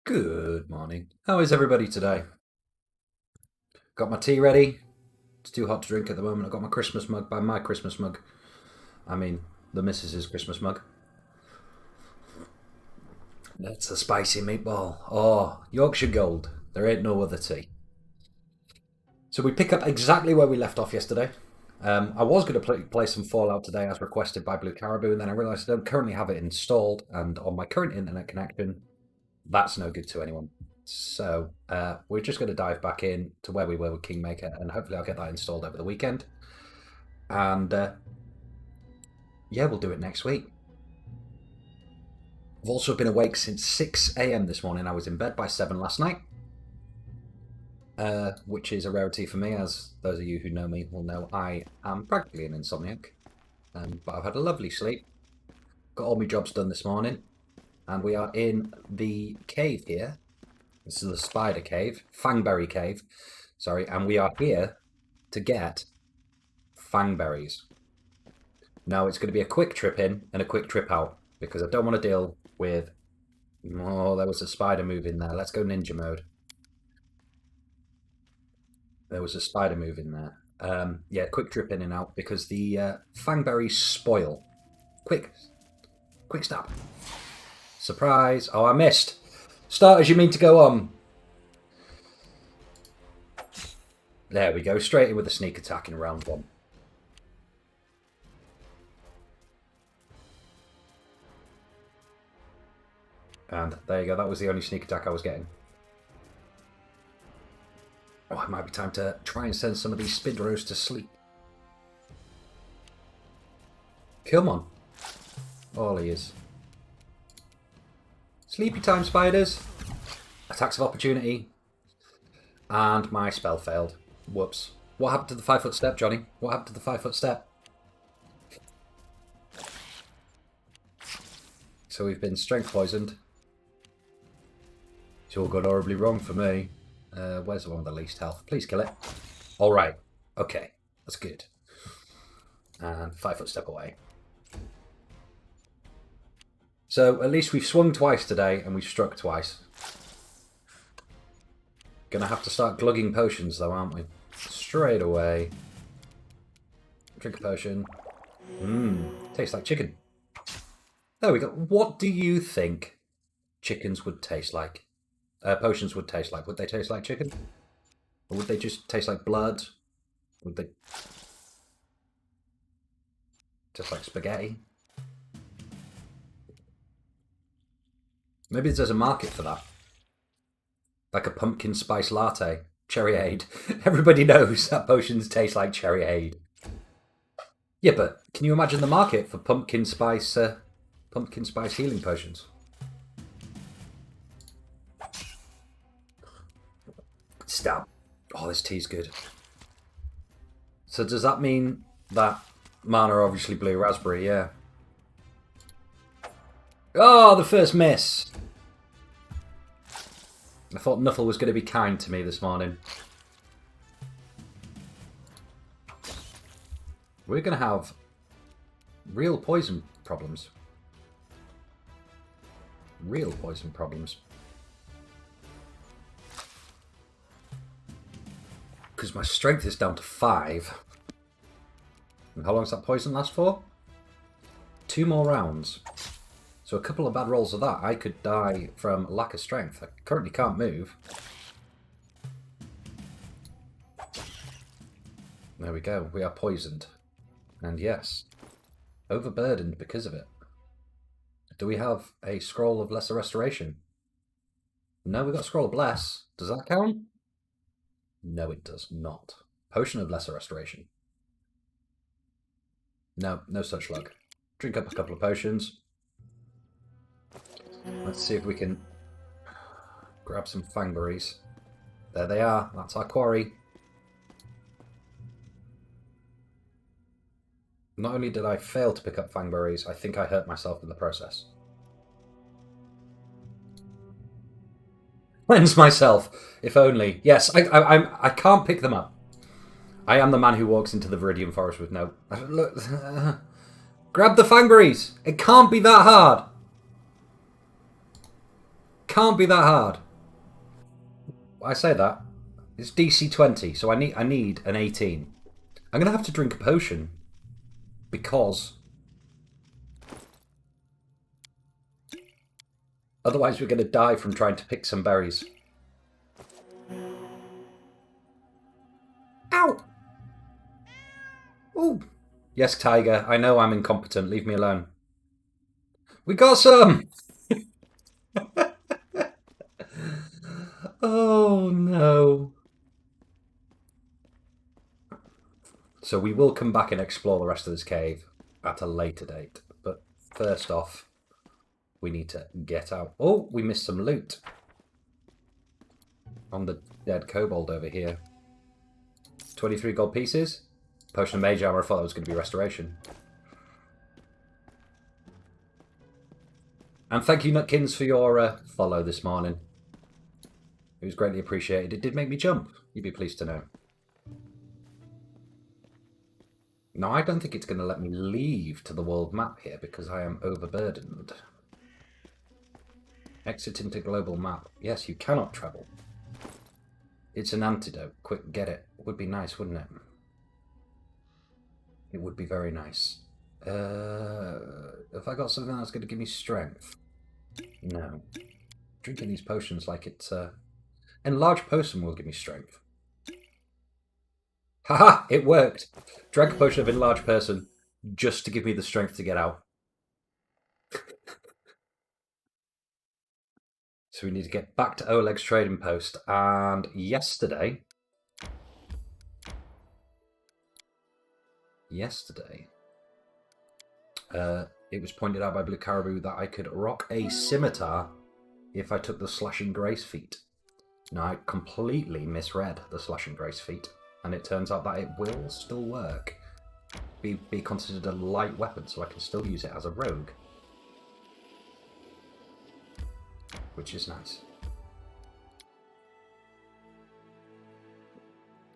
Good morning. How is everybody today? Got my tea ready. It's too hot to drink at the moment. I've got my Christmas mug. By my Christmas mug, I mean the missus's Christmas mug. That's a spicy meatball. Oh, Yorkshire Gold. There ain't no other tea. So we pick up exactly where we left off yesterday. I was going to play some Fallout today as requested by Blue Caribou, and then I realised I don't currently have it installed, and on my current internet connection, that's no good to anyone. So we're just going to dive back in to where we were with Kingmaker, and hopefully I'll get that installed over the weekend. And yeah, we'll do it next week. I've also been awake since 6 a.m. this morning. I was in bed by 7 last night, which is a rarity for me, as those of you who know me will know I am practically an insomniac. But I've had a lovely sleep. Got all my jobs done this morning, and we are in the cave here. This is the spider cave, Fangberry cave, sorry, and we are here to get fangberries. Now it's going to be a quick trip in and a quick trip out, because I don't want to deal with... Oh, there was a spider move in there. Let's go ninja mode. There was a spider move in there. Yeah, quick trip in and out, because the fangberries spoil. Quick stab. Surprise. Oh, I missed. Start as you mean to go on. There we go. Straight in with a sneak attack in round one. And there you go. That was the only sneak attack I was getting. Oh, it might be time to try and send some of these spidros to sleep. Come on. All he is. Sleepy time, spiders. Attacks of opportunity. And my spell failed. Whoops. What happened to the 5-foot step, Johnny? What happened to the 5-foot step? So we've been strength poisoned. It's all gone horribly wrong for me. Where's the one with the least health? Please kill it. Alright. Okay. That's good. And 5-foot step away. So at least we've swung twice today and we've struck twice. Gonna have to start glugging potions though, aren't we? Straight away. Drink a potion. Tastes like chicken. There we go. What do you think chickens would taste like? Potions would taste like? Would they taste like chicken? Or would they just taste like blood? Would they taste like spaghetti? Maybe there's a market for that. Like a pumpkin spice latte. Cherryade. Everybody knows that potions taste like cherryade. Yeah, but can you imagine the market for pumpkin spice healing potions? Stab. Oh, this tea's good. So does that mean that mana obviously blue raspberry? Yeah. Oh, the first miss. I thought Nuffle was going to be kind to me this morning. We're going to have real poison problems. Real poison problems. Because my strength is down to 5. And how long does that poison last for? 2 more rounds. So a couple of bad rolls of that, I could die from lack of strength. I currently can't move. There we go. We are poisoned. And yes, overburdened because of it. Do we have a Scroll of Lesser Restoration? No, we've got Scroll of Bless. Does that count? No, it does not. Potion of Lesser Restoration. No, no such luck. Drink up a couple of potions. Let's see if we can grab some fangberries. There they are. That's our quarry. Not only did I fail to pick up fangberries, I think I hurt myself in the process. Cleanse myself, if only. Yes, I can't pick them up. I am the man who walks into the Viridian Forest with no... Look, grab the fangberries. It can't be that hard. can't be that hard. I say that. It's DC 20, so I need an 18. I'm gonna have to drink a potion. Because otherwise we're gonna die from trying to pick some berries. Ow! Ooh. Yes, Tiger, I know I'm incompetent. Leave me alone. We got some! Oh, no. So we will come back and explore the rest of this cave at a later date. But first off, we need to get out. Oh, we missed some loot. On the dead kobold over here. 23 gold pieces. Potion of mage armor. I thought that was going to be restoration. And thank you, Nutkins, for your follow this morning. It was greatly appreciated. It did make me jump. You'd be pleased to know. Now, I don't think it's going to let me leave to the world map here because I am overburdened. Exit into global map. Yes, you cannot travel. It's an antidote. Quick, get it. Would be nice, wouldn't it? It would be very nice. Have I got something that's going to give me strength? No. Drinking these potions like it's... Enlarged potion will give me strength. Haha! It worked! Drank a potion of enlarged person just to give me the strength to get out. So we need to get back to Oleg's trading post. And yesterday... it was pointed out by Blue Caribou that I could rock a scimitar if I took the Slashing Grace feat. Now, I completely misread the Slashing Grace feat, and it turns out that it will still work. Be considered a light weapon, so I can still use it as a rogue. Which is nice.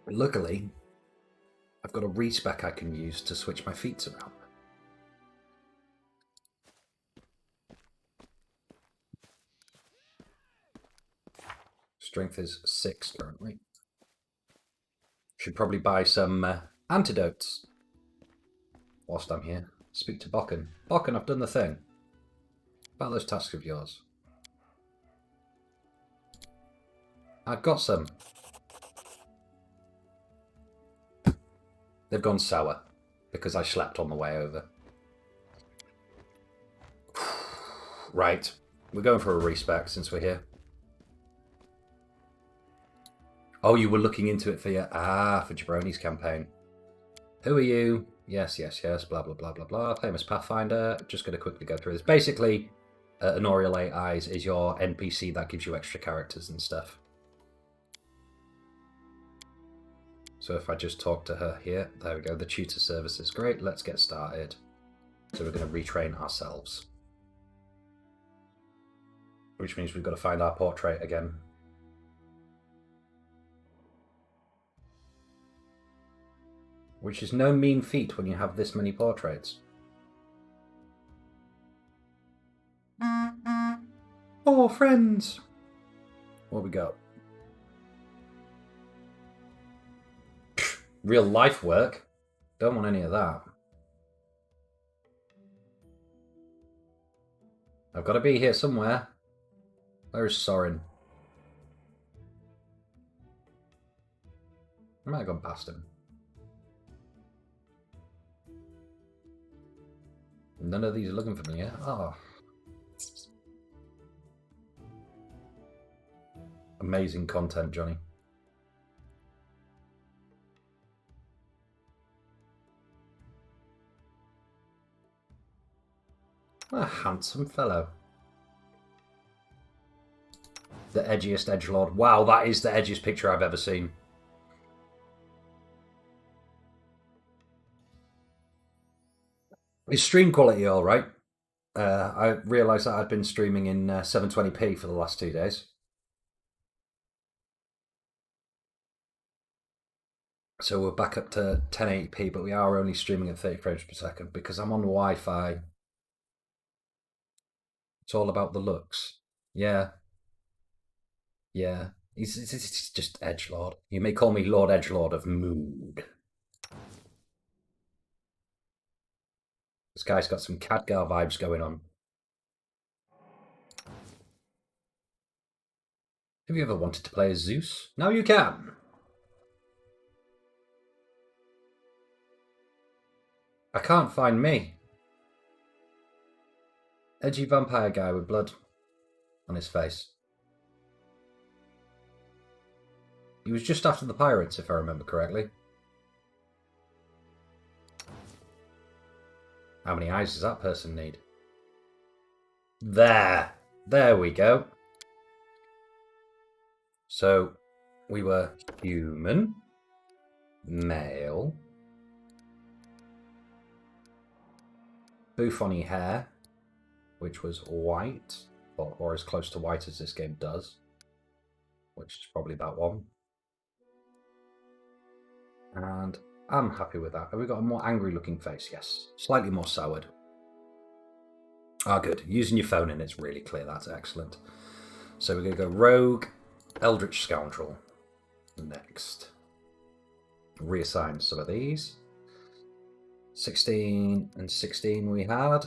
Luckily, I've got a respec I can use to switch my feats around. Strength is 6 currently. Should probably buy some antidotes whilst I'm here. Speak to Bokken. Bokken, I've done the thing. About those tasks of yours. I've got some. They've gone sour because I slept on the way over. Right. We're going for a respec since we're here. Oh, you were looking into it for your... for Jabroni's campaign. Who are you? Yes, yes, yes, blah, blah, blah, blah, blah. Famous Pathfinder. Just going to quickly go through this. Basically, Honorial 8 Eyes is your NPC that gives you extra characters and stuff. So if I just talk to her here, there we go. The tutor service is great. Let's get started. So we're going to retrain ourselves. Which means we've got to find our portrait again. Which is no mean feat when you have this many portraits. Oh, friends! What we got? Real life work. Don't want any of that. I've got to be here somewhere. Where is Sorin? I might have gone past him. None of these are looking for me yet. Oh. Amazing content, Johnny. A handsome fellow. The edgiest edgelord. Wow, that is the edgiest picture I've ever seen. Is stream quality all right? I realised that I'd been streaming in 720p for the last 2 days. So we're back up to 1080p, but we are only streaming at 30 frames per second because I'm on Wi-Fi. It's all about the looks. Yeah. Yeah, he's just edgelord. You may call me Lord Edgelord of Mood. This guy's got some Khadgar vibes going on. Have you ever wanted to play as Zeus? Now you can. I can't find me. Edgy vampire guy with blood on his face. He was just after the pirates, if I remember correctly. How many eyes does that person need? There! There we go. So, we were human, male, bouffony hair, which was white, or as close to white as this game does, which is probably that one. And I'm happy with that. Have we got a more angry looking face? Yes. Slightly more soured. Ah, good. Using your phone and it's really clear. That's excellent. So we're going to go Rogue, Eldritch Scoundrel. Next. Reassign some of these. 16 and 16 we had.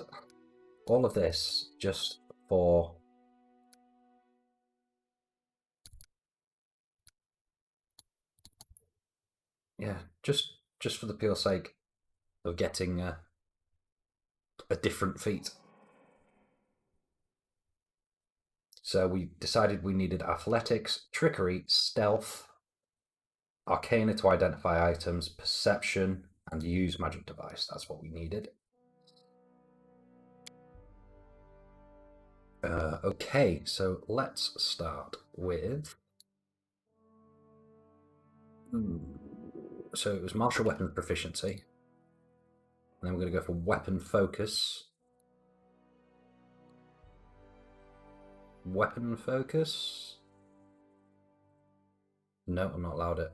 All of this just for... Yeah, just for the pure sake of getting a different feat. So we decided we needed athletics, trickery, stealth, arcana to identify items, perception, and use magic device. That's what we needed. Okay, so let's start with... So it was martial weapon proficiency. And then we're going to go for weapon focus. Weapon focus? No, I'm not allowed it.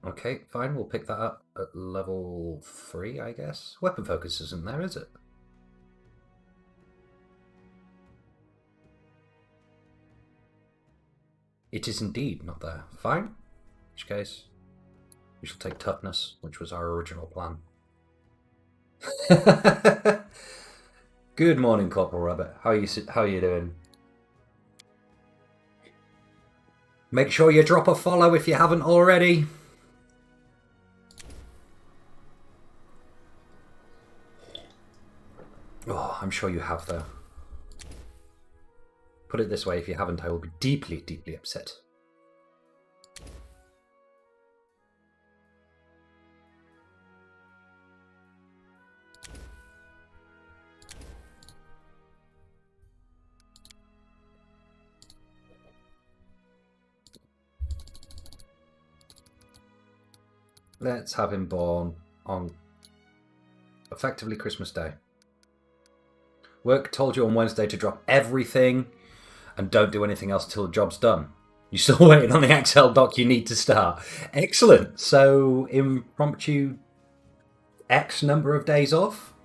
Okay, fine, we'll pick that up at level 3, I guess. Weapon focus isn't there, is it? It is indeed not there. Fine. In which case, we shall take toughness, which was our original plan. Good morning, Corporal Rabbit. How are you doing? Make sure you drop a follow if you haven't already. Oh, I'm sure you have, though. Put it this way, if you haven't, I will be deeply, deeply upset. Let's have him born on effectively Christmas Day. Work told you on Wednesday to drop everything and don't do anything else until the job's done. You're still waiting on the Excel doc you need to start. Excellent. So, impromptu X number of days off?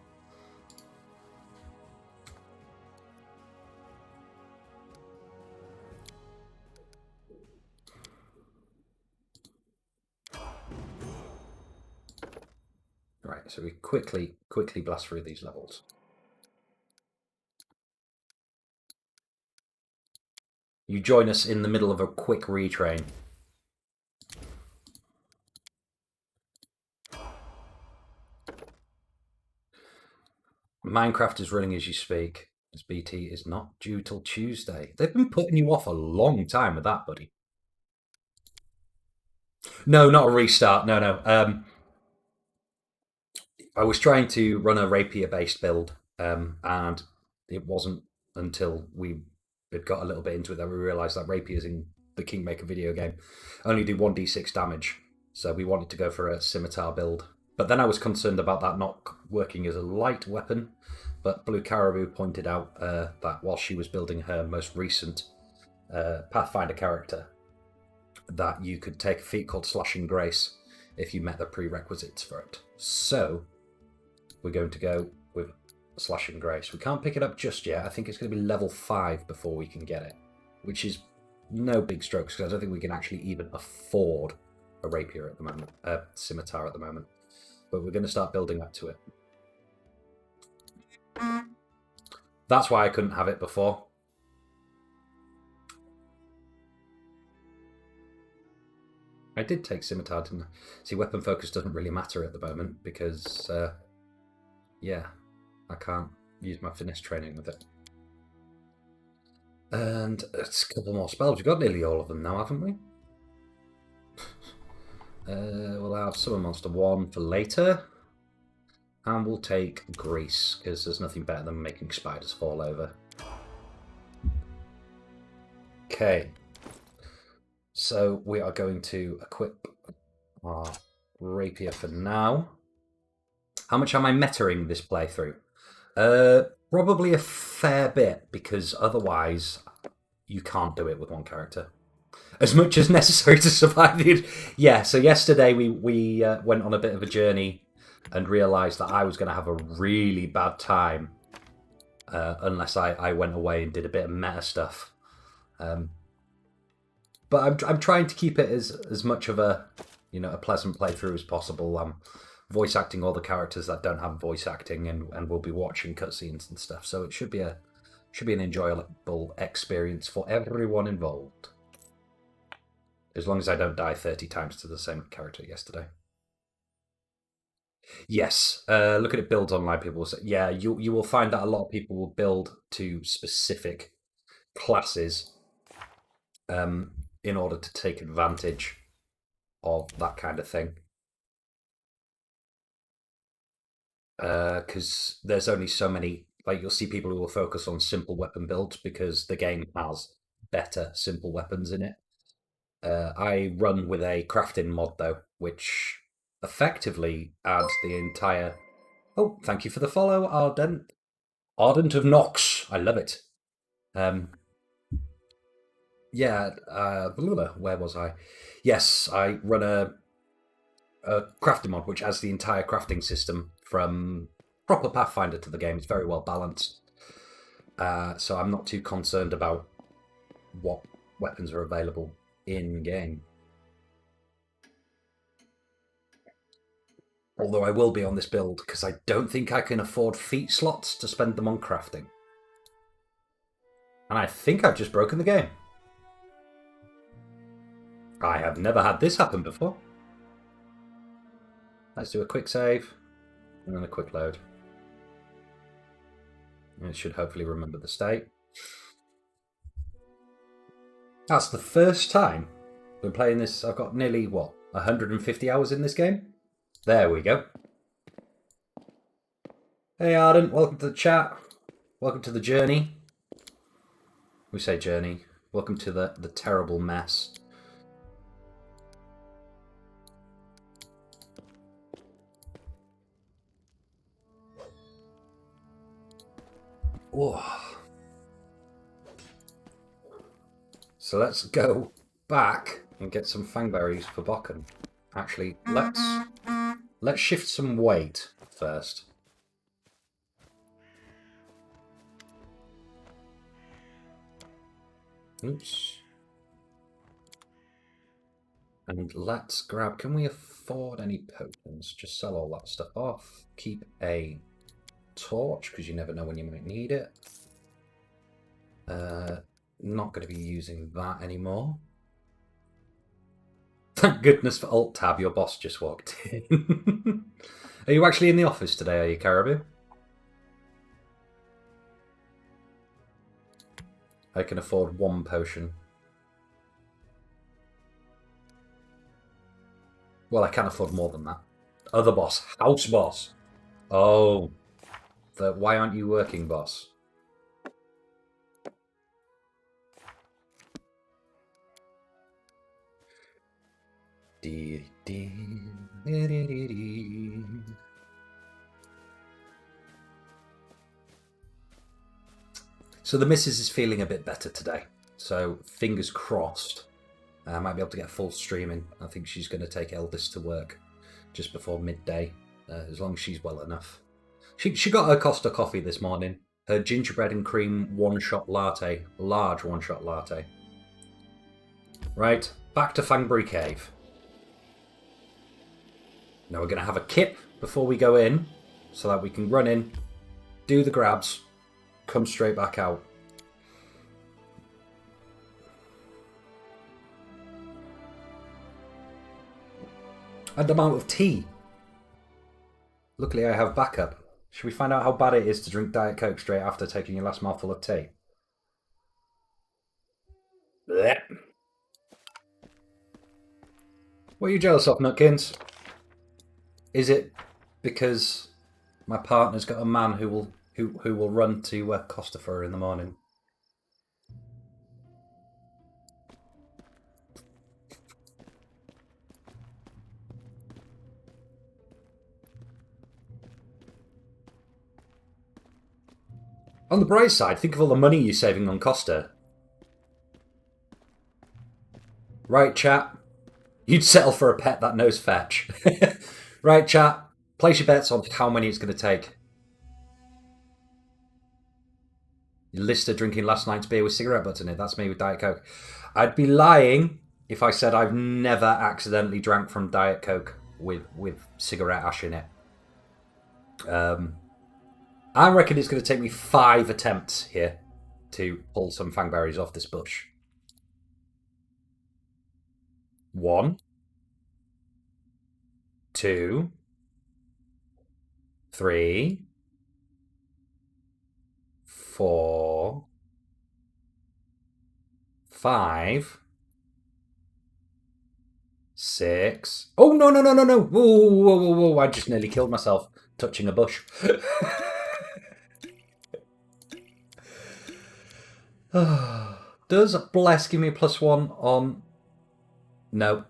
Right, so we quickly blast through these levels. You join us in the middle of a quick retrain. Minecraft is running as you speak, as BT is not due till Tuesday. They've been putting you off a long time with that, buddy. No, not a restart. No. I was trying to run a rapier-based build, and it wasn't until we had got a little bit into it that we realised that rapiers in the Kingmaker video game only do 1d6 damage. So we wanted to go for a scimitar build. But then I was concerned about that not working as a light weapon. But Blue Caribou pointed out that while she was building her most recent Pathfinder character, that you could take a feat called Slashing Grace if you met the prerequisites for it. So we're going to go with Slashing Grace. We can't pick it up just yet. I think it's going to be level 5 before we can get it, which is no big strokes because I don't think we can actually even afford a rapier at the moment, a scimitar at the moment. But we're going to start building up to it. That's why I couldn't have it before. I did take scimitar, didn't I? See, weapon focus doesn't really matter at the moment because, yeah, I can't use my finesse training with it. And it's a couple more spells. We've got nearly all of them now, haven't we? We'll have Summon Monster 1 for later. And we'll take Grease, because there's nothing better than making spiders fall over. Okay. So we are going to equip our rapier for now. How much am I metering this playthrough? Probably a fair bit, because otherwise you can't do it with one character. As much as necessary to survive the... Yeah, so yesterday we went on a bit of a journey and realised that I was going to have a really bad time unless I went away and did a bit of meta stuff. But I'm trying to keep it as much of a pleasant playthrough as possible. I'm voice acting all the characters that don't have voice acting, and we'll be watching cutscenes and stuff. So it should be an enjoyable experience for everyone involved. As long as I don't die 30 times to the same character yesterday. Yes, look at it builds online. People will say, yeah, you will find that a lot of people will build to specific classes in order to take advantage of that kind of thing. Because there's only so many, like you'll see people who will focus on simple weapon builds because the game has better simple weapons in it. I run with a crafting mod though, which effectively adds the entire... Oh, thank you for the follow, Ardent. Ardent of Nox. I love it. Yeah, where was I? Yes, I run a crafting mod, which adds the entire crafting system from proper Pathfinder to the game. It's very well balanced. So I'm not too concerned about what weapons are available in-game. Although I will be on this build because I don't think I can afford feat slots to spend them on crafting. And I think I've just broken the game. I have never had this happen before. Let's do a quick save and then a quick load. And it should hopefully remember the state. That's the first time I've been playing this. I've got nearly, 150 hours in this game? There we go. Hey Ardent, welcome to the chat. Welcome to the journey. We say journey. Welcome to the terrible mess. Oh. So let's go back and get some fangberries for Bokken. Actually, let's shift some weight first. Oops. And let's grab... Can we afford any potions? Just sell all that stuff off. Keep a torch, because you never know when you might need it. Not going to be using that anymore. Thank goodness for Alt-Tab, your boss just walked in. Are you actually in the office today, are you, Caribou? I can afford one potion. Well, I can afford more than that. Other boss. House boss. Oh. Why aren't you working, boss? So the missus is feeling a bit better today. So fingers crossed. I might be able to get full streaming. I think she's going to take Eldest to work just before midday, as long as she's well enough. She got her Costa coffee this morning. Her gingerbread and cream one-shot latte. Large one-shot latte. Right, back to Fangbury Cave. Now we're going to have a kip before we go in, so that we can run in, do the grabs, come straight back out. And amount of tea. Luckily I have backup. Should we find out how bad it is to drink Diet Coke straight after taking your last mouthful of tea? Blech. What are you jealous of, Nutkins? Is it because my partner's got a man who will run to Costa for her in the morning? On the bright side, think of all the money you're saving on Costa. Right, chat? You'd settle for a pet that knows fetch. Right, chat? Place your bets on how many it's going to take. Lister drinking last night's beer with cigarette butts in it. That's me with Diet Coke. I'd be lying if I said I've never accidentally drank from Diet Coke with cigarette ash in it. I reckon it's going to take me 5 attempts here to pull some fangberries off this bush. 1, 2, 3, 4, 5, 6. Oh, no. Whoa. I just nearly killed myself touching a bush. Does bless give me a +1 on... No.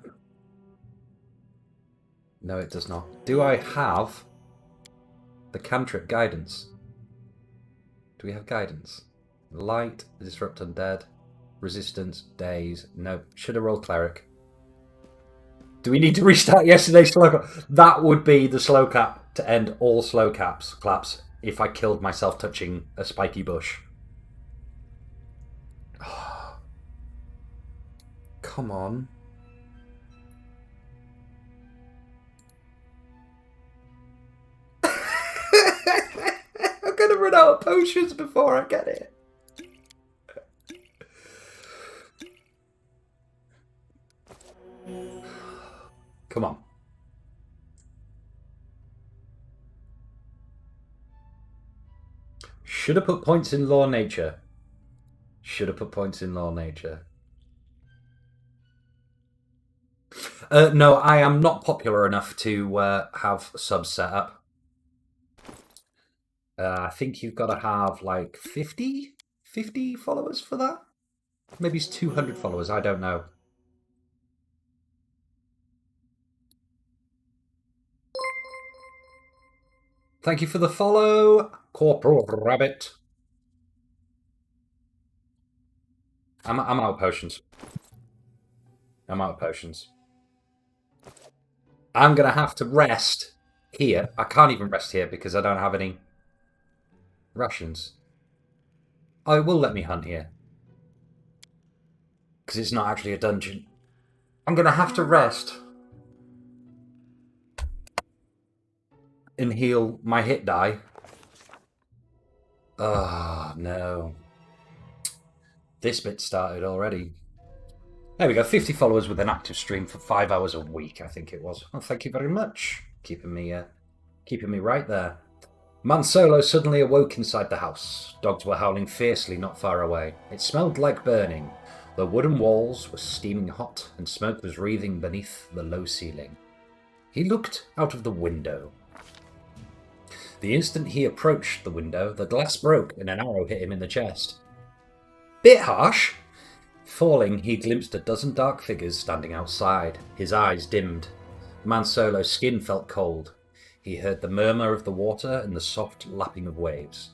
No, it does not. Do I have the cantrip guidance? Do we have guidance? Light, disrupt undead, resistance, daze. No. Should have rolled cleric. Do we need to restart yesterday's slow cap? That would be the slow cap to end all slow claps if I killed myself touching a spiky bush. Come on. I'm going to run out of potions before I get it. Come on. Should have put points in law nature. No, I am not popular enough to have subs set up. I think you've got to have like 50 followers for that. Maybe it's 200 followers, I don't know. Thank you for the follow, Corporal Rabbit. I'm out of potions. I'm going to have to rest here. I can't even rest here because I don't have any rations. Oh, it will let me hunt here. Because it's not actually a dungeon. I'm going to have to rest and heal my hit die. Oh, no. This bit started already. There we go, 50 followers with an active stream for 5 hours a week, I think it was. Well, thank you very much. Keeping me right there. Mansolo suddenly awoke inside the house. Dogs were howling fiercely not far away. It smelled like burning. The wooden walls were steaming hot, and smoke was wreathing beneath the low ceiling. He looked out of the window. The instant he approached the window, the glass broke and an arrow hit him in the chest. Bit harsh. Falling, he glimpsed a dozen dark figures standing outside. His eyes dimmed. Mansolo's skin felt cold. He heard the murmur of the water and the soft lapping of waves.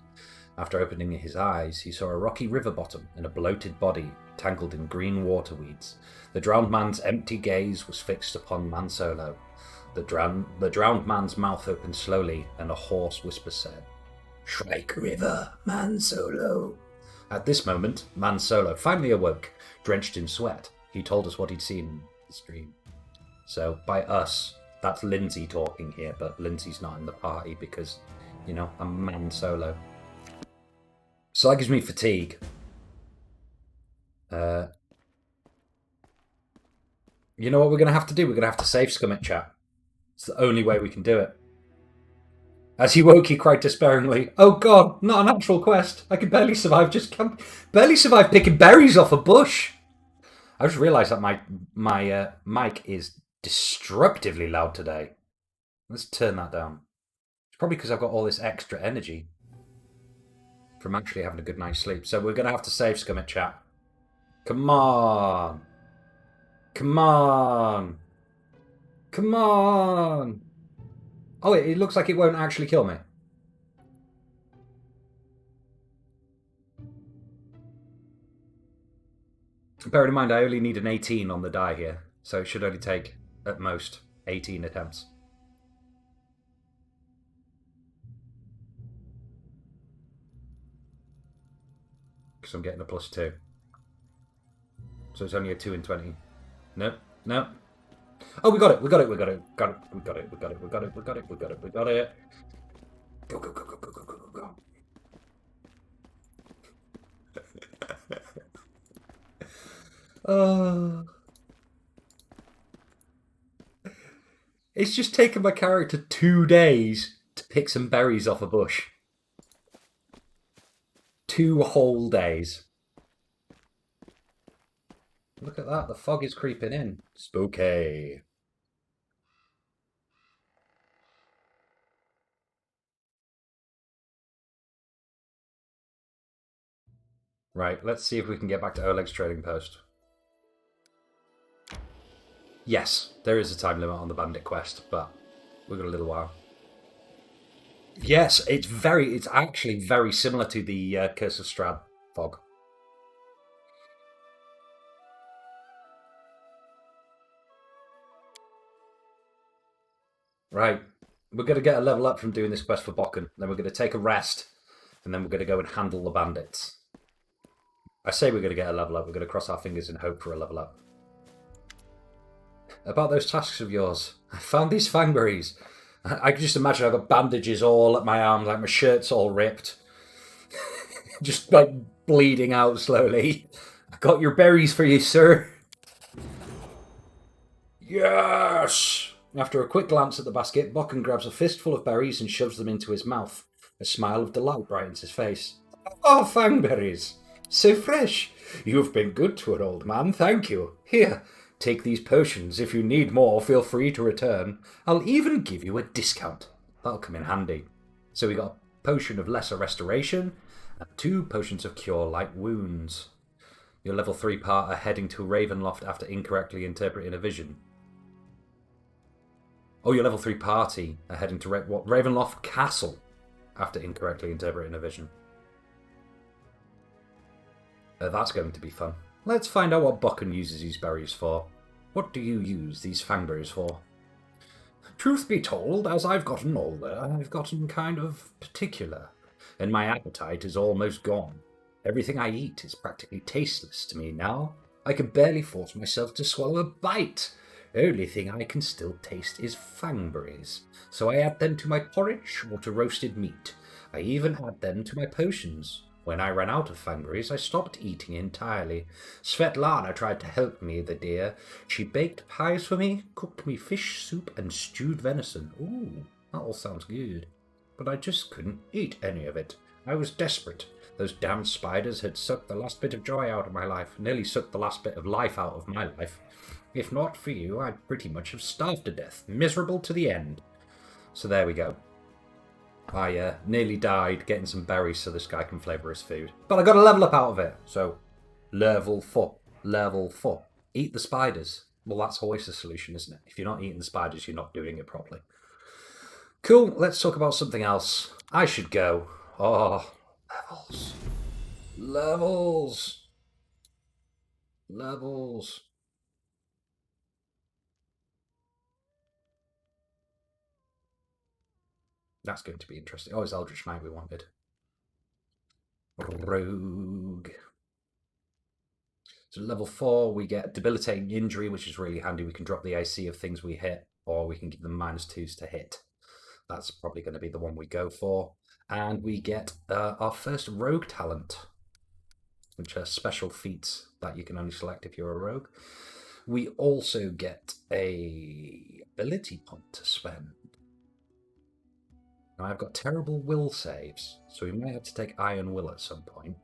After opening his eyes, he saw a rocky river bottom and a bloated body tangled in green water weeds. The drowned man's empty gaze was fixed upon Mansolo. The drowned man's mouth opened slowly, and a hoarse whisper said, "Shrike River, Man Solo." At this moment, Man Solo finally awoke, drenched in sweat. He told us what he'd seen in the stream. So, by us, that's Lindsay talking here, but Lindsay's not in the party because, you know, I'm Man Solo. So that gives me fatigue. You know what we're going to have to do? We're going to have to save Scum at chat. It's the only way we can do it. As he woke, he cried despairingly, "Oh God, not an actual quest! I can barely survive picking berries off a bush." I just realised that my mic is destructively loud today. Let's turn that down. It's probably because I've got all this extra energy from actually having a good night's sleep. So we're going to have to save Scum at chat. Come on! Come on! Come on! Oh, it looks like it won't actually kill me. Bear in mind, I only need an 18 on the die here, so it should only take, at most, 18 attempts. Because I'm getting a +2. So it's only a 2 in 20. Nope, nope. Oh, we got it, we got it, we got it, got it, we got it, we got it, we got it, we got it, we got it, we got it. Go, go, go, go, go, go, go, go, go. It's just taken my character 2 days to pick some berries off a bush. 2 whole days. Look at that, the fog is creeping in. Spooky. Right, let's see if we can get back to Oleg's trading post. Yes, there is a time limit on the bandit quest, but we've got a little while. Yes, it's actually very similar to the Curse of Strahd fog. Right, we're going to get a level up from doing this quest for Bokken, then we're going to take a rest, and then we're going to go and handle the bandits. I say we're going to get a level up, we're going to cross our fingers and hope for a level up. About those tasks of yours, I found these fangberries. I can just imagine I've got bandages all at my arms, like my shirt's all ripped. Just like bleeding out slowly. I got your berries for you, sir. Yes! After a quick glance at the basket, Bokken grabs a fistful of berries and shoves them into his mouth. A smile of delight brightens his face. Oh, fangberries! So fresh! You've been good to an old man, thank you. Here, take these potions. If you need more, feel free to return. I'll even give you a discount. That'll come in handy. So we got a potion of lesser restoration and 2 potions of cure light wounds. Your level 3 part are heading to Ravenloft after incorrectly interpreting a vision. Oh, your level 3 party are heading to Ravenloft Castle after incorrectly interpreting a vision. That's going to be fun. Let's find out what Bokken uses these berries for. What do you use these fangberries for? Truth be told, as I've gotten older, I've gotten kind of particular, and my appetite is almost gone. Everything I eat is practically tasteless to me now. I can barely force myself to swallow a bite. The only thing I can still taste is fangberries, so I add them to my porridge or to roasted meat. I even add them to my potions. When I ran out of fangberries, I stopped eating entirely. Svetlana tried to help me, the dear. She baked pies for me, cooked me fish soup and stewed venison. Ooh, that all sounds good. But I just couldn't eat any of it. I was desperate. Those damn spiders had sucked the last bit of joy out of my life, nearly sucked the last bit of life out of my life. If not for you, I'd pretty much have starved to death, miserable to the end. So there we go. I nearly died getting some berries so this guy can flavour his food. But I got a level up out of it. So, level 4. Level 4. Eat the spiders. Well, that's always the solution, isn't it? If you're not eating the spiders, you're not doing it properly. Cool, let's talk about something else. I should go. Oh, levels. Levels. Levels. That's going to be interesting. Oh, it's Eldritch Knight we wanted. Rogue. So level 4, we get debilitating injury, which is really handy. We can drop the AC of things we hit, or we can give them -2s to hit. That's probably going to be the one we go for. And we get our first rogue talent, which are special feats that you can only select if you're a rogue. We also get a ability point to spend. Now I've got terrible will saves, so we may have to take Iron Will at some point.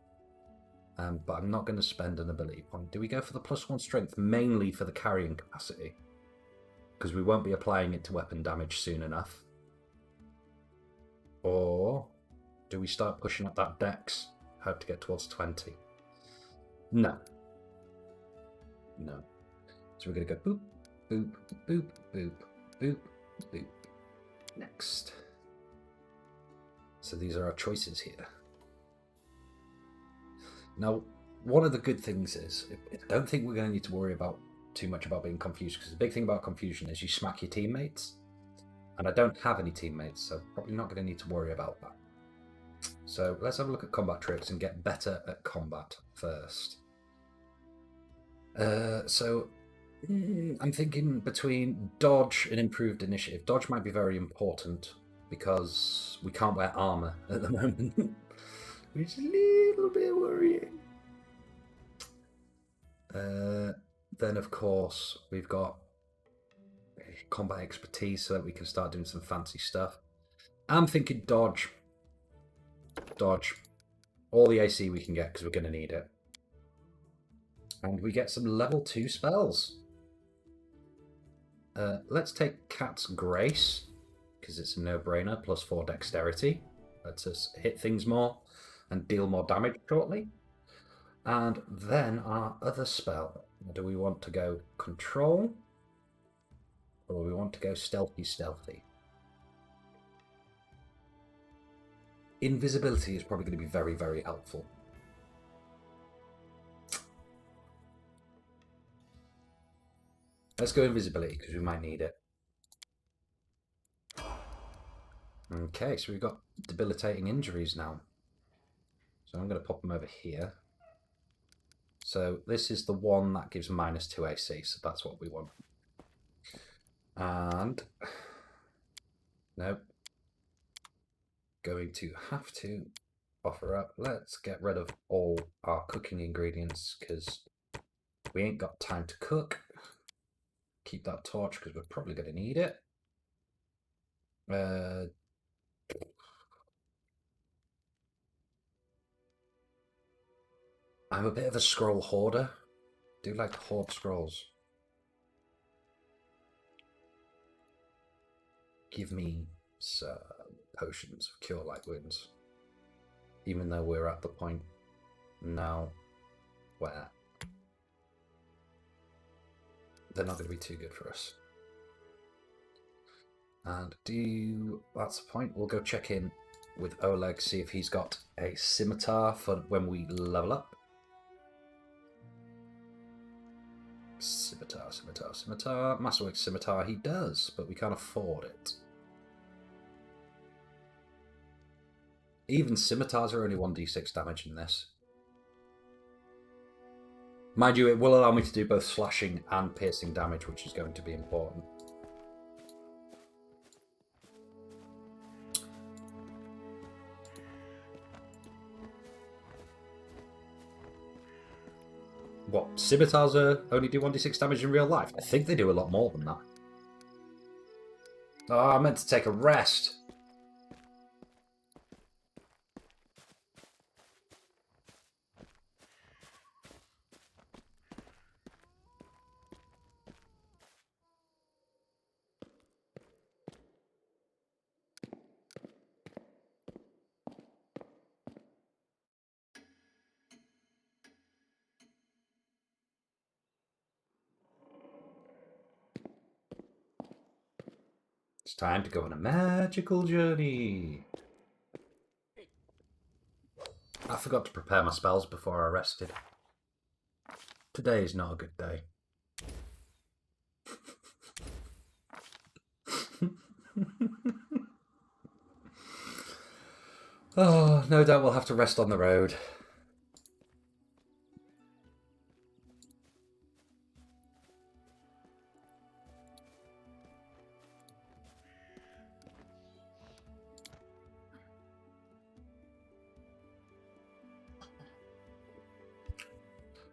But I'm not going to spend an ability point. Do we go for the +1 strength mainly for the carrying capacity? Because we won't be applying it to weapon damage soon enough. Or do we start pushing up that dex? Hope to get towards 20. No. No. So we're going to go boop, boop, boop, boop, boop, boop. Next. So these are our choices here. Now, one of the good things is, I don't think we're going to need to worry about too much about being confused, because the big thing about confusion is you smack your teammates. And I don't have any teammates, so probably not going to need to worry about that. So let's have a look at combat tricks and get better at combat first. I'm thinking between dodge and improved initiative. Dodge might be very important because we can't wear armor at the moment, which is a little bit worrying. Then, of course, we've got combat expertise so that we can start doing some fancy stuff. I'm thinking dodge. Dodge. All the AC we can get because we're going to need it. And we get some level 2 spells. Let's take Cat's Grace, because it's a no-brainer, +4 dexterity. Lets us hit things more and deal more damage shortly. And then our other spell. Do we want to go control? Or we want to go stealthy? Invisibility is probably going to be very, very helpful. Let's go invisibility, because we might need it. Okay, so we've got debilitating injuries now. So I'm going to pop them over here. So this is the one that gives -2 AC, so that's what we want. And nope. Going to have to offer up. Let's get rid of all our cooking ingredients because we ain't got time to cook. Keep that torch because we're probably going to need it. I'm a bit of a scroll hoarder. Do like to hoard scrolls. Give me some potions of cure light wounds. Even though we're at the point now where they're not going to be too good for us. And that's the point. We'll go check in with Oleg, see if he's got a scimitar for when we level up. Scimitar. Masterwork scimitar he does, but we can't afford it. Even scimitars are only 1d6 damage in this. Mind you, it will allow me to do both slashing and piercing damage, which is going to be important. What, scimitars only do 1d6 damage in real life? I think they do a lot more than that. Oh, I meant to take a rest. It's time to go on a magical journey. I forgot to prepare my spells before I rested. Today is not a good day. Oh, no doubt we'll have to rest on the road.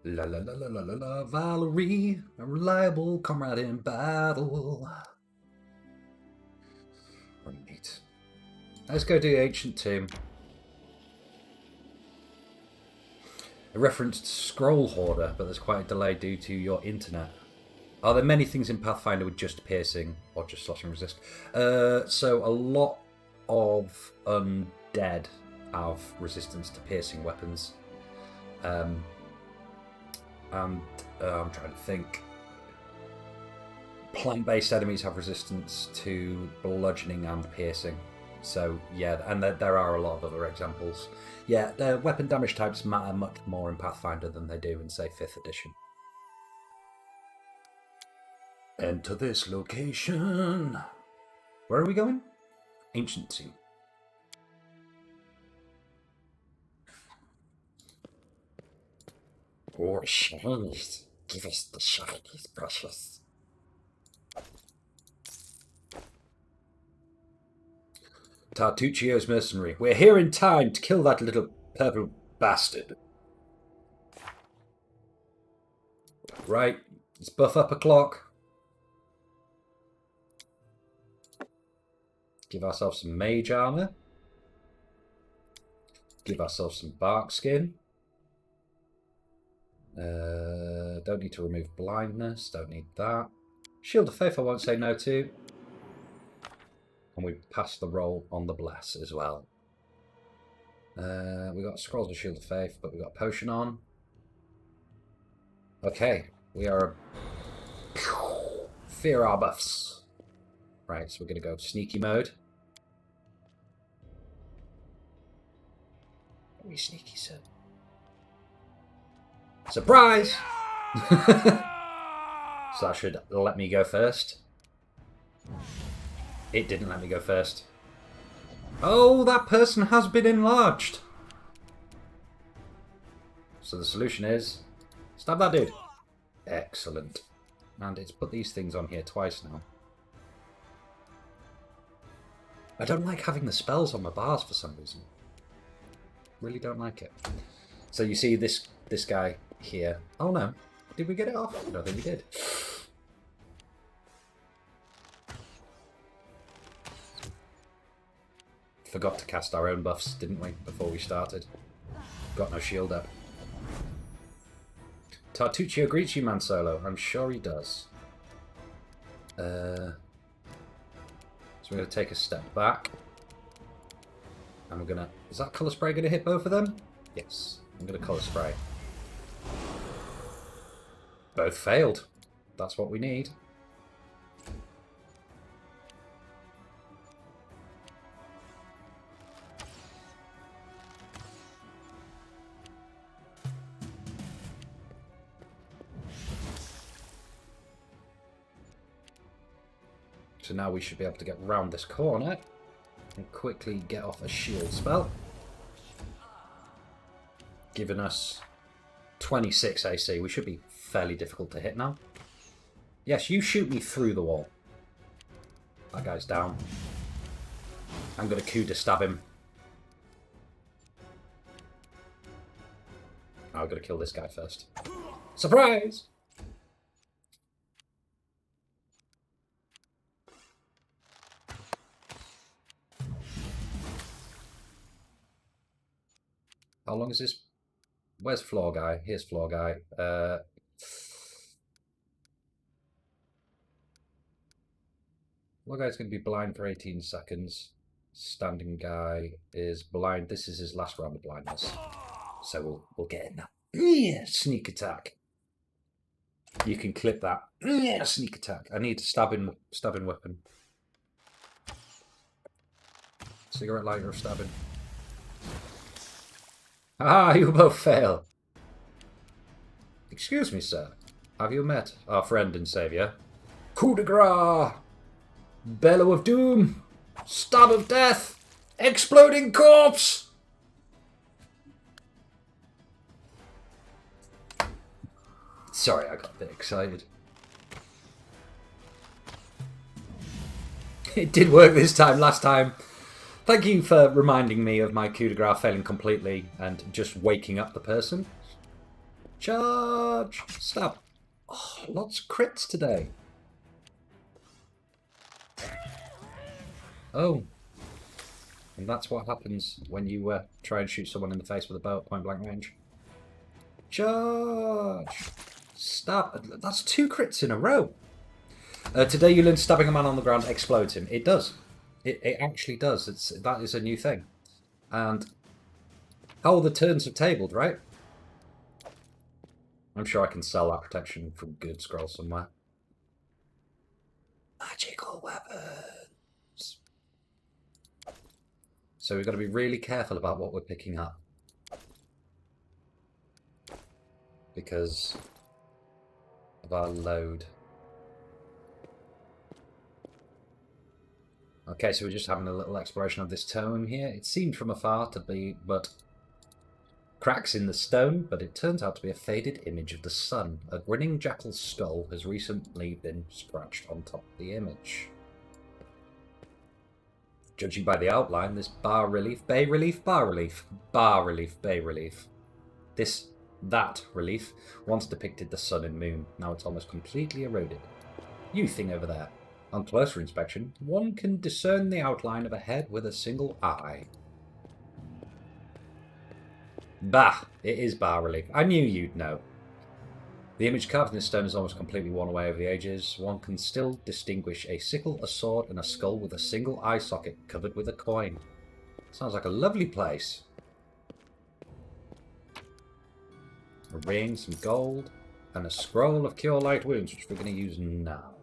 La la la la la la la, Valerie, a reliable comrade in battle. Right. Let's go do the Ancient Tomb. I referenced Scroll Hoarder, but there's quite a delay due to your internet. Are there many things in Pathfinder with just piercing or just slashing resist? So a lot of undead have resistance to piercing weapons. And I'm trying to think. Plant-based enemies have resistance to bludgeoning and piercing. So yeah, and there are a lot of other examples. Yeah, the weapon damage types matter much more in Pathfinder than they do in, say, 5th edition. Enter this location. Where are we going? Ancient Tomb. Oh, shinies. Give us the shinies, precious. Tartuccio's mercenary. We're here in time to kill that little purple bastard. Right, let's buff up a clock. Give ourselves some mage armor. Give ourselves some bark skin. Don't need to remove blindness. Don't need that. Shield of Faith I won't say no to. And we passed the roll on the bless as well. We got Scrolls of Shield of Faith, but we got Potion on. Okay, we are fear our buffs. Right, so we're going to go sneaky mode. Are we sneaky, sir? Surprise! So that should let me go first. It didn't let me go first. Oh, that person has been enlarged. So the solution is stab that dude. Excellent. And it's put these things on here twice now. I don't like having the spells on my bars for some reason. Really don't like it. So you see this guy here. Oh no. Did we get it off? I don't think we did. Forgot to cast our own buffs, didn't we, before we started? Got no shield up. Tartuccio greets you, Man Solo. I'm sure he does. So we're going to take a step back. And we're going to... Is that colour spray going to hit both of them? Yes. I'm going to colour spray. Both failed. That's what we need. So now we should be able to get round this corner and quickly get off a shield spell. Giving us 26 AC. We should be fairly difficult to hit now. Yes, you shoot me through the wall. That guy's down. I'm going to coup to stab him. I've got to kill this guy first. Surprise! How long is this? Where's floor guy? Here's floor guy. Floor guy's going to be blind for 18 seconds. Standing guy is blind. This is his last round of blindness. So we'll get in that. Yeah, sneak attack. You can clip that. Yeah, sneak attack. I need a stabbing weapon. Cigarette lighter or stabbing. Ah, you both fail. Excuse me, sir. Have you met our friend and saviour? Coup de grace! Bellow of doom! Stab of death! Exploding corpse! Sorry, I got a bit excited. It did work this time. Last time. Thank you for reminding me of my coup de grace failing completely and just waking up the person. Charge! Stab! Oh, lots of crits today. Oh. And that's what happens when you try and shoot someone in the face with a bow at point blank range. Charge! Stab! That's 2 crits in a row. Today you learned stabbing a man on the ground explodes him. It does. It actually does. That is a new thing. And how the turns have tabled, right? I'm sure I can sell that protection from good scroll somewhere. Magical weapons. So we've got to be really careful about what we're picking up. Because of our load. Okay, so we're just having a little exploration of this tome here. It seemed from afar to be but cracks in the stone, but it turns out to be a faded image of the sun. A grinning jackal's skull has recently been scratched on top of the image. Judging by the outline, this bas relief, bas relief, bas relief, bas relief, bas relief. That relief once depicted the sun and moon. Now it's almost completely eroded. You thing over there. On closer inspection, one can discern the outline of a head with a single eye. Bah! It is bas relief. I knew you'd know. The image carved in this stone is almost completely worn away over the ages. One can still distinguish a sickle, a sword, and a skull with a single eye socket covered with a coin. Sounds like a lovely place. A ring, some gold, and a scroll of cure light wounds, which we're going to use now.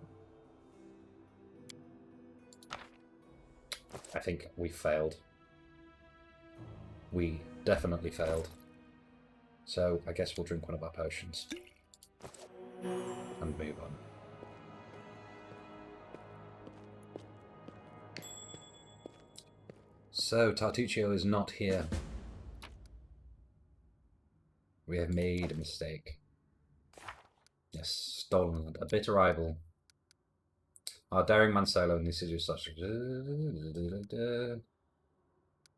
I think we failed. We definitely failed. So I guess we'll drink one of our potions. And move on. So Tartuccio is not here. We have made a mistake. Yes, stolen a bitter rival. Our daring Messle and deciduous such.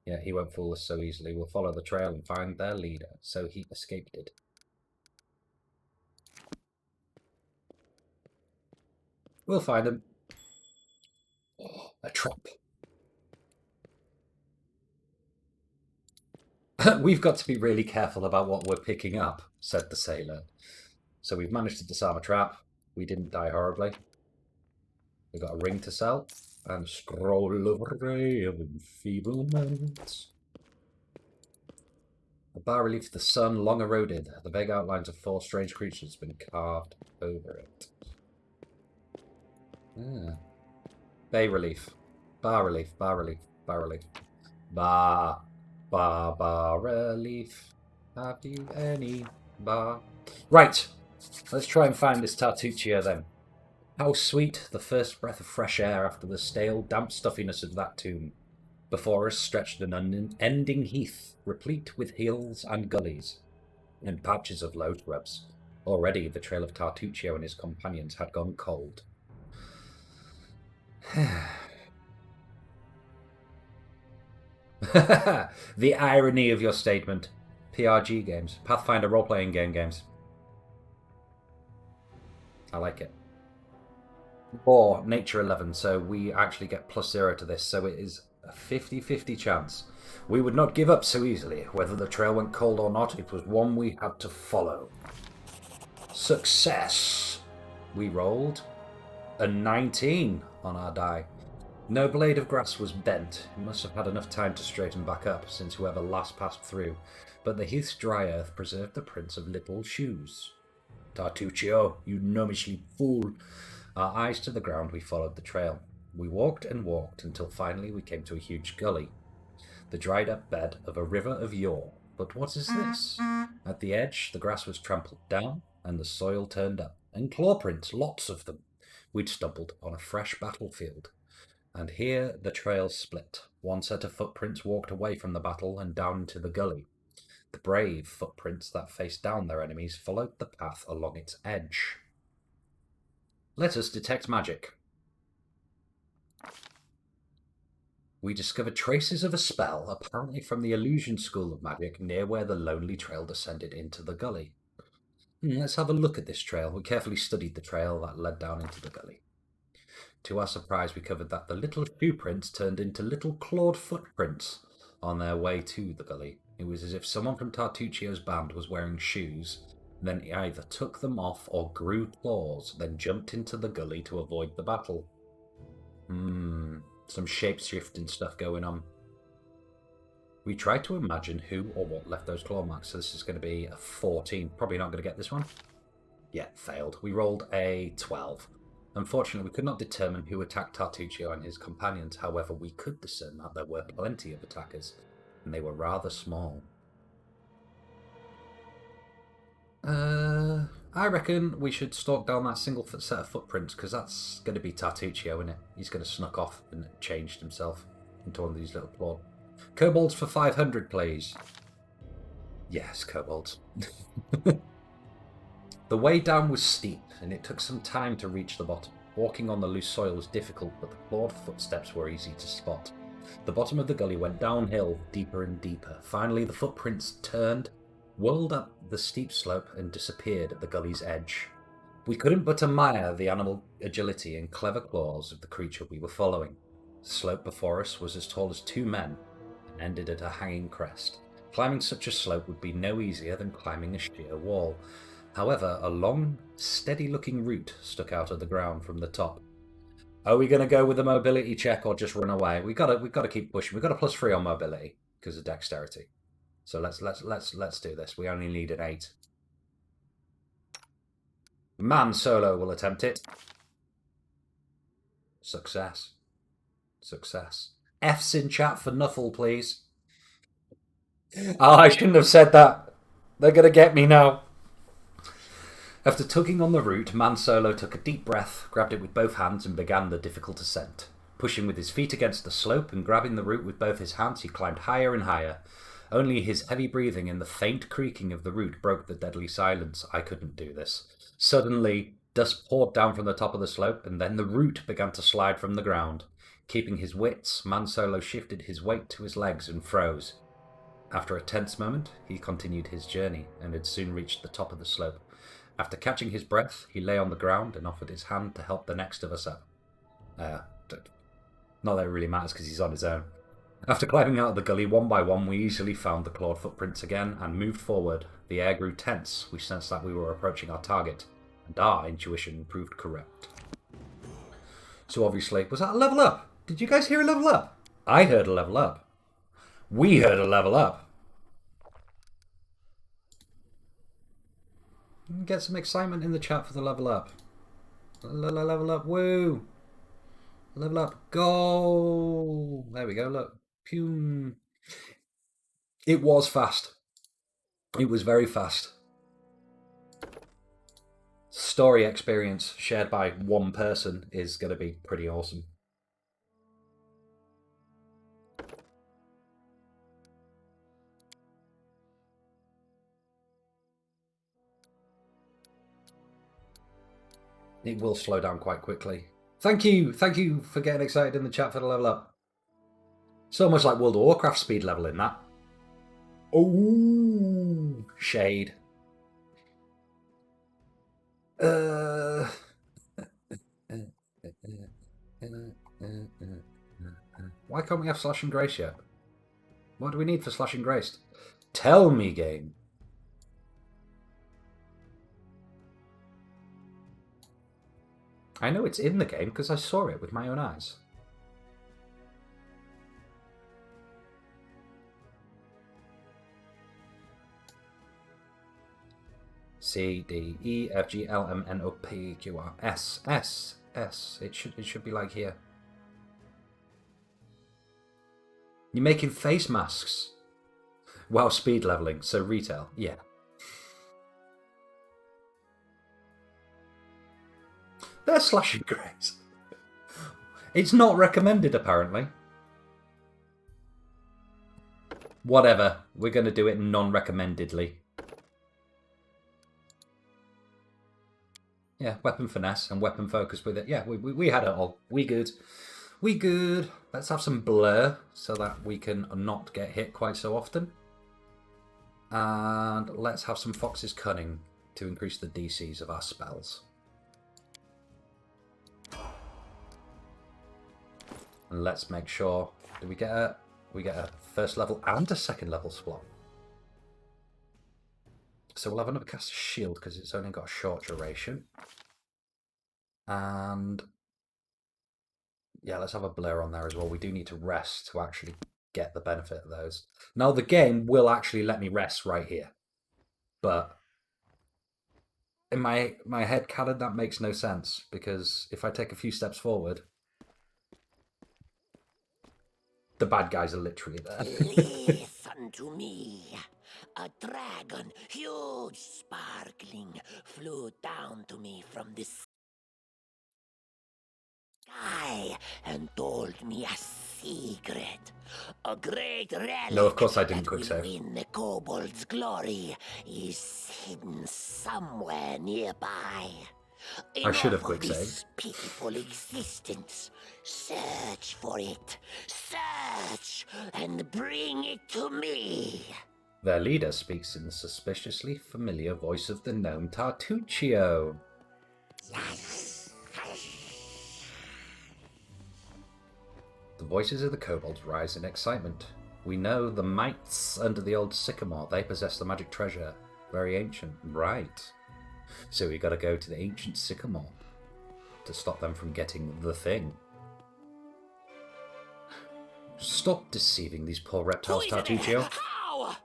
Yeah, he won't fool us so easily. We'll follow the trail and find their leader. So he escaped it. We'll find him. Oh, a trap. We've got to be really careful about what we're picking up, said the sailor. So we've managed to disarm a trap. We didn't die horribly. We've got a ring to sell. And a scroll of ray of enfeeblement. A bas relief of the sun, long eroded. The vague outlines of 4 strange creatures have been carved over it. Ah. Bay relief. Bas relief, bas relief, bas relief. Bas relief. Have you any bar? Right. Let's try and find this Tartuccio then. How sweet the first breath of fresh air after the stale, damp stuffiness of that tomb. Before us stretched an unending heath, replete with hills and gullies, and patches of low shrubs. Already the trail of Tartuccio and his companions had gone cold. The irony of your statement. PRG games. Pathfinder role-playing games. I like it. Or Nature 11, so we actually get +0 to this, so it is a 50-50 chance. We would not give up so easily. Whether the trail went cold or not, it was one we had to follow. Success! We rolled a 19 on our die. No blade of grass was bent. It must have had enough time to straighten back up, since whoever last passed through. But the heath's dry earth preserved the prints of little shoes. Tartuccio, you gnomishly fool! Our eyes to the ground, we followed the trail. We walked and walked until finally we came to a huge gully. The dried-up bed of a river of yore. But what is this? At the edge, the grass was trampled down, and the soil turned up. And claw prints, lots of them. We'd stumbled on a fresh battlefield. And here the trail split. One set of footprints walked away from the battle and down into the gully. The brave footprints that faced down their enemies followed the path along its edge. Let us detect magic. We discovered traces of a spell, apparently from the illusion school of magic, near where the lonely trail descended into the gully. Let's have a look at this trail. We carefully studied the trail that led down into the gully. To our surprise, we covered that the little shoe prints turned into little clawed footprints on their way to the gully. It was as if someone from Tartuccio's band was wearing shoes, then he either took them off or grew claws, then jumped into the gully to avoid the battle. Some shape-shifting stuff going on. We tried to imagine who or what left those claw marks, so this is going to be a 14. Probably not going to get this one. Yeah, failed. We rolled a 12. Unfortunately, we could not determine who attacked Tartuccio and his companions. However, we could discern that there were plenty of attackers, and they were rather small. I reckon we should stalk down that single set of footprints, because that's going to be Tartuccio, isn't it? He's going to snuck off and changed himself into one of these little claw. Kobolds for 500, please. Yes, kobolds. The way down was steep, and it took some time to reach the bottom. Walking on the loose soil was difficult, but the clawed footsteps were easy to spot. The bottom of the gully went downhill, deeper and deeper. Finally, the footprints turned, whirled up the steep slope, and disappeared at the gully's edge. We couldn't but admire the animal agility and clever claws of the creature we were following. The slope before us was as tall as 2 men, and ended at a hanging crest. Climbing such a slope would be no easier than climbing a sheer wall. However, a long, steady-looking route stuck out of the ground from the top. Are we going to go with a mobility check or just run away? We've got to keep pushing. We've got a +3 on mobility because of dexterity. So let's do this. We only need an 8. Man solo will attempt it. Success. Success. F's in chat for Nuffle, please. Oh, I shouldn't have said that. They're going to get me now. After tugging on the root, Man Solo took a deep breath, grabbed it with both hands, and began the difficult ascent. Pushing with his feet against the slope and grabbing the root with both his hands, he climbed higher and higher. Only his heavy breathing and the faint creaking of the root broke the deadly silence. I couldn't do this. Suddenly, dust poured down from the top of the slope, and then the root began to slide from the ground. Keeping his wits, Man Solo shifted his weight to his legs and froze. After a tense moment, he continued his journey, and had soon reached the top of the slope. After catching his breath, he lay on the ground and offered his hand to help the next of us up. Not that it really matters because he's on his own. After climbing out of the gully one by one, we easily found the clawed footprints again and moved forward. The air grew tense. We sensed that we were approaching our target, and our intuition proved correct. So obviously, was that a level up? Did you guys hear a level up? I heard a level up. We heard a level up. Get some excitement in the chat for the level up. Level up, woo! Level up, go! There we go, look. Pew. It was fast. It was very fast. Story experience shared by one person is going to be pretty awesome. It will slow down quite quickly. Thank you for getting excited in the chat for the level up. So much like World of Warcraft speed level in that. Oh, shade. Why can't we have Slash and Grace yet? What do we need for Slash and Grace? Tell me, game. I know it's in the game because I saw it with my own eyes. C, D, E, F, G, L, M, N, O, P, Q, R, S, S, S. It should be like here. You're making face masks while speed leveling, so retail, yeah. They're slashing grace. It's not recommended, apparently. Whatever. We're going to do it non-recommendedly. Yeah, weapon finesse and weapon focus with it. Yeah, we had it all. We good. We good. Let's have some blur so that we can not get hit quite so often. And let's have some Fox's Cunning to increase the DCs of our spells. And let's make sure, do we get a first level and a second level slot? So we'll have another cast of shield because it's only got a short duration. And yeah, let's have a blur on there as well. We do need to rest to actually get the benefit of those. Now the game will actually let me rest right here. But in my head canon that makes no sense, because if I take a few steps forward, the bad guys are literally there. Listen to me. A dragon, huge, sparkling, flew down to me from the sky and told me a secret. A great relic. No, of course I didn't that quick will save. win the kobold's glory is hidden somewhere nearby. I should have Enough quick of this saved. pitiful existence. Search for it. Search and bring it to me. Their leader speaks in the suspiciously familiar voice of the gnome Tartuccio. The voices of the kobolds rise in excitement. We know the mites under the old sycamore. They possess the magic treasure. Very ancient. Right. So we gotta go to the ancient sycamore to stop them from getting the thing. Stop deceiving these poor reptiles, Tartuccio. How?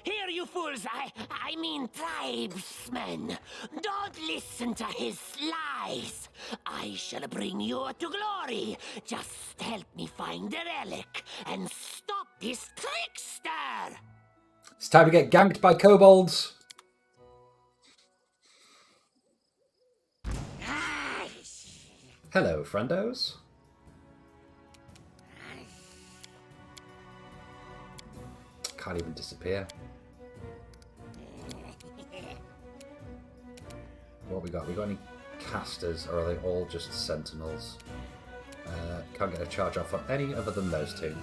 Here, you fools, I mean tribesmen. Don't listen to his lies. I shall bring you to glory. Just help me find the relic and stop this trickster. It's time to get ganked by kobolds. Hello, friendos. Can't even disappear. What we got? We got any casters, or are they all just sentinels? Can't get a charge off on any other than those two.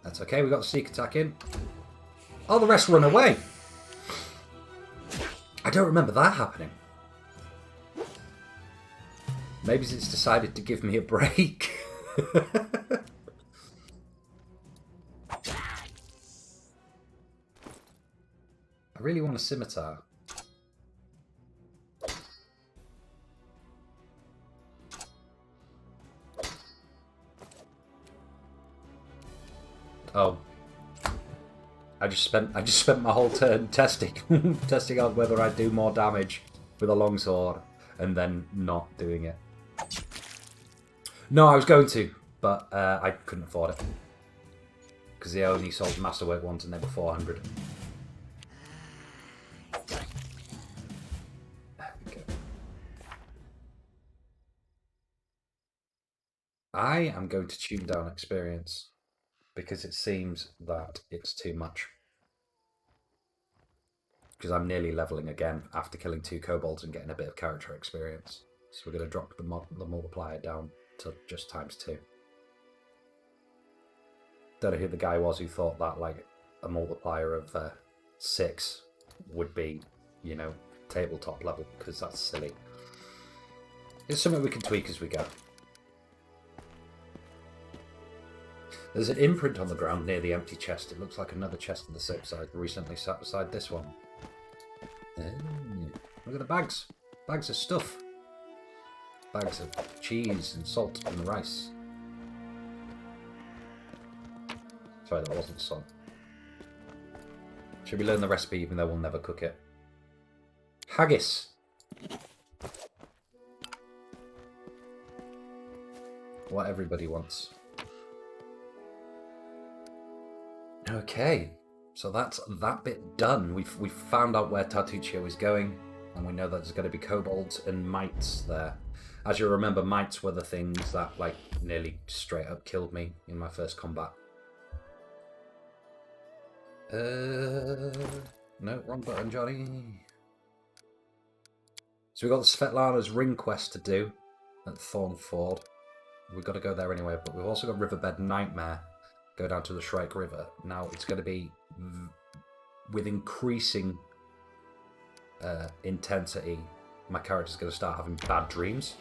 That's okay, we got the sneak attack in. Oh, the rest run away! I don't remember that happening. Maybe it's decided to give me a break. I really want a scimitar. Oh. I just spent my whole turn testing testing out whether I'd do more damage with a longsword and then not doing it. No, I was going to, but I couldn't afford it. Because they only sold Masterwork ones and they were 400. There we go. I am going to tune down experience because it seems that it's too much. Because I'm nearly leveling again after killing 2 kobolds and getting a bit of character experience. So we're going to drop the multiplier down to just ×2. Don't know who the guy was who thought that like a multiplier of 6 would be, you know, tabletop level, because that's silly. It's something we can tweak as we go. There's an imprint on the ground near the empty chest. It looks like another chest on the same side recently sat beside this one. Oh, look at the bags. Bags of stuff. Bags of cheese and salt and rice. Sorry, that wasn't salt. Should we learn the recipe even though we'll never cook it? Haggis. What everybody wants. Okay, so that's that bit done. We've found out where Tartuccio is going, and we know that there's going to be kobolds and mites there. As you remember, mites were the things that like nearly straight up killed me in my first combat. No, wrong button, Johnny. So we've got the Svetlana's ring quest to do at Thornford. We've got to go there anyway, but we've also got Riverbed Nightmare. Go down to the Shrike River. Now it's going to be with increasing intensity. My character's going to start having bad dreams,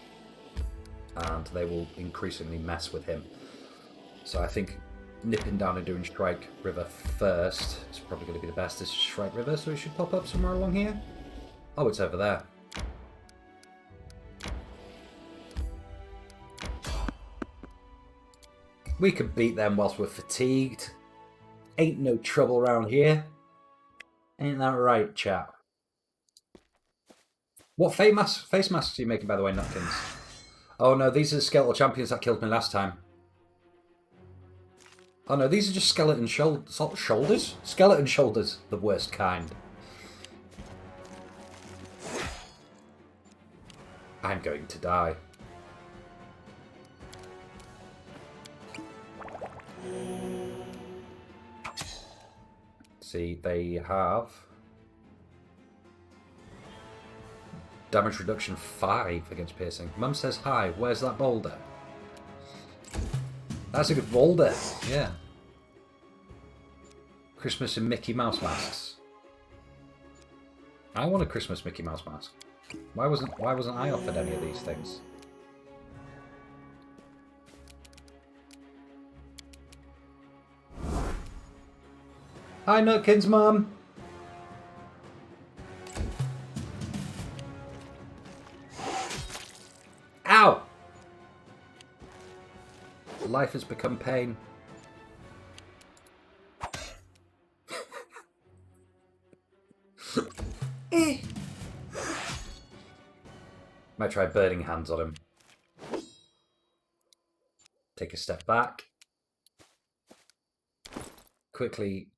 and they will increasingly mess with him. So I think nipping down and doing Shrike River first is probably going to be the best. This is Shrike River, so it should pop up somewhere along here. Oh, it's over there. We can beat them whilst we're fatigued. Ain't no trouble around here. Ain't that right, chap? What face masks are you making, by the way, Nutkins? Oh no, these are the skeletal champions that killed me last time. Oh no, these are just skeleton shoulders? Skeleton shoulders, the worst kind. I'm going to die. See, they have damage reduction 5 against piercing. Mum says hi. Where's that boulder? That's a good boulder. Yeah. Christmas and Mickey Mouse masks. I want a Christmas Mickey Mouse mask. Why wasn't I offered any of these things? Hi, Nutkin's mum. Ow! Life has become pain. Might try burning hands on him. Take a step back. Quickly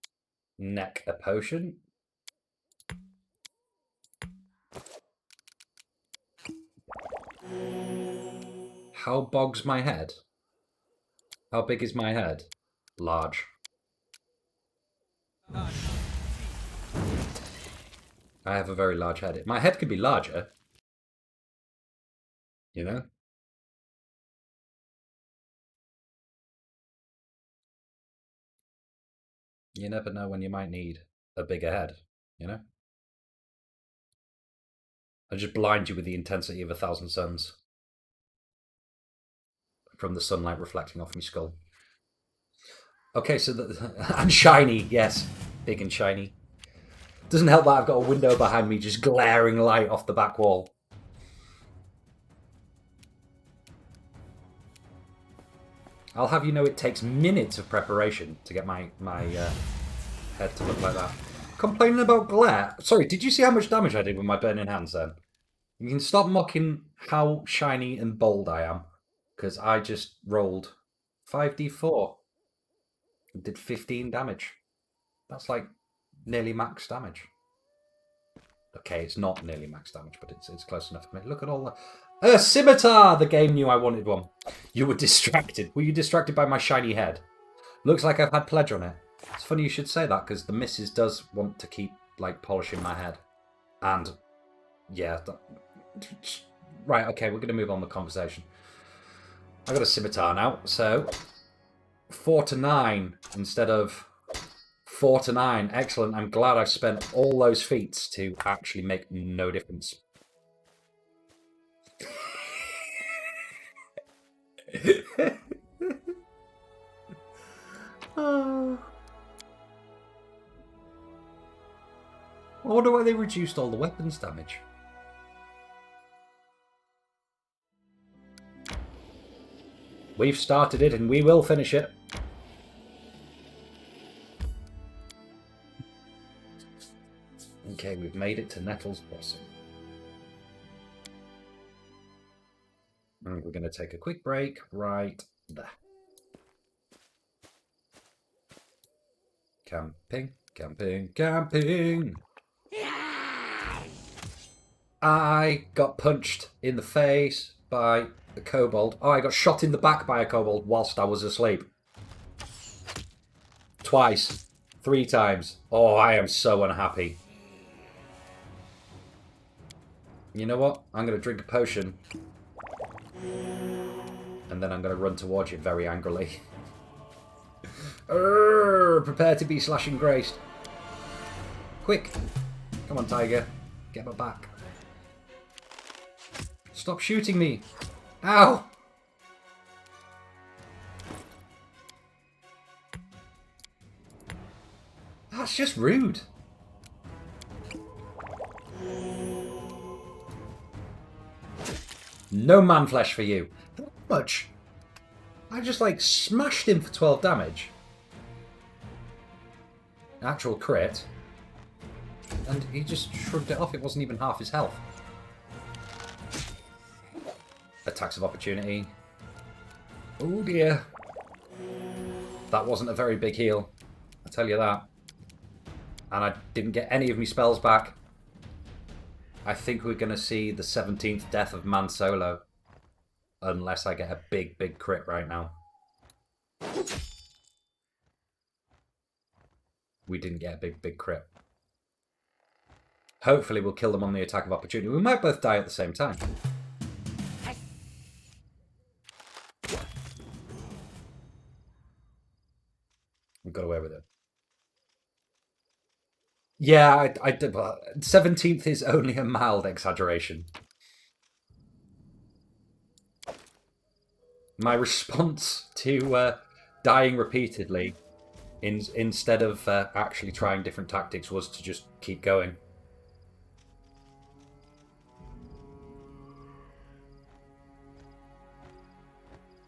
neck a potion. How bog's my head? How big is my head? Large. I have a very large head. My head could be larger. You know? You never know when you might need a bigger head, you know? I just blind you with the intensity of 1,000 suns from the sunlight reflecting off my skull. Okay, so and shiny, yes, big and shiny. Doesn't help that I've got a window behind me just glaring light off the back wall. I'll have you know it takes minutes of preparation to get my head to look like that. Complaining about glare? Sorry, did you see how much damage I did with my burning hands then? You can stop mocking how shiny and bold I am, because I just rolled 5d4 and did 15 damage. That's like nearly max damage. Okay, it's not nearly max damage, but it's close enough for me. Look at all the... scimitar! The game knew I wanted one. You were distracted. Were you distracted by my shiny head? Looks like I've had pledge on it. It's funny you should say that, because the missus does want to keep, like, polishing my head. And, yeah. Right, okay, we're going to move on the conversation. I got a scimitar now, so 4 to 9 instead of 4 to 9. Excellent. I'm glad I've spent all those feats to actually make no difference. I wonder why they reduced all the weapons damage. We've started it and we will finish it. Okay, we've made it to Nettle's Blossom. And we're going to take a quick break right there. Camping, camping, camping. I got punched in the face by a kobold. Oh, I got shot in the back by a kobold whilst I was asleep. Twice. 3 times. Oh, I am so unhappy. You know what? I'm going to drink a potion. And then I'm going to run towards you very angrily. Prepare to be slashing graced. Quick. Come on, tiger. Get my back. Stop shooting me. Ow! That's just rude. No man flesh for you. How much? I just like smashed him for 12 damage. Actual crit. And he just shrugged it off. It wasn't even half his health. Attacks of opportunity. Oh dear. That wasn't a very big heal. I tell you that. And I didn't get any of my spells back. I think we're going to see the 17th death of Man Solo. Unless I get a big, big crit right now. We didn't get a big, big crit. Hopefully we'll kill them on the attack of opportunity. We might both die at the same time. We got away with it. Yeah, I did. 17th is only a mild exaggeration. My response to dying repeatedly, instead of actually trying different tactics, was to just keep going.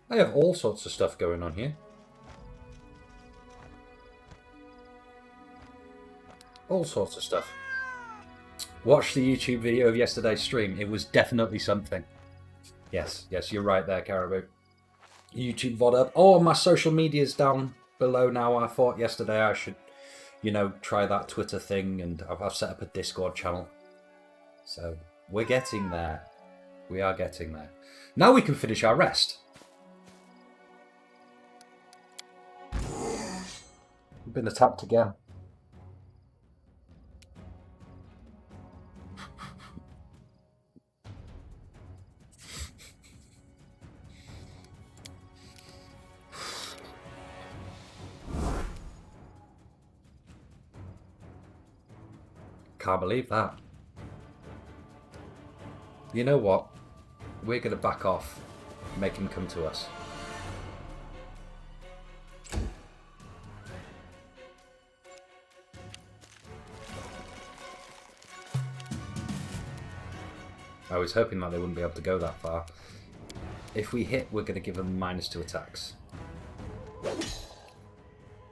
I have all sorts of stuff going on here. All sorts of stuff. Watch the YouTube video of yesterday's stream. It was definitely something. Yes, you're right there, Caribou. YouTube VOD up. Oh, my social media's down below now. I thought yesterday I should, try that Twitter thing, and I've set up a Discord channel. So, we're getting there. We are getting there. Now we can finish our rest. We've been attacked again. Can't believe that. You know what? We're going to back off. Make him come to us. I was hoping that they wouldn't be able to go that far. If we hit, we're going to give them -2 attacks.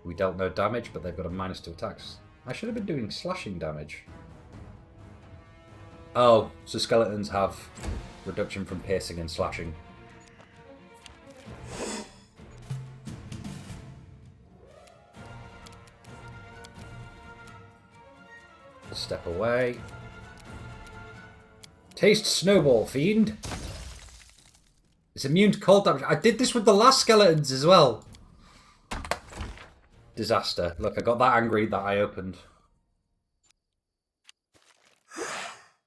We dealt no damage, but they've got a -2 attacks. I should have been doing slashing damage. Oh, so skeletons have reduction from piercing and slashing. Step away. Taste snowball, fiend. It's immune to cold damage. I did this with the last skeletons as well. Disaster. Look, I got that angry that I opened.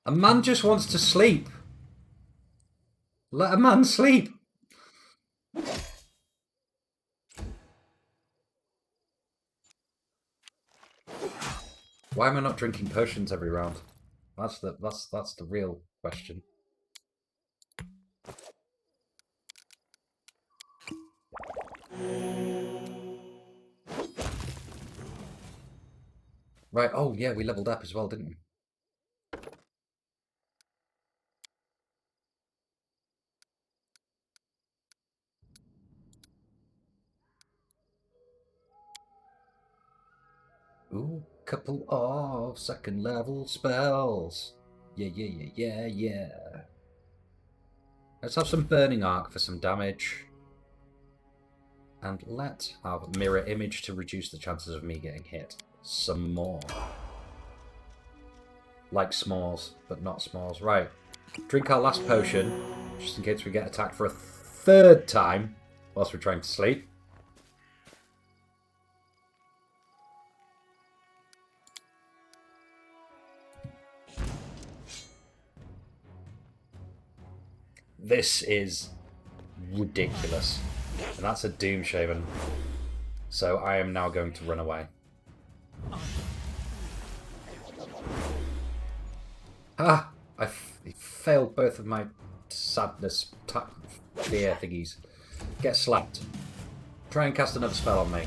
A man just wants to sleep. Let a man sleep. Why am I not drinking potions every round? That's the real question. Right, oh yeah, we leveled up as well, didn't we? Ooh, couple of 2nd level spells. Yeah. Let's have some Burning Arc for some damage. And let's have Mirror Image to reduce the chances of me getting hit. Some more. Like s'mores, but not s'mores. Right. Drink our last potion, just in case we get attacked for a 3rd time whilst we're trying to sleep. This is ridiculous. And that's a Doom Shaven. So I am now going to run away. Ah! I failed both of my sadness fear thingies. Get slapped. Try and cast another spell on me.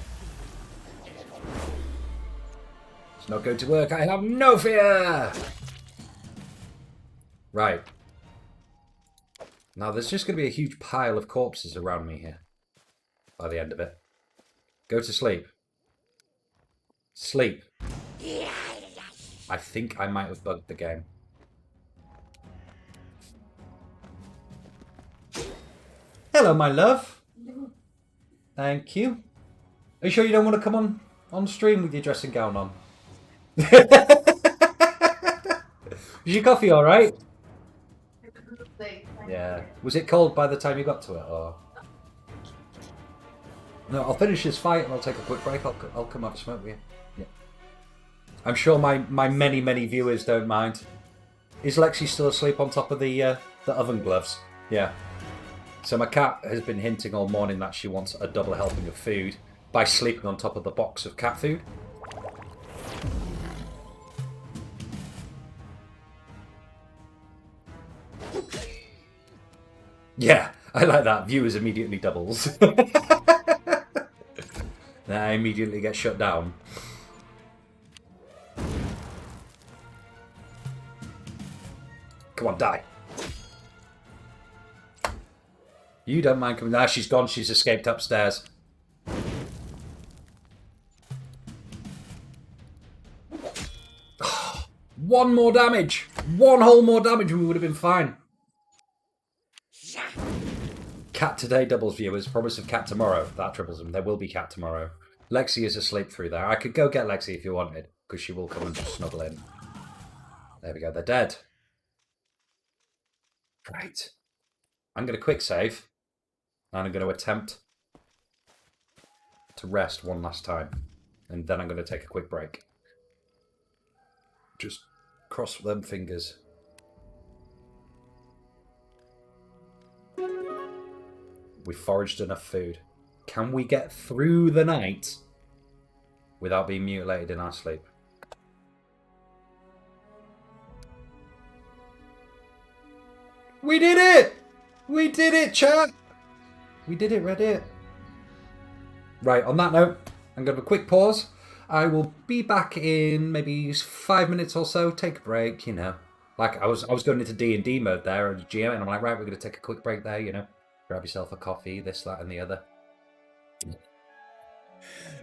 It's not going to work. I have no fear! Right. Now there's just going to be a huge pile of corpses around me here. By the end of it. Go to sleep. Sleep. I think I might have bugged the game. Hello, my love. Thank you. Are you sure you don't want to come on stream with your dressing gown on? Was your coffee all right? Yeah. Was it cold by the time you got to it, or? No, I'll finish this fight and I'll take a quick break. I'll come have a smoke with you. Yeah. I'm sure my many viewers don't mind. Is Lexi still asleep on top of the oven gloves? Yeah. So my cat has been hinting all morning that she wants a double helping of food by sleeping on top of the box of cat food. Yeah, I like that. Viewers immediately doubles. Then I immediately get shut down. Come on, die. You don't mind coming. Ah, she's gone. She's escaped upstairs. One more damage. One whole more damage and we would have been fine. Cat today doubles viewers. Promise of cat tomorrow. That triples them. There will be cat tomorrow. Lexi is asleep through there. I could go get Lexi if you wanted, because she will come and just snuggle in. There we go. They're dead. Right. I'm going to quick save. And I'm going to attempt to rest one last time. And then I'm going to take a quick break. Just cross them fingers. We've foraged enough food. Can we get through the night without being mutilated in our sleep? We did it! We did it, chat! We did it, Reddit. Right, on that note, I'm going to have a quick pause. I will be back in maybe 5 minutes or so. Take a break, you know. Like, I was going into D&D mode there at GM, and I'm like, right, we're going to take a quick break there, you know. Grab yourself a coffee, this, that, and the other.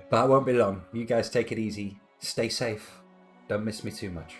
But it won't be long. You guys take it easy. Stay safe. Don't miss me too much.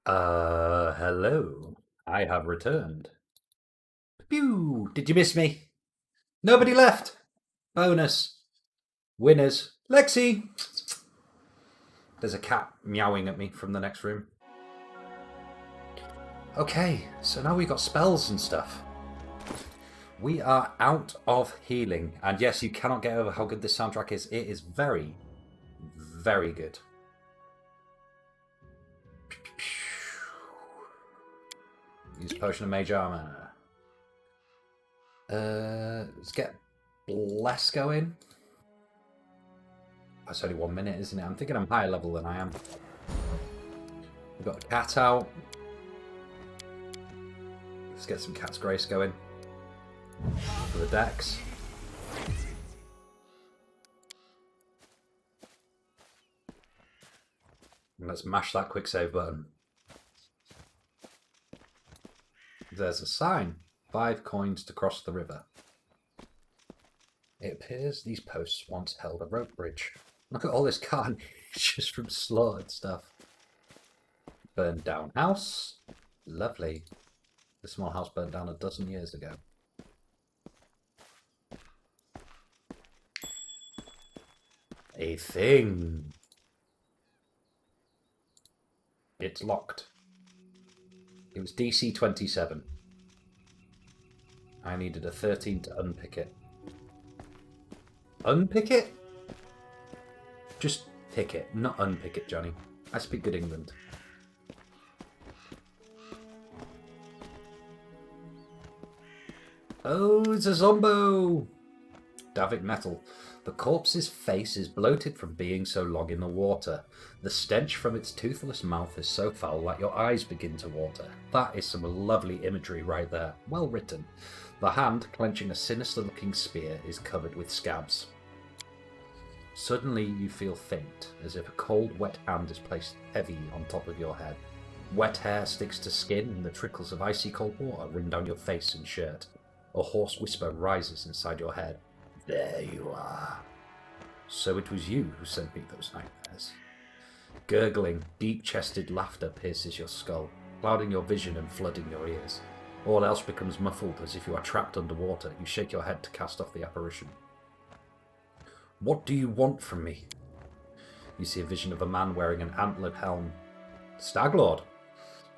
Hello. I have returned. Pew! Did you miss me? Nobody left. Bonus. Winners. Lexi! There's a cat meowing at me from the next room. Okay, so now we've got spells and stuff. We are out of healing. And yes, you cannot get over how good this soundtrack is. It is very, very good. Use potion of mage armor. Let's get Bless going. That's only 1 minute, isn't it? I'm thinking I'm higher level than I am. We've got the cat out. Let's get some Cat's Grace going. For the decks. And let's mash that quick save button. There's a sign. 5 coins to cross the river. It appears these posts once held a rope bridge. Look at all this carnage just from slaughtered stuff. Burned down house. Lovely. The small house burned down 12 years ago. A thing. It's locked. It was DC 27. I needed a 13 to unpick it. Unpick it? Just pick it, not unpick it, Johnny. I speak good England. Oh, it's a zombo! David Metal. The corpse's face is bloated from being so long in the water. The stench from its toothless mouth is so foul that your eyes begin to water. That is some lovely imagery right there. Well written. The hand, clenching a sinister-looking spear, is covered with scabs. Suddenly you feel faint, as if a cold, wet hand is placed heavy on top of your head. Wet hair sticks to skin, and the trickles of icy cold water run down your face and shirt. A hoarse whisper rises inside your head. There you are. So it was you who sent me those nightmares. Gurgling, deep-chested laughter pierces your skull, clouding your vision and flooding your ears. All else becomes muffled, as if you are trapped underwater. You shake your head to cast off the apparition. What do you want from me? You see a vision of a man wearing an antlered helm. Staglord!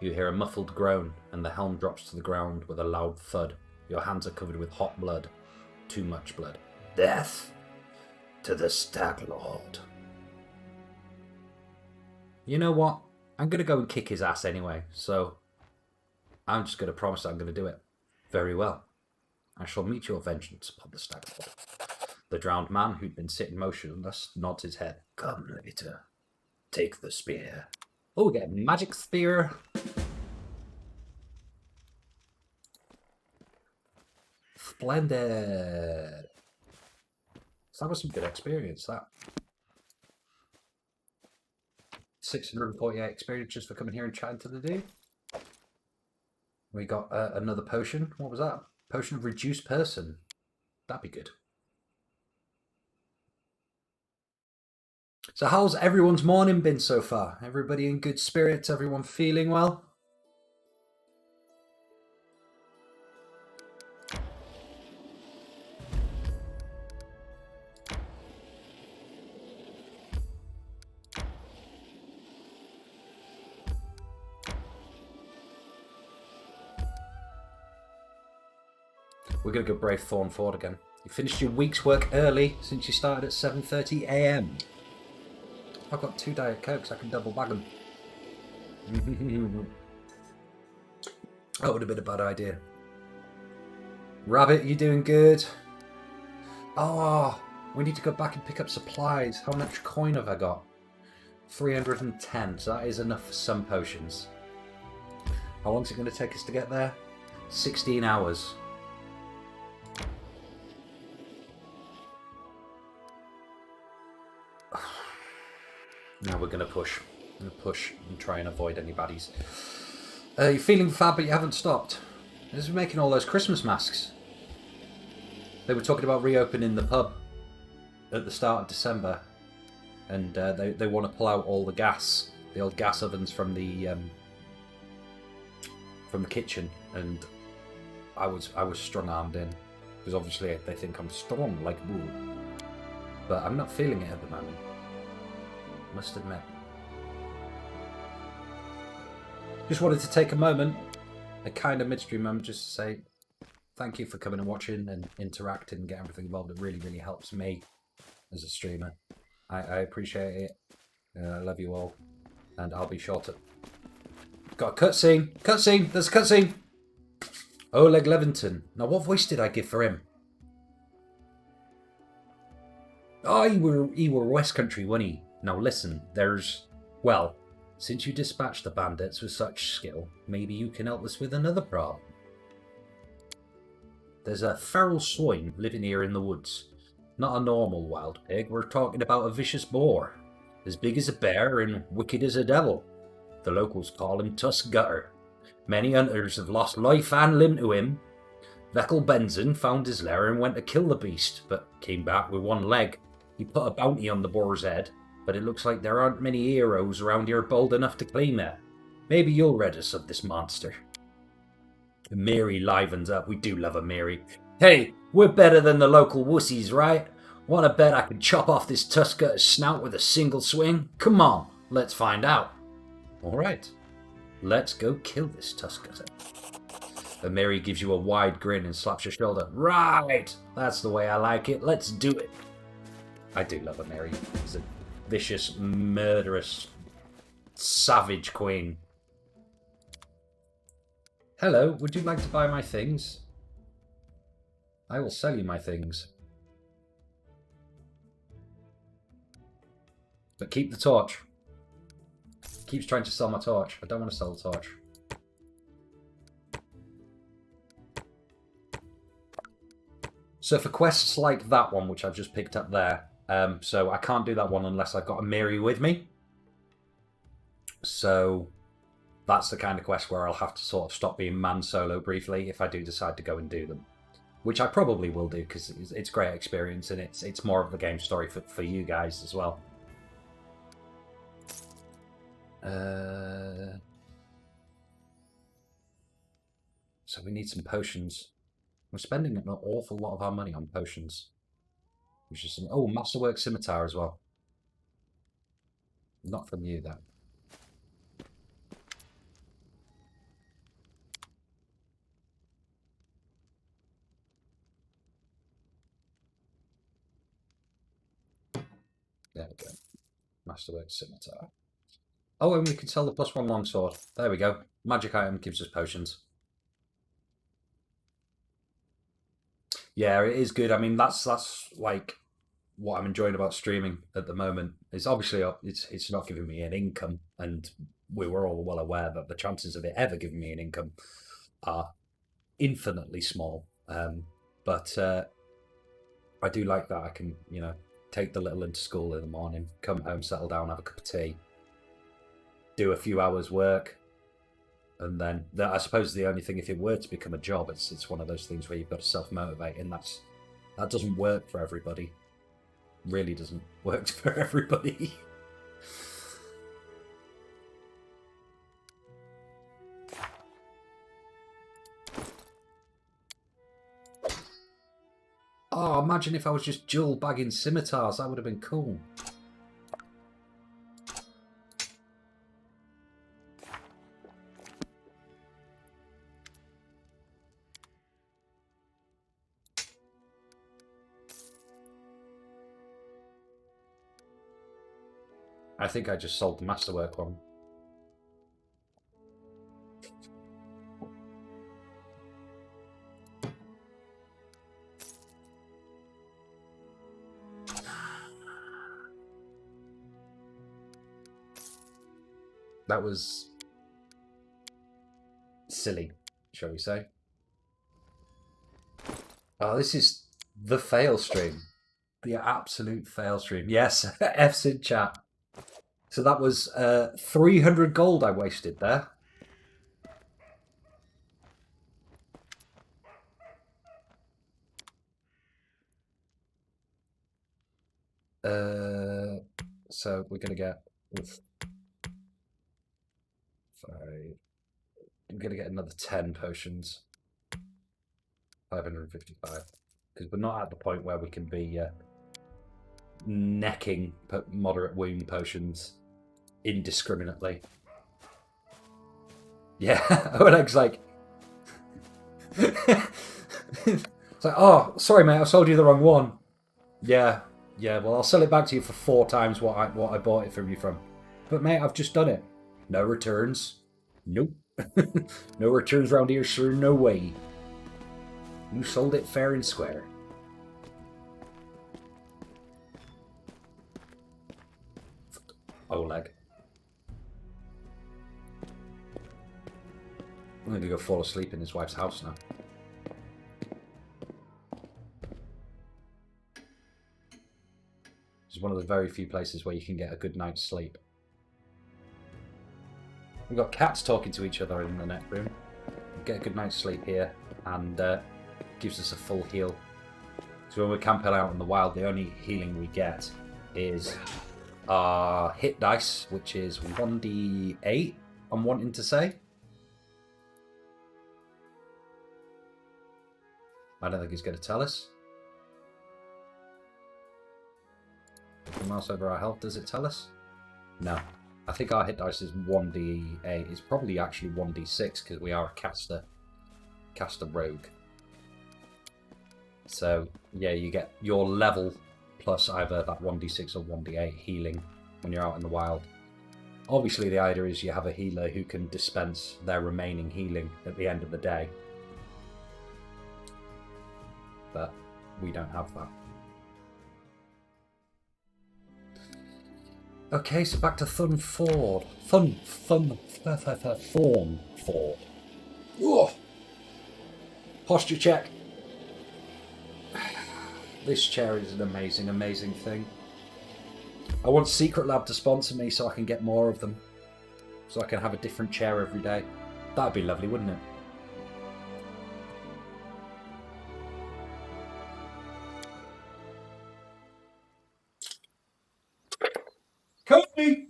You hear a muffled groan, and the helm drops to the ground with a loud thud. Your hands are covered with hot blood. Too much blood. Death to the Staglord. You know what? I'm going to go and kick his ass anyway, so I'm just going to promise I'm going to do it. Very well. I shall meet your vengeance upon the Staglord. The drowned man, who'd been sitting motionless, nods his head. Come later. Take the spear. Oh, we get a magic spear. Splendid. So that was some good experience, that. 648 experience just for coming here and chatting to the dude. We got another potion. What was that? Potion of reduced person. That'd be good. So how's everyone's morning been so far? Everybody in good spirits? Everyone feeling well? We're going to go brave Thorn Ford again. You finished your week's work early since you started at 7:30 AM. I've got 2 Diet Cokes, I can double bag them. That would have been a bad idea. Rabbit, you doing good? Oh, we need to go back and pick up supplies. How much coin have I got? 310, so that is enough for some potions. How long is it going to take us to get there? 16 hours. Now we're going to push. I'm going to push and try and avoid any baddies. You're feeling fab, but you haven't stopped. This is making all those Christmas masks. They were talking about reopening the pub at the start of December. And they want to pull out all the gas, the old gas ovens from the from the kitchen, and I was strong-armed in, because obviously they think I'm strong like bull. But I'm not feeling it at the moment, must admit. Just wanted to take a moment, a kind of midstream moment, just to say thank you for coming and watching and interacting and getting everything involved. It really, really helps me as a streamer. I appreciate it. I love you all, and I'll be sure to... Got a cutscene! Cutscene! There's a cutscene! Oleg Levinton. Now, what voice did I give for him? Oh, he were West Country, wasn't he? Now listen, there's... Well, since you dispatched the bandits with such skill, maybe you can help us with another problem. There's a feral swine living here in the woods. Not a normal wild pig, we're talking about a vicious boar. As big as a bear and wicked as a devil. The locals call him Tusk Gutter. Many hunters have lost life and limb to him. Veckel Benson found his lair and went to kill the beast, but came back with one leg. He put a bounty on the boar's head, but it looks like there aren't many heroes around here bold enough to claim it. Maybe you'll rid us of this monster. Mary livens up. We do love a Mary. Hey, we're better than the local wussies, right? Want to bet I can chop off this Tusk Gutter's snout with a single swing? Come on, let's find out. Alright, let's go kill this Tusk Gutter. And Mary gives you a wide grin and slaps your shoulder. Right, that's the way I like it. Let's do it. I do love a Mary. She's a vicious, murderous, savage queen. Hello, would you like to buy my things? I will sell you my things. But keep the torch. Keeps trying to sell my torch. I don't want to sell the torch. So for quests like that one, which I've just picked up there, so I can't do that one unless I've got a Mary with me. So that's the kind of quest where I'll have to sort of stop being man solo briefly if I do decide to go and do them. Which I probably will do because it's a great experience and it's more of the game story for you guys as well. So we need some potions. We're spending an awful lot of our money on potions. Which is oh, Masterwork Scimitar as well. Not from you, though. There we go. Masterwork Scimitar. Oh, and we can sell the +1 longsword. There we go. Magic item gives us potions. Yeah, it is good. I mean, that's like what I'm enjoying about streaming at the moment. Is obviously it's not giving me an income, and we were all well aware that the chances of it ever giving me an income are infinitely small. But I do like that I can, you know, take the little into school in the morning, come home, settle down, have a cup of tea, do a few hours work, and then I suppose the only thing, if it were to become a job, it's one of those things where you've got to self-motivate, and that doesn't work for everybody. Really doesn't work for everybody. Oh, imagine if I was just dual bagging scimitars. That would have been cool. I think I just sold the Masterwork one. That was silly, shall we say. Oh, this is the fail stream. The absolute fail stream. Yes, F's in chat. So that was 300 gold I wasted there. So we're going to get... Oof. 5, I'm going to get another 10 potions. 555. Because we're not at the point where we can be necking moderate wound potions indiscriminately. Yeah, Oleg's like... It's like, oh, sorry mate, I sold you the wrong one. Yeah, well I'll sell it back to you for 4 times what I bought it from you from. But mate, I've just done it. No returns. Nope. No returns round here, sir, no way. You sold it fair and square. Oleg. I'm going to go fall asleep in his wife's house now. It's one of the very few places where you can get a good night's sleep. We've got cats talking to each other in the next room. We get a good night's sleep here, and gives us a full heal. So when we're camping out in the wild, the only healing we get is our hit dice, which is 1d8, I'm wanting to say. I don't think he's going to tell us. Mouse over our health, does it tell us? No. I think our hit dice is 1d8. It's probably actually 1d6 because we are a caster rogue. So, yeah, you get your level plus either that 1d6 or 1d8 healing when you're out in the wild. Obviously, the idea is you have a healer who can dispense their remaining healing at the end of the day. But we don't have that. Okay, so back to Thorn Ford. Thorn Ford. Ugh. Posture check. This chair is an amazing, amazing thing. I want Secret Lab to sponsor me so I can get more of them. So I can have a different chair every day. That'd be lovely, wouldn't it? Company!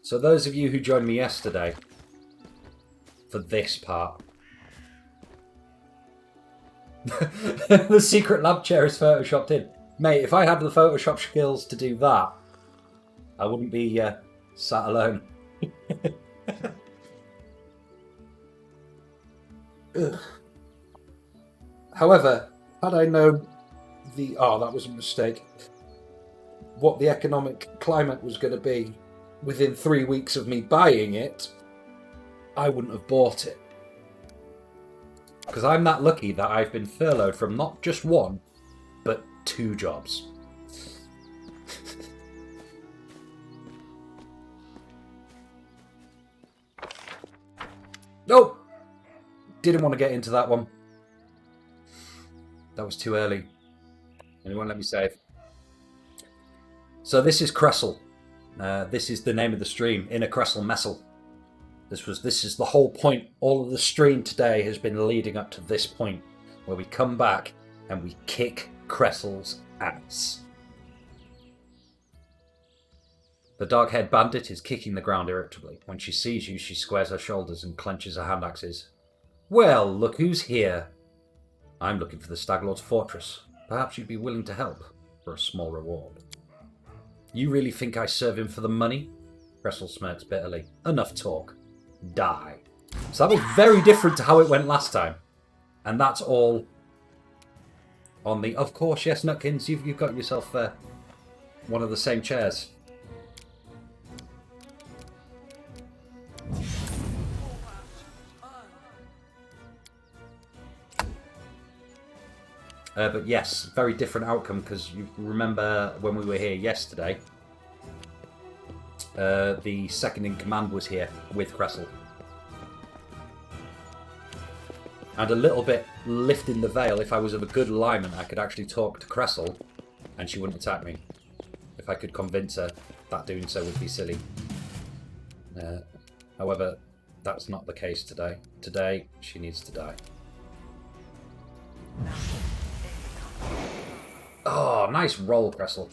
So those of you who joined me yesterday for this part, the Secret Lab chair is photoshopped in. Mate, if I had the Photoshop skills to do that, I wouldn't be sat alone. However, had I known that was a mistake, what the economic climate was going to be within 3 weeks of me buying it, I wouldn't have bought it. Because I'm that lucky that I've been furloughed from not just one, but 2 jobs. Nope! Didn't want to get into that one. That was too early. Anyone let me save? So this is Kressle. This is the name of the stream, Inner Kressle Messle. This is the whole point. All of the stream today has been leading up to this point, where we come back and we kick Kressle's ass. The dark-haired bandit is kicking the ground irritably. When she sees you, she squares her shoulders and clenches her hand axes. Well, look who's here. I'm looking for the Staglord's fortress. Perhaps you'd be willing to help for a small reward. You really think I serve him for the money? Kressle smirks bitterly. Enough talk. Die. So that was very different to how it went last time. And that's all on the... Of course, yes, Nutkins, you've got yourself one of the same chairs. But yes, very different outcome, because you remember when we were here yesterday, the second in command was here with Kressle. And a little bit lifting the veil, if I was of a good alignment, I could actually talk to Kressle and she wouldn't attack me. If I could convince her that doing so would be silly. However, that's not the case today. Today, she needs to die. Oh, nice roll, Kressle.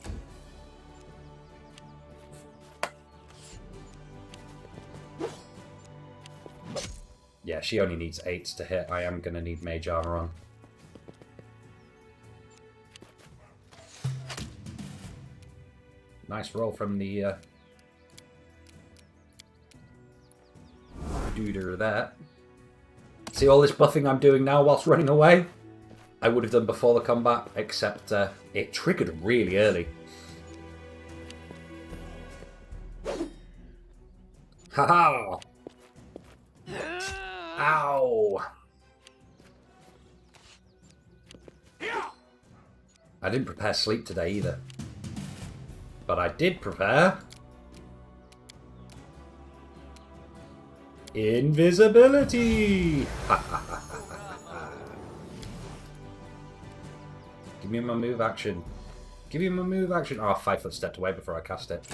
Yeah, she only needs 8s to hit. I am going to need mage armor on. Nice roll from the duder there. See all this buffing I'm doing now whilst running away? I would have done before the combat, except it triggered really early. Haha! Ow! I didn't prepare sleep today either. But I did prepare invisibility! Give me my move action. Give me my move action. Oh, 5 foot stepped away before I cast it.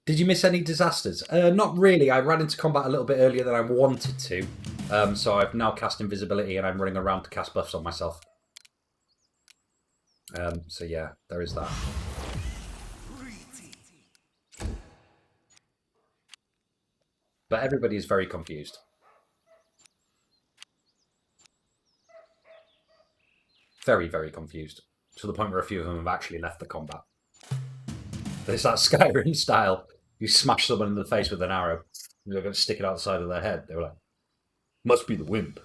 Did you miss any disasters? Not really. I ran into combat a little bit earlier than I wanted to. So I've now cast invisibility and I'm running around to cast buffs on myself. So yeah, there is that. But everybody is very confused. Very, very confused. To the point where a few of them have actually left the combat. There's that Skyrim style. You smash someone in the face with an arrow. You're going to stick it out the side of their head. They were like, must be the wimp.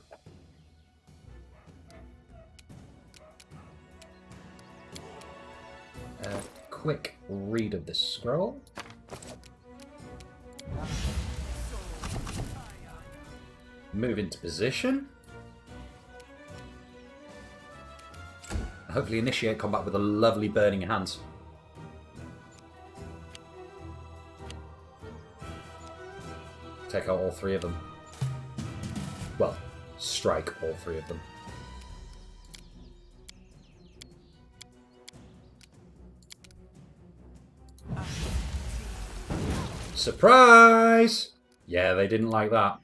Quick read of this scroll. Move into position. Hopefully initiate combat with a lovely burning hand. Take out all 3 of them. Well, strike all 3 of them. Surprise! Yeah, they didn't like that.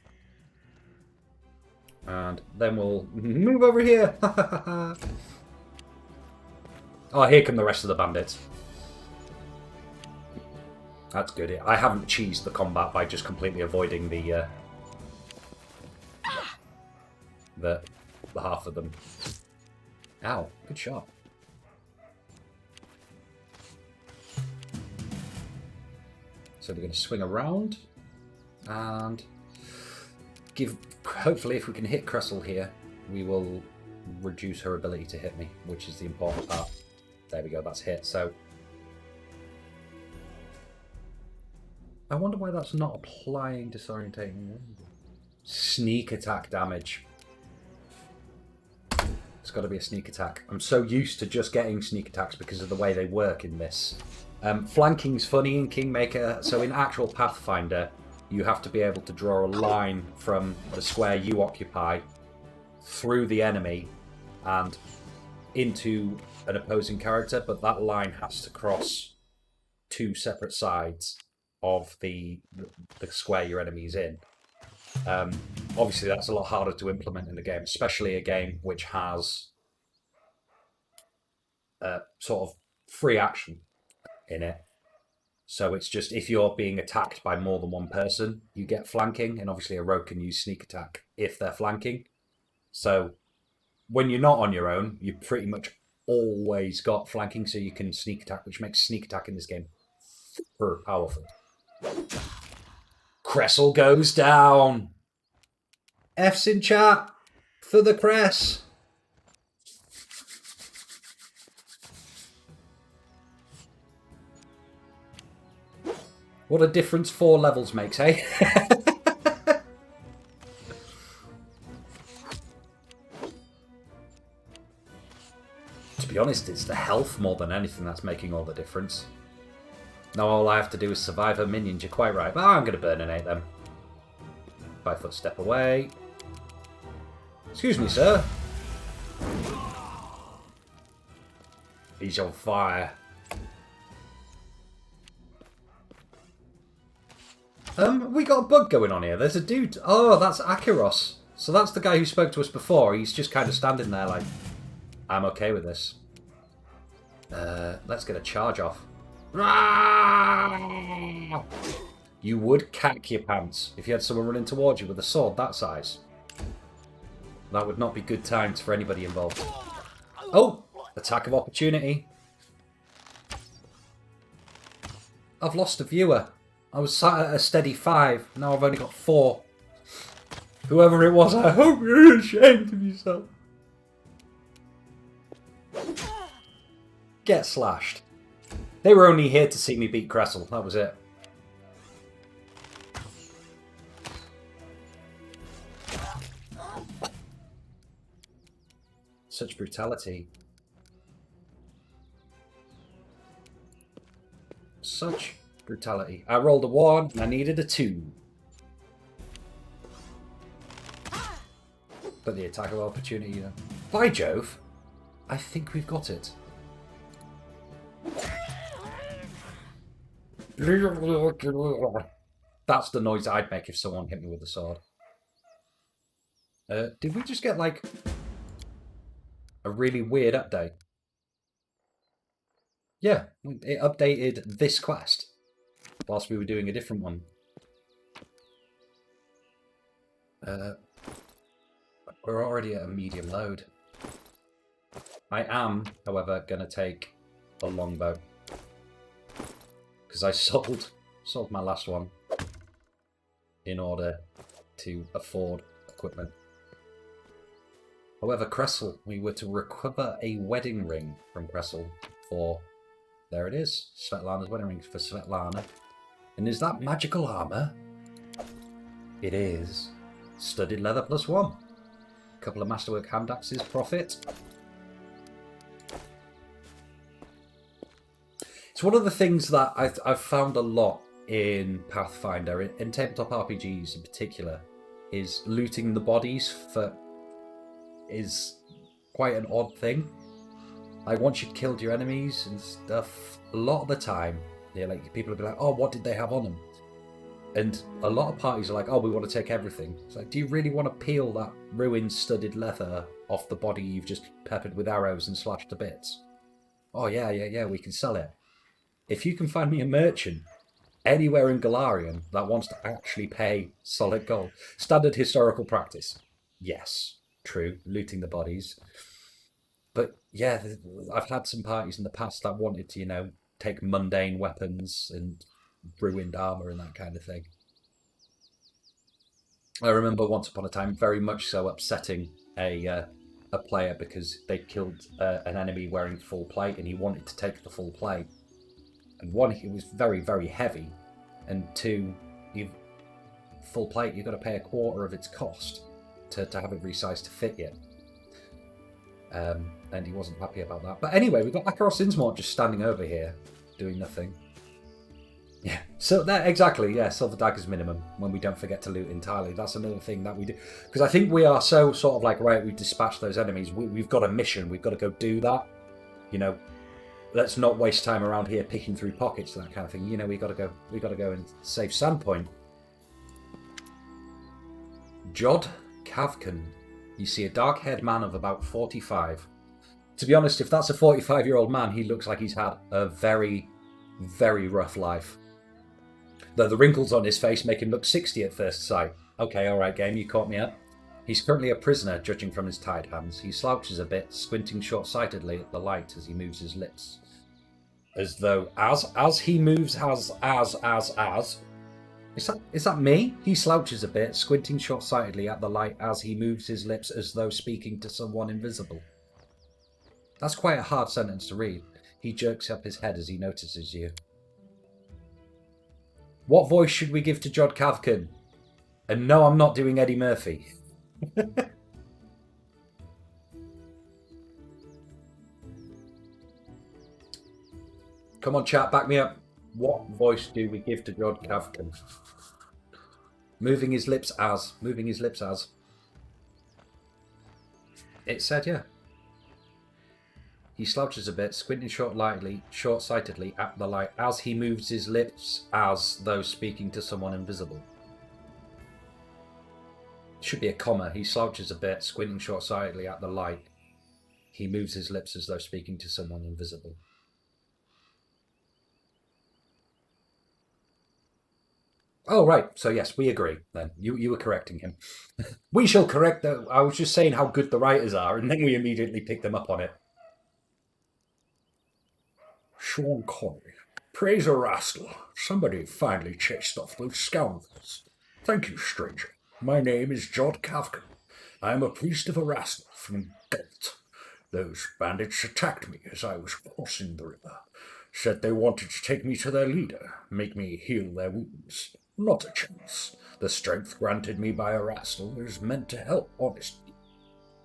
And then we'll move over here. Oh, here come the rest of the bandits. That's good. I haven't cheesed the combat by just completely avoiding the half of them. Ow, good shot. So we're going to swing around and give... Hopefully, if we can hit Kressle here, we will reduce her ability to hit me, which is the important part. There we go, that's hit. So I wonder why that's not applying disorientating. Sneak attack damage. It's got to be a sneak attack. I'm so used to just getting sneak attacks because of the way they work in this. Flanking's funny in Kingmaker, so in actual Pathfinder, you have to be able to draw a line from the square you occupy through the enemy and into an opposing character, but that line has to cross 2 separate sides of the square your enemy's in. Obviously, that's a lot harder to implement in the game, especially a game which has sort of free action in it. So it's just if you're being attacked by more than one person, you get flanking, and obviously a rogue can use sneak attack if they're flanking. So when you're not on your own, you pretty much always got flanking, so you can sneak attack, which makes sneak attack in this game super powerful. Kressle goes down. F's in chat for the Cress. What a difference 4 levels makes, eh? To be honest, it's the health more than anything that's making all the difference. Now all I have to do is survive her minions, you're quite right. But I'm going to burninate them. 5 foot step away. Excuse me, sir. He's on fire. We got a bug going on here. There's a dude. Oh, that's Akaros. So that's the guy who spoke to us before. He's just kind of standing there like, I'm okay with this. Let's get a charge off. You would cack your pants if you had someone running towards you with a sword that size. That would not be good times for anybody involved. Oh! Attack of opportunity. I've lost a viewer. I was sat at a steady 5. Now I've only got 4. Whoever it was, I hope you're ashamed of yourself. Get slashed. They were only here to see me beat Kressle. That was it. Such brutality. Such brutality. I rolled a 1 and I needed a 2. But the attack of opportunity, you know. By Jove, I think we've got it. That's the noise I'd make if someone hit me with a sword. Did we just get like a really weird update? Yeah, it updated this quest whilst we were doing a different one. We're already at a medium load. I am, however, going to take a longbow. Because I sold my last one in order to afford equipment. However, Kressle, we were to recover a wedding ring from Kressle for, there it is, Svetlana's wedding ring for Svetlana. And is that magical armour? It is. Studded leather +1. Couple of masterwork hand axes, profit. It's one of the things that I've found a lot in Pathfinder, in tabletop RPGs in particular, is looting the bodies is quite an odd thing. Like once you've killed your enemies and stuff, a lot of the time, people will be like, oh, what did they have on them? And a lot of parties are like, oh, we want to take everything. It's like, do you really want to peel that ruined studded leather off the body you've just peppered with arrows and slashed to bits? Oh, yeah, we can sell it. If you can find me a merchant anywhere in Galarian that wants to actually pay solid gold. Standard historical practice. Yes, true, looting the bodies. But yeah, I've had some parties in the past that wanted to, you know, take mundane weapons and ruined armor and that kind of thing. I remember once upon a time very much so upsetting a player because they killed an enemy wearing full plate and he wanted to take the full plate. And one, it was very, very heavy, and two, full plate, you've got to pay a quarter of its cost to have it resized to fit you. And he wasn't happy about that. But anyway, we've got Akaros Innsmought just standing over here, doing nothing. Yeah, so that exactly, yeah, silver daggers minimum when we don't forget to loot entirely. That's another thing that we do. Because I think we are so sort of like, right, we've dispatched those enemies. We've got a mission. We've got to go do that. You know, let's not waste time around here picking through pockets and that kind of thing. You know, we got to go and save Sandpoint. Jod Kavkan. You see a dark-haired man of about 45. To be honest, if that's a 45-year-old man, he looks like he's had a very, very rough life. Though the wrinkles on his face make him look 60 at first sight. Okay, alright game, you caught me up. He's currently a prisoner, judging from his tied hands. He slouches a bit, squinting short-sightedly at the light as he moves his lips. As though, as he moves, Is that me? He slouches a bit, squinting short-sightedly at the light as he moves his lips as though speaking to someone invisible. That's quite a hard sentence to read. He jerks up his head as he notices you. What voice should we give to Jod Kavkan? And no, I'm not doing Eddie Murphy. Come on, chat, back me up. What voice do we give to Jod Kavkan? Moving his lips as. It said, yeah. He slouches a bit, squinting short-sightedly at the light as he moves his lips as though speaking to someone invisible. Should be a comma. He slouches a bit, squinting short-sightedly at the light. He moves his lips as though speaking to someone invisible. Oh, right. So, yes, we agree, then. You were correcting him. We shall correct the... I was just saying how good the writers are, and then we immediately picked them up on it. Sean Connery. Praise a rascal. Somebody finally chased off those scoundrels. Thank you, stranger. My name is John Kafka. I am a priest of a rascal from Galt. Those bandits attacked me as I was crossing the river. Said they wanted to take me to their leader, make me heal their wounds. Not a chance. The strength granted me by a rascal is meant to help honest people,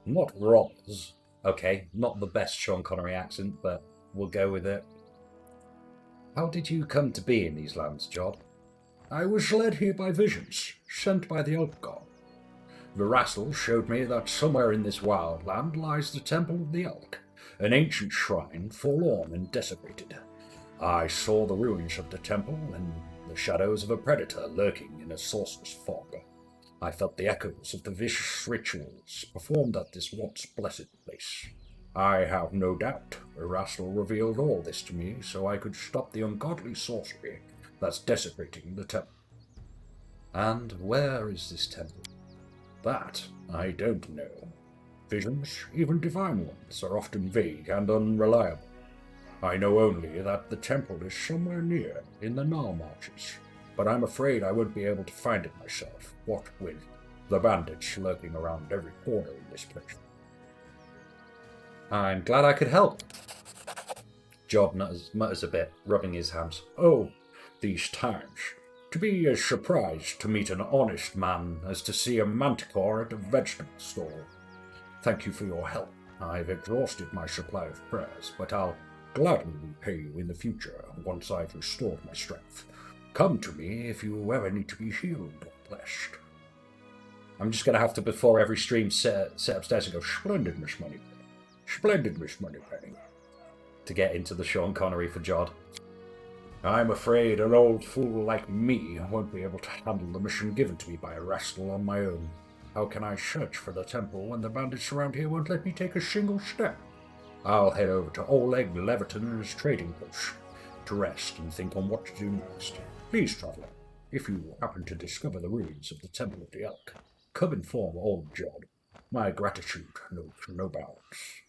not robbers. Okay, not the best Sean Connery accent, but we'll go with it. How did you come to be in these lands, Jod? I was led here by visions, sent by the Elk God. The rascal showed me that somewhere in this wild land lies the Temple of the Elk, an ancient shrine forlorn and desecrated. I saw the ruins of the temple and the shadows of a predator lurking in a sorcerer's fog. I felt the echoes of the vicious rituals performed at this once blessed place. I have no doubt the rascal revealed all this to me so I could stop the ungodly sorcery that's desecrating the temple. And where is this temple? That I don't know. Visions, even divine ones, are often vague and unreliable. I know only that the temple is somewhere near, in the Nile Marches, but I'm afraid I won't be able to find it myself, what with the bandits lurking around every corner in this place. I'm glad I could help. Job mutters a bit, rubbing his hands. Oh, these times. To be as surprised to meet an honest man as to see a manticore at a vegetable stall. Thank you for your help. I've exhausted my supply of prayers, but I'll gladly repay you in the future once I've restored my strength. Come to me if you ever need to be healed or blessed. I'm just going to have to, before every stream, sit upstairs and go, Splendid, Miss Moneypenny. Splendid, Miss Moneypenny. To get into the Sean Connery for Jod. I'm afraid an old fool like me won't be able to handle the mission given to me by a rascal on my own. How can I search for the temple when the bandits around here won't let me take a single step? I'll head over to Oleg Leviton's trading post to rest and think on what to do next. Please, traveller, if you happen to discover the ruins of the Temple of the Elk, come inform old Jod. My gratitude knows no bounds.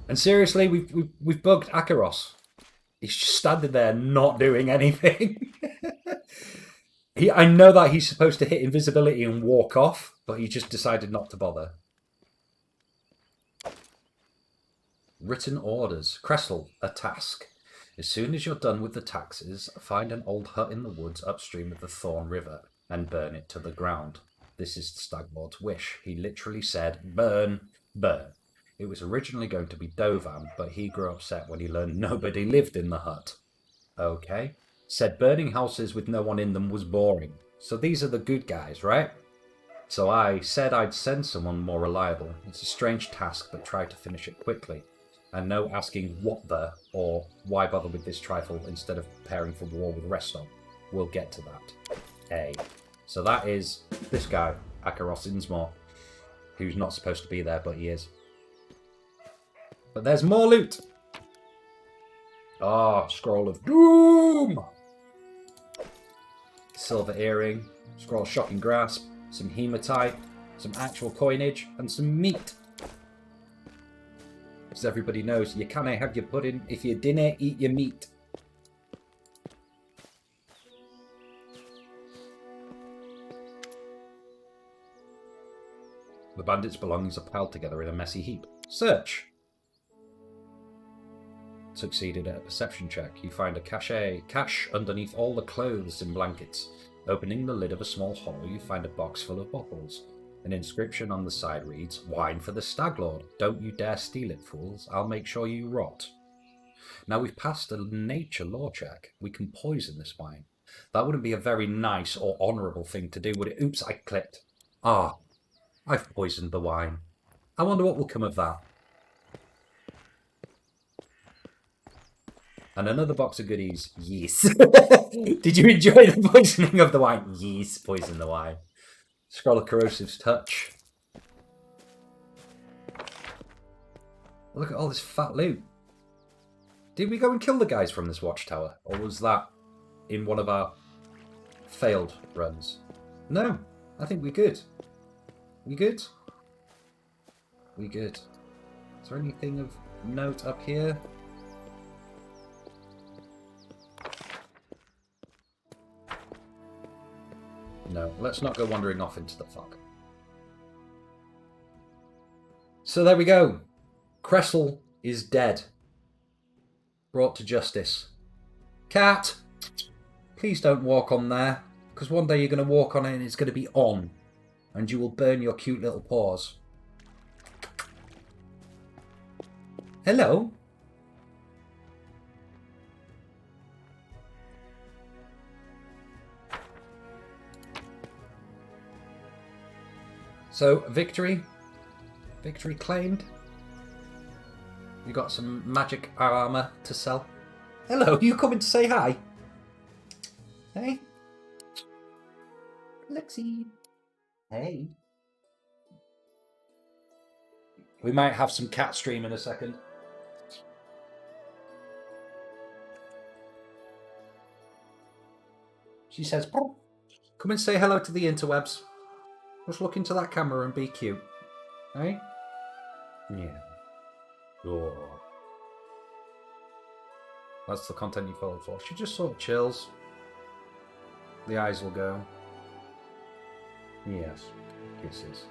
And seriously, we've bugged Akaros. He's just standing there not doing anything. I know that he's supposed to hit invisibility and walk off, but he just decided not to bother. Written orders. Kressle, a task. As soon as you're done with the taxes, find an old hut in the woods upstream of the Thorn River and burn it to the ground. This is the Stag Lord's wish. He literally said, burn, burn. It was originally going to be Dovan, but he grew upset when he learned nobody lived in the hut. Okay. Said burning houses with no one in them was boring. So these are the good guys, right? So I said I'd send someone more reliable. It's a strange task, but try to finish it quickly. And no asking what the, or why bother with this trifle instead of preparing for war with Restov. We'll get to that. A. So that is this guy, Akaros Innsmore, who's not supposed to be there, but he is. But there's more loot! Ah, Scroll of Doom! Silver earring, Scroll of Shocking Grasp, some hematite, some actual coinage, and some meat. As everybody knows, you can't have your pudding if you didn't eat your meat. The bandits' belongings are piled together in a messy heap. Search! Succeeded at a perception check. You find a cache underneath all the clothes and blankets. Opening the lid of a small hollow, you find a box full of bottles. An inscription on the side reads, Wine for the Stag Lord. Don't you dare steal it, fools. I'll make sure you rot. Now we've passed a nature law check. We can poison this wine. That wouldn't be a very nice or honourable thing to do, would it? Oops, I clicked. Ah, I've poisoned the wine. I wonder what will come of that. And another box of goodies. Yes. Did you enjoy the poisoning of the wine? Yes, poison the wine. Scroll of Corrosive's Touch. Look at all this fat loot. Did we go and kill the guys from this watchtower? Or was that in one of our failed runs? No, I think we're good. We good? We good. Is there anything of note up here? No, let's not go wandering off into the fog. So there we go. Kressle is dead. Brought to justice. Cat, please don't walk on there, because one day you're going to walk on it and it's going to be on, and you will burn your cute little paws. Hello. So, victory. Victory claimed. You got some magic armor to sell. Hello, you coming to say hi? Hey? Lexi. Hey. We might have some cat stream in a second. She says, come and say hello to the interwebs. Just look into that camera and be cute. Hey? Yeah. Oh. That's the content you followed for. She just sort of chills. The eyes will go. Yes. Kisses.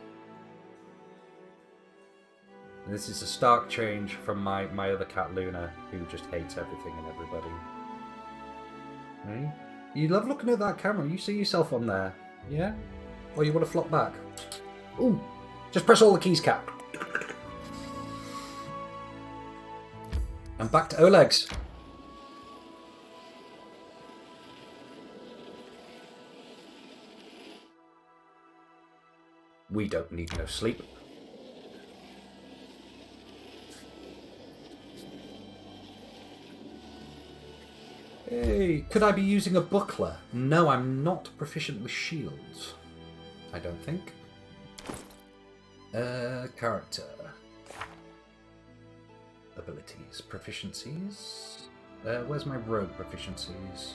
And this is a stark change from my other cat Luna, who just hates everything and everybody. Hey? You love looking at that camera. You see yourself on there. Yeah? Or you want to flop back? Ooh. Just press all the keys, cat. And back to Oleg's. We don't need no sleep. Hey, could I be using a buckler? No, I'm not proficient with shields. I don't think. Character. Abilities. Proficiencies. Where's my rogue proficiencies?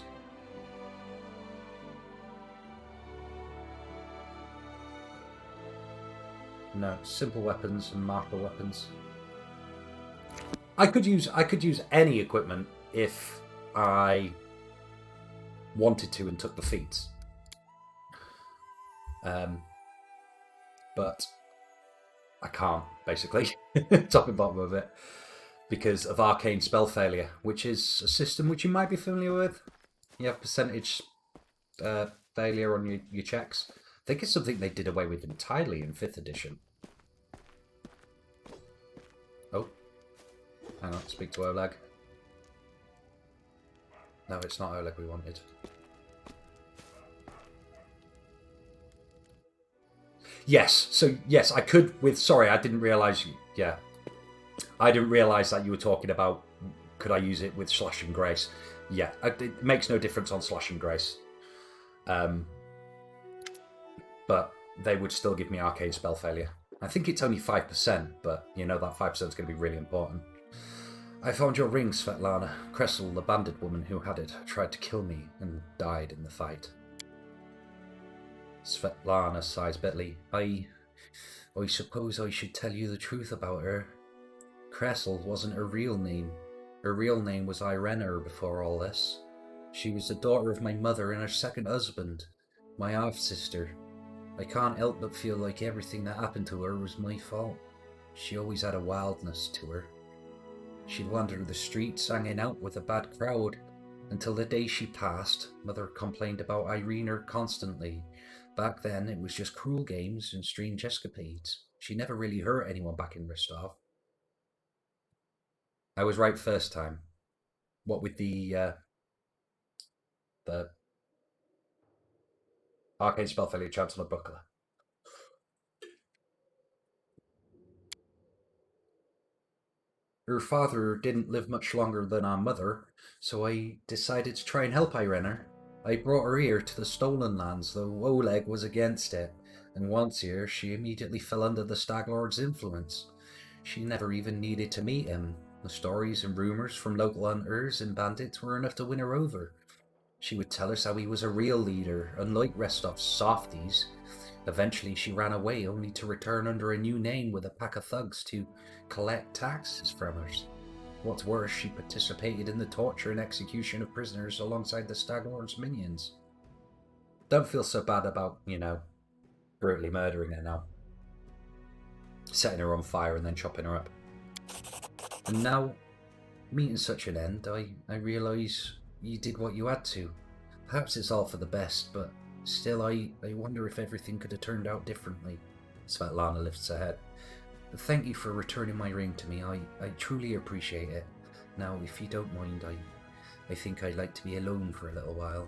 No, simple weapons and martial weapons. I could use any equipment if I wanted to and took the feats. But I can't, basically. Top and bottom of it. Because of arcane spell failure, which is a system which you might be familiar with. You have percentage failure on your checks. I think it's something they did away with entirely in 5th edition. Oh. Hang on, speak to Oleg. No, it's not Oleg we wanted. Yes, so yes, I could with... Sorry, I didn't realise... Yeah. I didn't realise that you were talking about could I use it with Slash and Grace. Yeah, it makes no difference on Slash and Grace. But they would still give me arcane spell failure. I think it's only 5%, but you know that 5% is going to be really important. I found your ring, Svetlana. Kressle, the bandit woman who had it, tried to kill me and died in the fight. Svetlana sighs bitterly. I suppose I should tell you the truth about her. Kressle wasn't her real name. Her real name was Irena before all this. She was the daughter of my mother and her second husband, my half-sister. I can't help but feel like everything that happened to her was my fault. She always had a wildness to her. She'd wander the streets hanging out with a bad crowd. Until the day she passed, Mother complained about Irena constantly. Back then, it was just cruel games and strange escapades. She never really hurt anyone back in Rostov. I was right first time. What with the arcane spell failure chance on a buckler. Her father didn't live much longer than our mother, so I decided to try and help Irena. I brought her here to the Stolen Lands, though Oleg was against it, and once here, she immediately fell under the Stag Lord's influence. She never even needed to meet him. The stories and rumours from local hunters and bandits were enough to win her over. She would tell us how he was a real leader, unlike Restov's softies. Eventually, she ran away, only to return under a new name with a pack of thugs to collect taxes from us. What's worse, she participated in the torture and execution of prisoners alongside the Stag Lord's minions. Don't feel so bad about, brutally murdering her now. Setting her on fire and then chopping her up. And now, meeting such an end, I realise you did what you had to. Perhaps it's all for the best, but still I wonder if everything could have turned out differently. Svetlana lifts her head. Thank you for returning my ring to me. I truly appreciate it. Now, if you don't mind, I think I'd like to be alone for a little while.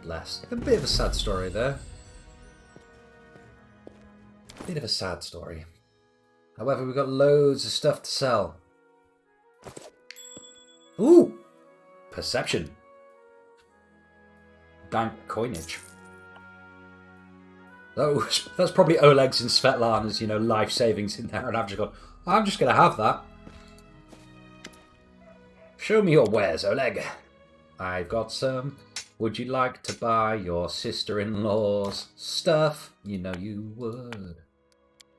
Bless. A bit of a sad story there. Bit of a sad story. However, we've got loads of stuff to sell. Ooh! Perception. Bank coinage. That's probably Oleg's and Svetlana's, life savings in there, and I've just gone, I'm just going to have that. Show me your wares, Oleg. I've got some. Would you like to buy your sister-in-law's stuff? You know you would.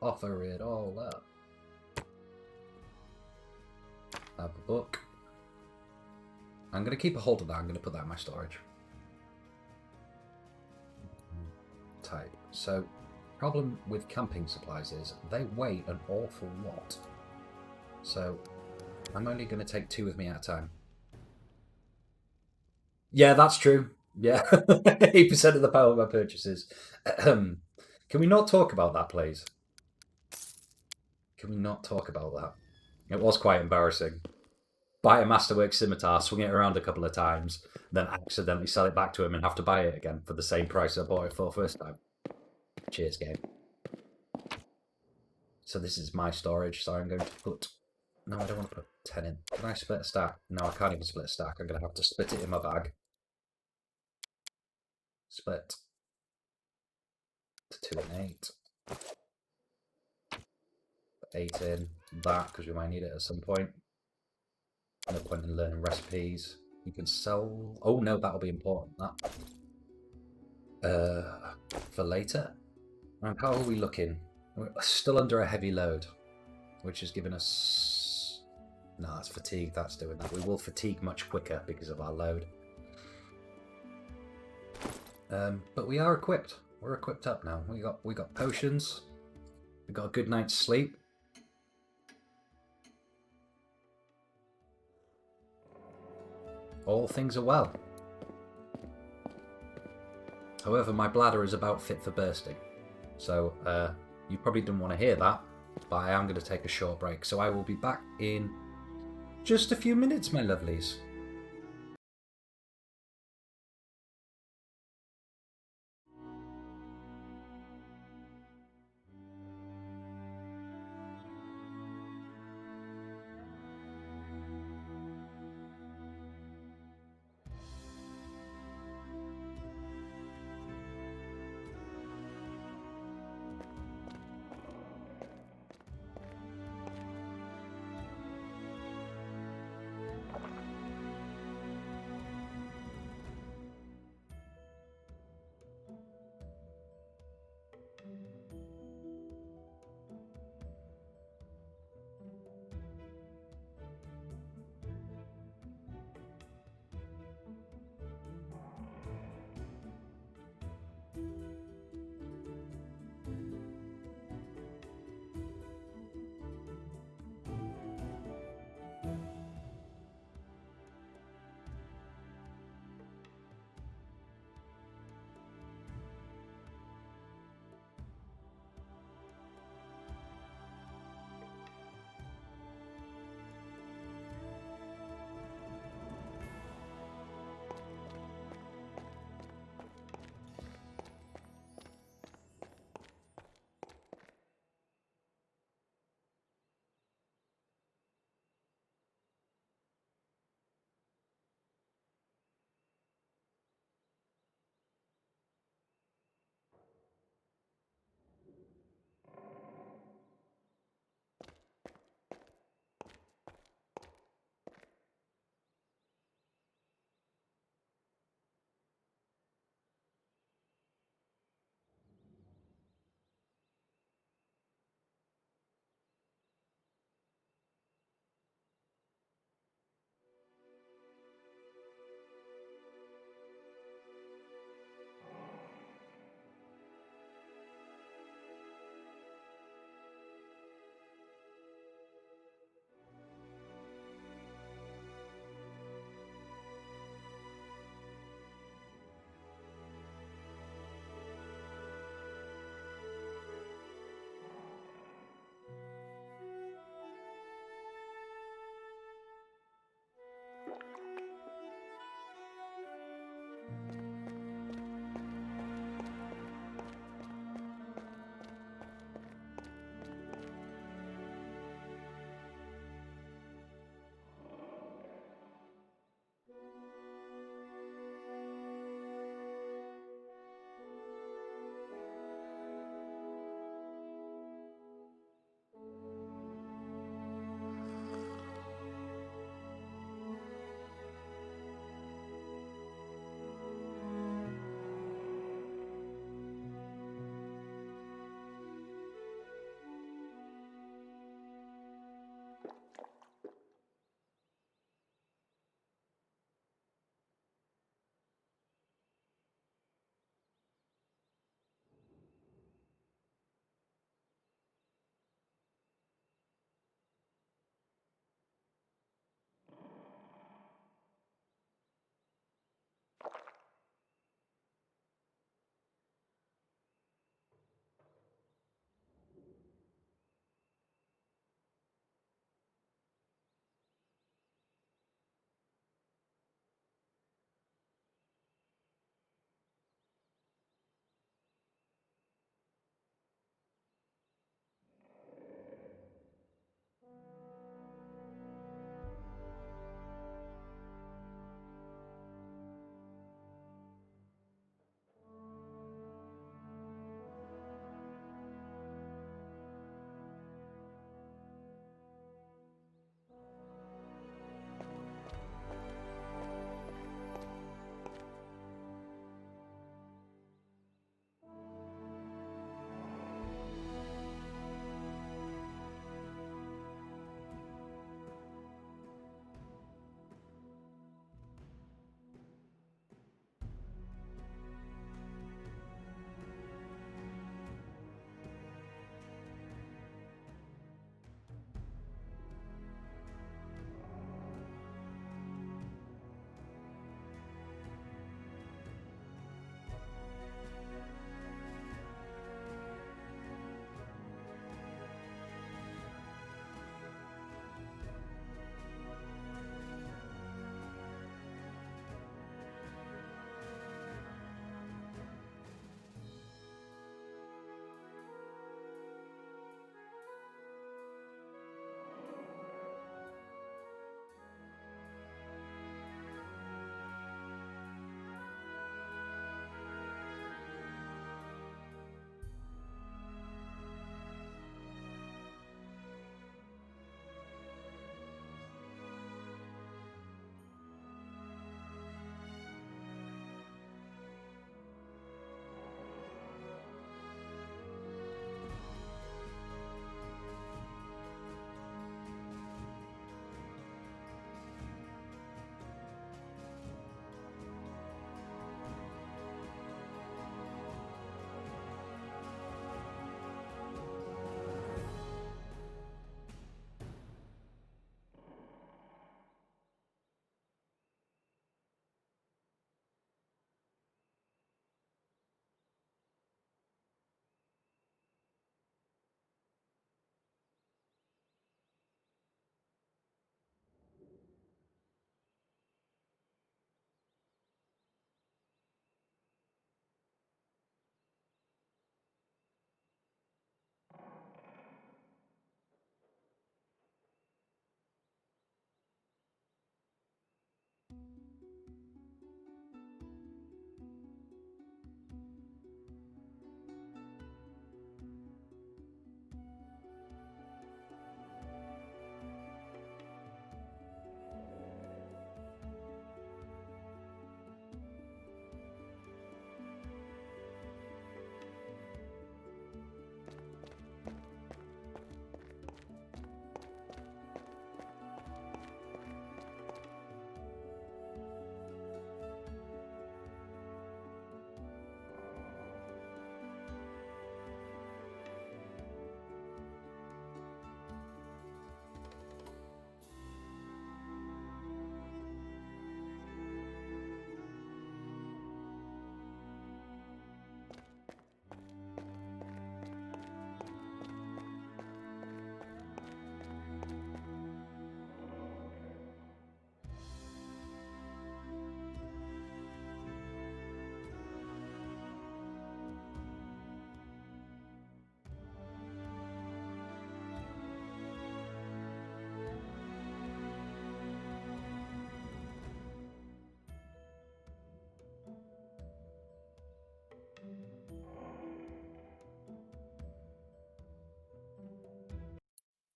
Offer it all up. Have a book. I'm going to keep a hold of that. I'm going to put that in my storage. Type. So, problem with camping supplies is they weigh an awful lot. So, I'm only going to take 2 with me at a time. Yeah, that's true. Yeah, 8% of the power of my purchases. Can we not talk about that, please? Can we not talk about that? It was quite embarrassing. Buy a Masterwork scimitar, swing it around a couple of times, then accidentally sell it back to him and have to buy it again for the same price I bought it for first time. Cheers, game. So this is my storage, so I'm going to put... No, I don't want to put 10 in. Can I split a stack? No, I can't even split a stack. I'm going to have to split it in my bag. Split. To 2 and 8. 8 in. That, because we might need it at some point. No point in learning recipes. You can sell... Oh no, that'll be important, that. For later. And how are we looking? We're still under a heavy load, which has given us... No, that's fatigue, that's doing that. We will fatigue much quicker because of our load. But we are equipped. We're equipped up now. We got potions. We got a good night's sleep. All things are well. However, my bladder is about fit for bursting. So, you probably didn't want to hear that, but I am going to take a short break. So I will be back in just a few minutes, my lovelies.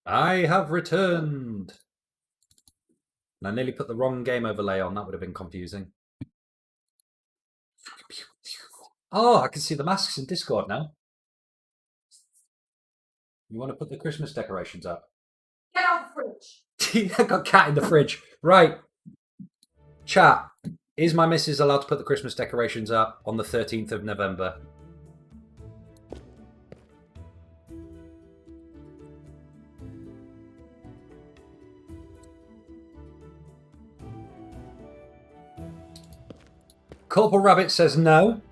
I have returned! And I nearly put the wrong game overlay on. That would have been confusing. Oh, I can see the masks in Discord now. You want to put the Christmas decorations up? Get off the I got cat in the fridge. Right. Chat. Is my missus allowed to put the Christmas decorations up on the 13th of November? Corporal Rabbit says no.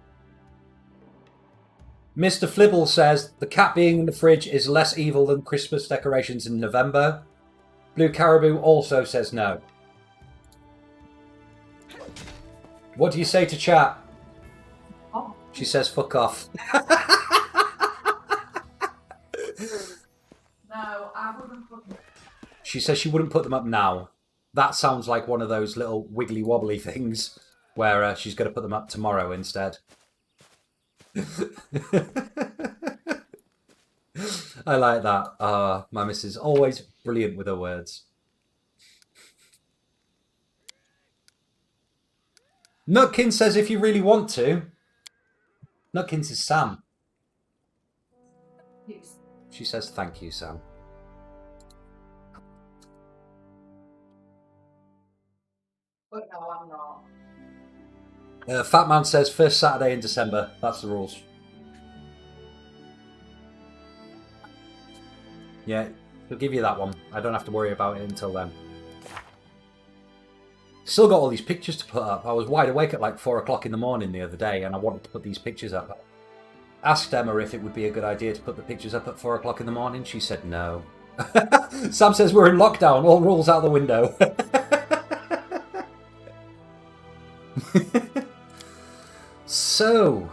Mr. Flibble says the cat being in the fridge is less evil than Christmas decorations in November. Blue Caribou also says no. What do you say to chat? Oh. She says fuck off. No, I wouldn't put them. She says she wouldn't put them up now. That sounds like one of those little wiggly wobbly things where she's going to put them up tomorrow instead. I like that. My missus always brilliant with her words. Nutkins says if you really want to. Nutkins is Sam. Yes. She says thank you, Sam. But no, I'm not. Fat Man says first Saturday in December. That's the rules. Yeah, he'll give you that one. I don't have to worry about it until then. Still got all these pictures to put up. I was wide awake at like 4 o'clock in the morning the other day and I wanted to put these pictures up. Asked Emma if it would be a good idea to put the pictures up at 4 o'clock in the morning. She said no. Sam says we're in lockdown. All rules out the window. So,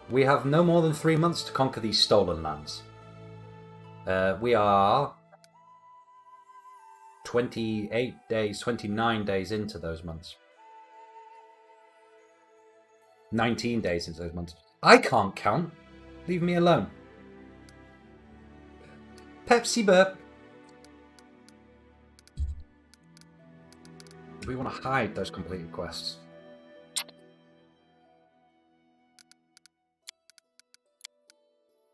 we have no more than 3 months to conquer these stolen lands. We are 28 days, 29 days into those months. 19 days into those months. I can't count. Leave me alone. Pepsi burp. We want to hide those completed quests.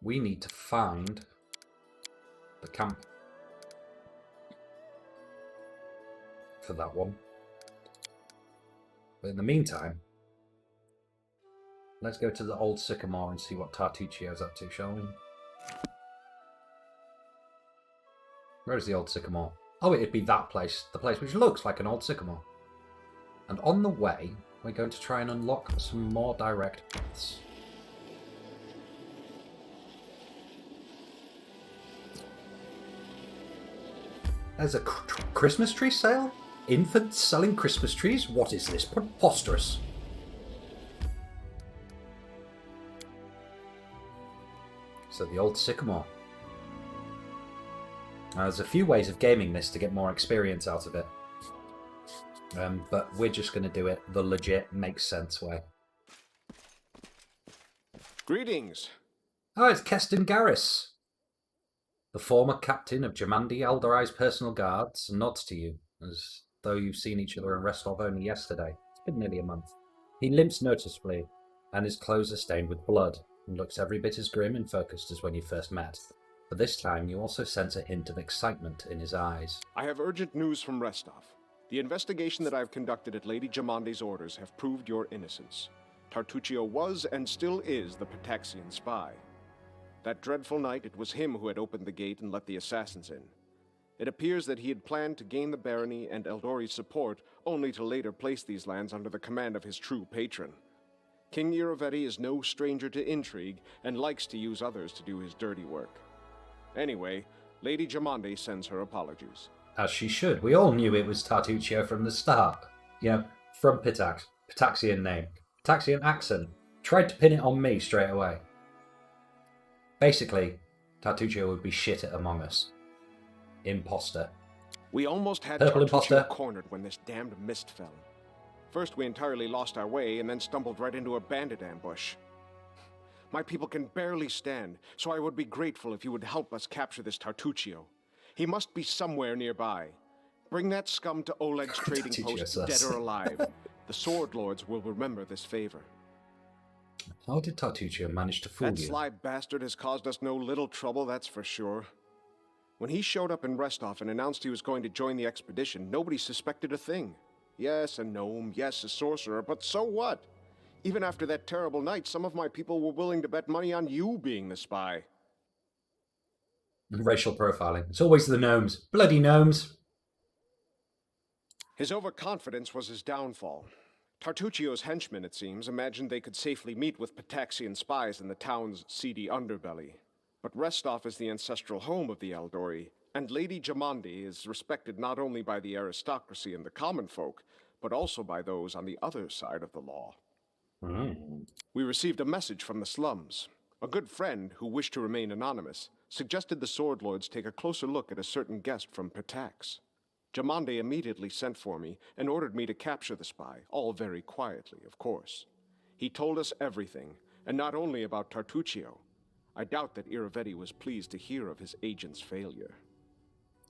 We need to find the camp for that one. But in the meantime, let's go to the old sycamore and see what Tartuccio's up to, shall we? Where's the old sycamore? Oh, it'd be that place. The place which looks like an old sycamore. And on the way, we're going to try and unlock some more direct paths. There's a Christmas tree sale? Infants selling Christmas trees? What is this? Preposterous. So the old sycamore. Now, there's a few ways of gaming this to get more experience out of it. But we're just going to do it the legit, makes sense way. Greetings. Oh, it's Keston Garris. The former captain of Jamandi Aldorai's personal guards nods to you, as though you've seen each other in Restov only yesterday. It's been nearly a month. He limps noticeably, and his clothes are stained with blood, and looks every bit as grim and focused as when you first met. But this time you also sense a hint of excitement in his eyes. I have urgent news from Restov. The investigation that I've conducted at Lady Jamandi's orders have proved your innocence. Tartuccio was and still is the Pataxian spy. That dreadful night, it was him who had opened the gate and let the assassins in. It appears that he had planned to gain the barony and Eldori's support, only to later place these lands under the command of his true patron. King Iravetti is no stranger to intrigue, and likes to use others to do his dirty work. Anyway, Lady Jamandi sends her apologies. As she should. We all knew it was Tartuccio from the start. You know, from Pitax. Pitaxian name. Pitaxian accent. Tried to pin it on me straight away. Basically, Tartuccio would be shit at Among Us. Imposter. We almost had Purple imposter cornered when this damned mist fell. First we entirely lost our way and then stumbled right into a bandit ambush. My people can barely stand, so I would be grateful if you would help us capture this Tartuccio. He must be somewhere nearby. Bring that scum to Oleg's trading post, dead or alive. The Sword Lords will remember this favor. How did Tartuccio manage to fool you? That sly bastard has caused us no little trouble, that's for sure. When he showed up in Restov and announced he was going to join the expedition, nobody suspected a thing. Yes, a gnome, yes, a sorcerer, but so what? Even after that terrible night, some of my people were willing to bet money on you being the spy. Racial profiling. It's always the gnomes. Bloody gnomes. His overconfidence was his downfall. Tartuccio's henchmen, it seems, imagined they could safely meet with Pataxian spies in the town's seedy underbelly. But Restov is the ancestral home of the Eldori, and Lady Jamandi is respected not only by the aristocracy and the common folk, but also by those on the other side of the law. We received a message from the slums. A good friend, who wished to remain anonymous, suggested the Sword Lords take a closer look at a certain guest from Patax. Jamande immediately sent for me and ordered me to capture the spy, all very quietly, of course. He told us everything, and not only about Tartuccio. I doubt that Iravetti was pleased to hear of his agent's failure.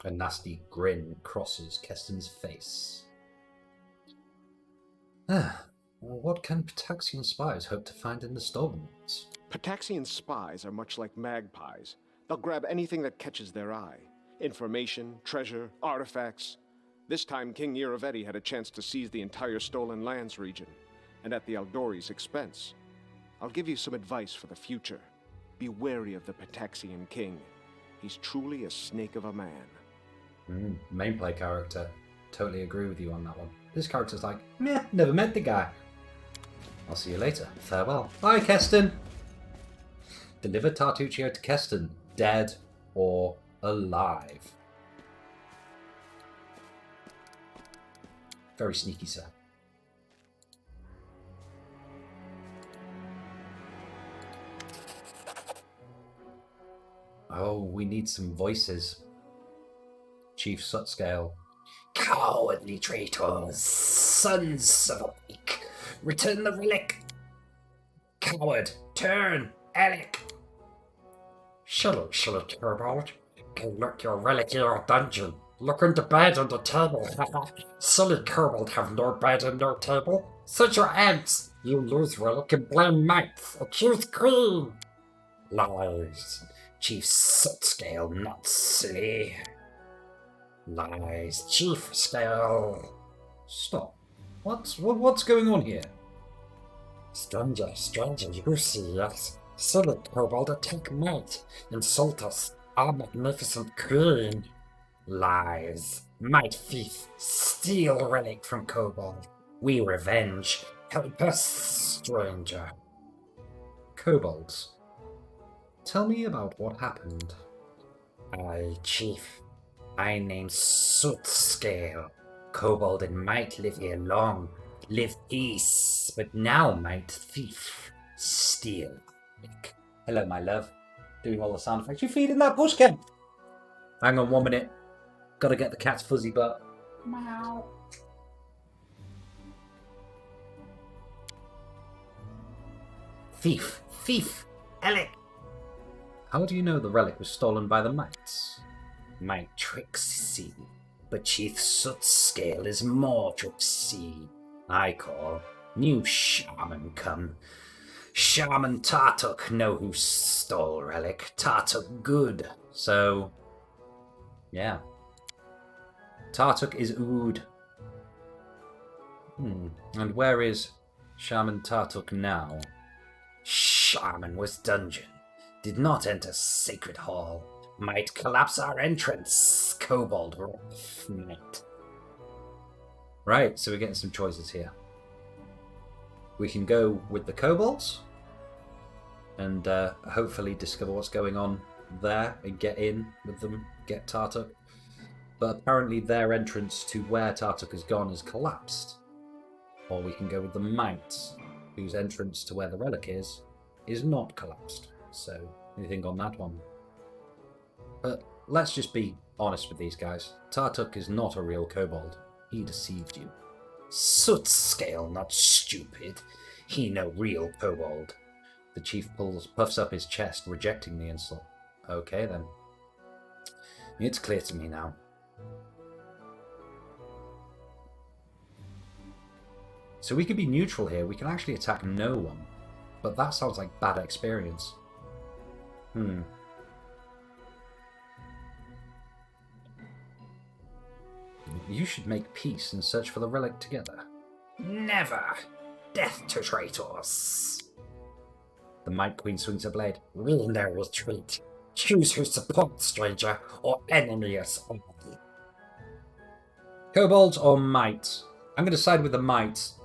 A nasty grin crosses Keston's face. What can Pataxian spies hope to find in the stolen ones? Pataxian spies are much like magpies. They'll grab anything that catches their eye. Information, treasure, artifacts. This time King Iravetti had a chance to seize the entire Stolen Lands region, and at the Eldori's expense. I'll give you some advice for the future. Be wary of the Pataxian king. He's truly a snake of a man. Mainplay character. Totally agree with you on that one. This character's like, meh, never met the guy. I'll see you later. Farewell. Bye, Keston. Deliver Tartuccio to Keston, dead or alive. Very sneaky, sir. Oh, we need some voices. Chief Sutscale. Cowardly traitors, sons of a weak. Return the relic. Coward, turn, Alec. Shut up, Kobold. Go look your relic in your dungeon. Look under bed on the table. Silly Kobold have no bed and no table. Such your ants. You lose relic and blame mates. Accuse queen. Lies. Chief Sutscale, not silly. Lies, Chief Scale. Stop. What's going on here? Stranger, you see us. Silly Kobold attack mate. Insult us, our magnificent queen. Lies. Might thief. Steal relic from Kobold. We revenge. Help us, stranger. Kobolds. Tell me about what happened. Aye, Chief. I named Sutscale. Kobold and might live here long. Live peace. But now might thief. Steal. Hello, my love. Doing all the sound effects. You feeding that bush cat? Hang on 1 minute. Gotta get the cat's fuzzy butt. Meow. Thief. Alec. How do you know the relic was stolen by the mites? My tricksy. But Chief Sutscale is more tricksy. I call. New shaman come. Shaman Tartuk know who stole relic. Tartuk good. So, yeah. Tartuk is Ood. And where is Shaman Tartuk now? Shaman was dungeon. Did not enter sacred hall. Might collapse our entrance. Kobold might. Right, so we're getting some choices here. We can go with the kobolds and hopefully discover what's going on there and get in with them, get Tartuk. But apparently their entrance to where Tartuk has gone has collapsed. Or we can go with the mites, whose entrance to where the relic is not collapsed. So, anything on that one? But let's just be honest with these guys. Tartuk is not a real kobold. He deceived you. Sutscale, not stupid. He no real kobold. The chief puffs up his chest, rejecting the insult. Okay then. It's clear to me now. So we could be neutral here. We can actually attack no one. But that sounds like bad experience. You should make peace and search for the relic together. Never! Death to traitors! The Might Queen swings her blade. We know retreat. Choose who supports, stranger, or enemy us all. Kobolds or mites? I'm going to side with the mites,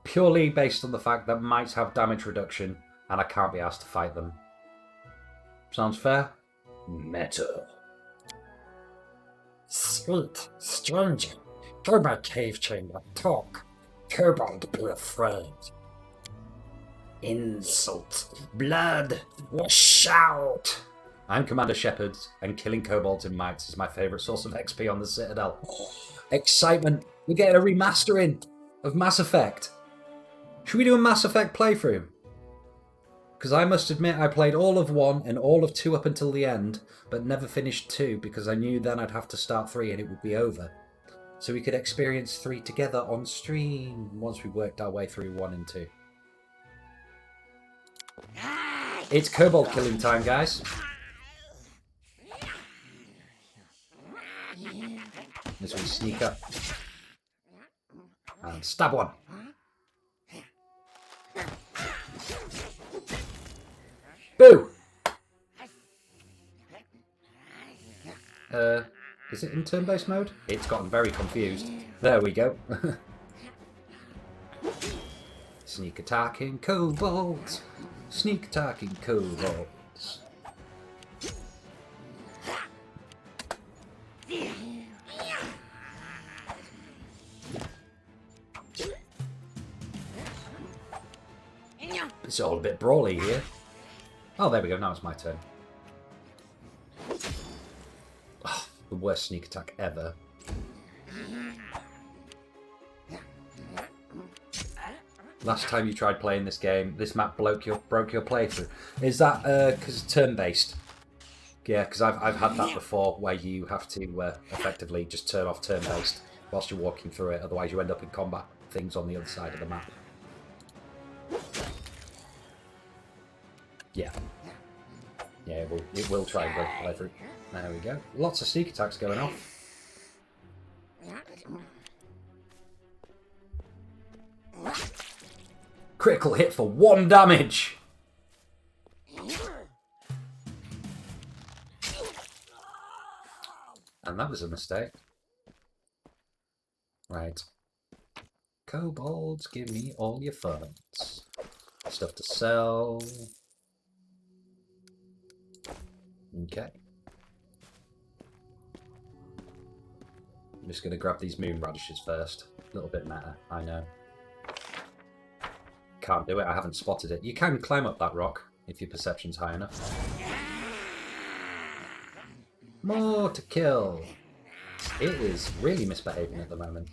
purely based on the fact that mites have damage reduction, and I can't be asked to fight them. Sounds fair? Metal. Sweet, stranger. Go my cave chamber, talk. Kobold be afraid. Insult, blood, wash out. I'm Commander Shepard, and killing kobolds and mites is my favourite source of XP on the Citadel. Excitement! We're getting a remastering of Mass Effect. Should we do a Mass Effect playthrough? Because I must admit I played all of 1 and all of 2 up until the end, but never finished 2 because I knew then I'd have to start 3 and it would be over. So we could experience 3 together on stream once we worked our way through 1 and 2. It's kobold killing time, guys. As we sneak up and stab one. Boo! Is it in turn-based mode? It's gotten very confused. There we go. Sneak attacking kobolds. Sneak attacking kobolds. It's all a bit brawly here. Oh, there we go. Now it's my turn. Oh, the worst sneak attack ever. Last time you tried playing this game, this map broke your playthrough. Is that because it's turn-based? Yeah, because I've had that before, where you have to effectively just turn off turn-based whilst you're walking through it. Otherwise, you end up in combat things on the other side of the map. Yeah. Yeah, it will try and break the playthrough. There we go. Lots of sneak attacks going off. Critical hit for 1 damage! And that was a mistake. Right. Kobolds, give me all your funds. Stuff to sell. Okay. I'm just going to grab these moon radishes first. A little bit meta, I know. Can't do it, I haven't spotted it. You can climb up that rock if your perception's high enough. More to kill. It is really misbehaving at the moment.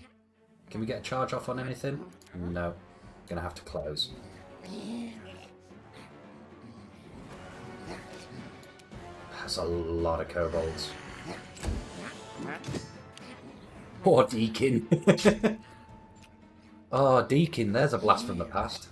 Can we get a charge off on anything? No. Gonna have to close. That's a lot of kobolds. Poor Deacon. Oh, Deacon, there's a blast from the past.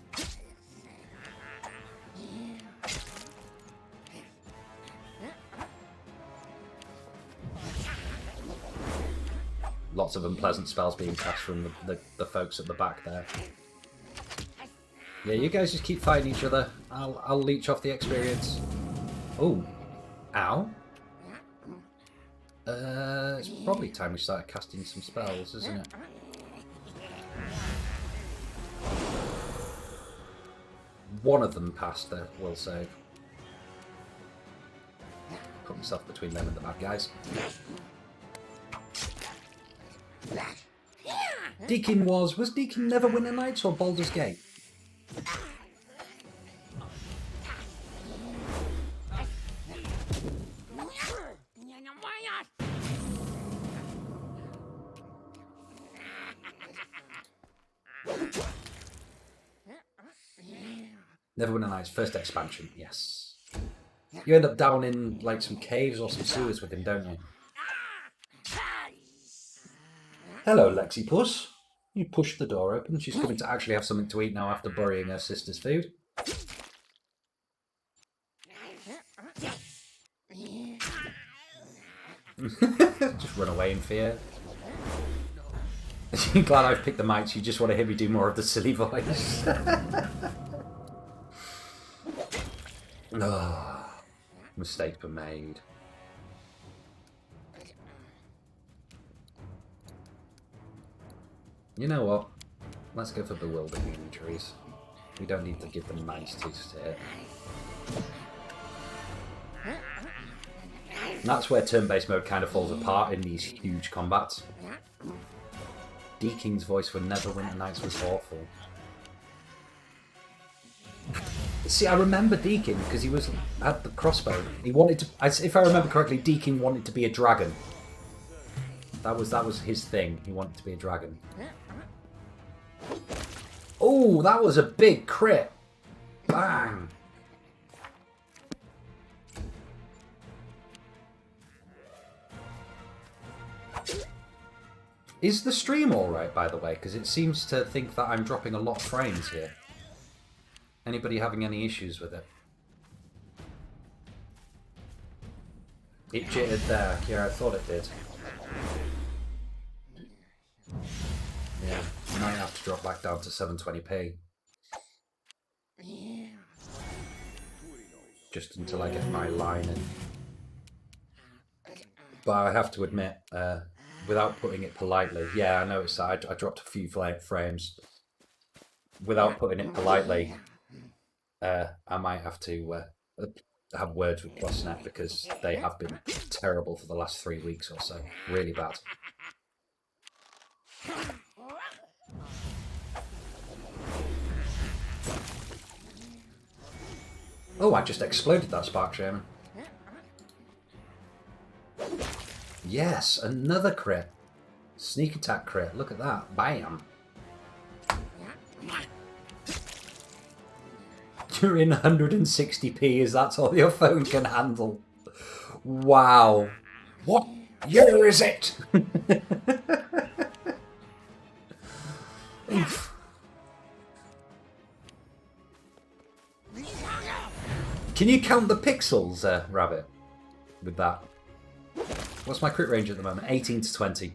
Lots of unpleasant spells being cast from the folks at the back there. Yeah, you guys just keep fighting each other. I'll leech off the experience. Oh. Ow. It's probably time we started casting some spells, isn't it? One of them passed the will save. Put myself between them and the bad guys. Deacon was Deacon Neverwinter Nights or Baldur's Gate? Neverwinter Nights, first expansion, yes. You end up down in like some caves or some sewers with him, don't you? Hello, Lexi Puss. You pushed the door open. She's coming to actually have something to eat now after burying her sister's food. Just run away in fear. Glad I've picked the mics. You just want to hear me do more of the silly voice. Oh, mistakes were made. You know what? Let's go for bewildering injuries. We don't need to give them nice twos to hit. And that's where turn-based mode kind of falls apart in these huge combats. D-King's voice for Neverwinter Nights was awful. See, I remember D-King because he had the crossbow. He wanted to, if I remember correctly, D-King wanted to be a dragon. That was his thing. He wanted to be a dragon. Oh, that was a big crit. Bang. Is the stream alright, by the way? Because it seems to think that I'm dropping a lot of frames here. Anybody having any issues with it? It jittered there. Yeah, I thought it did. Yeah, might have to drop back down to 720p. Just until I get my line in. But I have to admit, without putting it politely, yeah, I noticed that I dropped a few frames. Without putting it politely, I might have to have words with PlusNet because they have been terrible for the last 3 weeks or so. Really bad. Oh, I just exploded that Spark Shaman. Yes, another crit. Sneak attack crit. Look at that. Bam. You're in 160p, is that all your phone can handle? Wow. What year is it? Oof. Can you count the pixels, Rabbit, with that? What's my crit range at the moment? 18 to 20.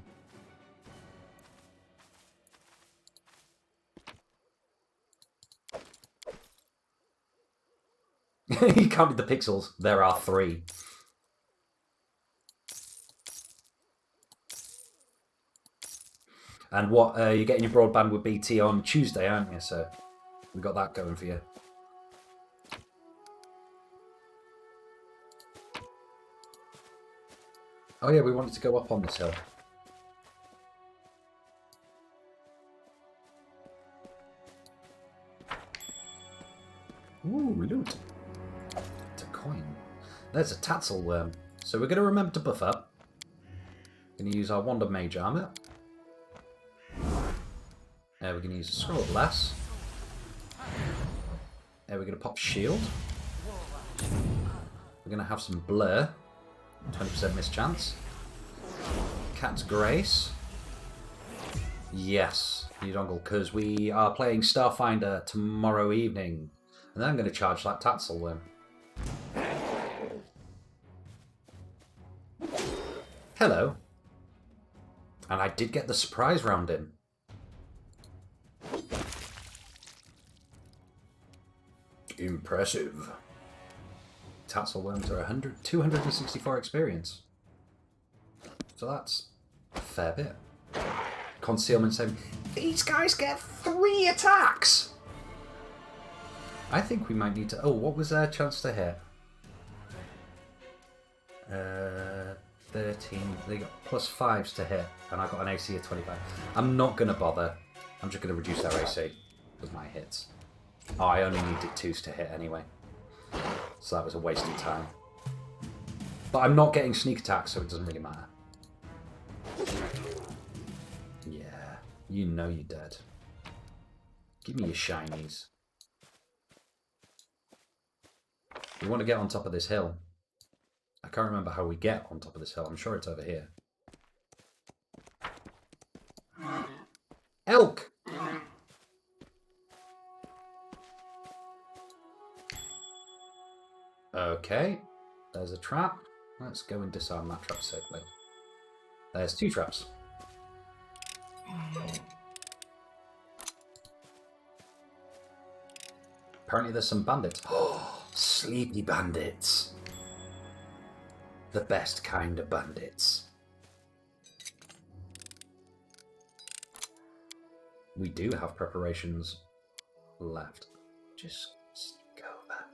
You counted the pixels. There are 3. And what, you're getting your broadband with BT on Tuesday, aren't you? So we got that going for you. Oh yeah, we wanted to go up on this hill. Ooh, loot. It's a coin. There's a Tatzel worm. So we're going to remember to buff up. Going to use our Wand of Mage Armor. We're going to use a Scroll of Less. We're going to pop Shield. We're going to have some Blur. 20% mischance. Cat's Grace. Yes, you dongle, because we are playing Starfinder tomorrow evening. And then I'm going to charge that Tatzel worm. Hello. And I did get the surprise round in. Impressive. Tatzel worms are 264 experience. So that's a fair bit. Concealment 7. These guys get 3 attacks! I think we might need to... Oh, what was their chance to hit? 13. They got plus 5s to hit, and I got an AC of 25. I'm not going to bother. I'm just going to reduce their AC with my hits. Oh, I only needed 2s to hit anyway. So that was a waste of time. But I'm not getting sneak attacks, so it doesn't really matter. Yeah, you know you're dead. Give me your shinies. We want to get on top of this hill. I can't remember how we get on top of this hill. I'm sure it's over here. Elk! Okay, there's a trap. Let's go and disarm that trap safely. There's 2 traps. Apparently there's some bandits. Oh, sleepy bandits. The best kind of bandits. We do have preparations left. Just go there.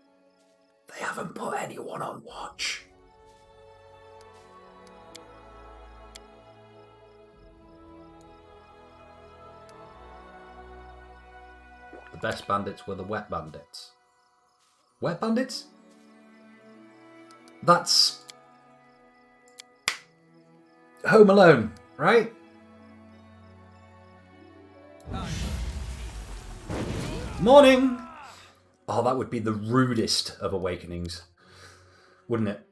They haven't put anyone on watch. The best bandits were the wet bandits. Wet bandits? That's Home Alone, right? Morning! Oh, that would be the rudest of awakenings, wouldn't it?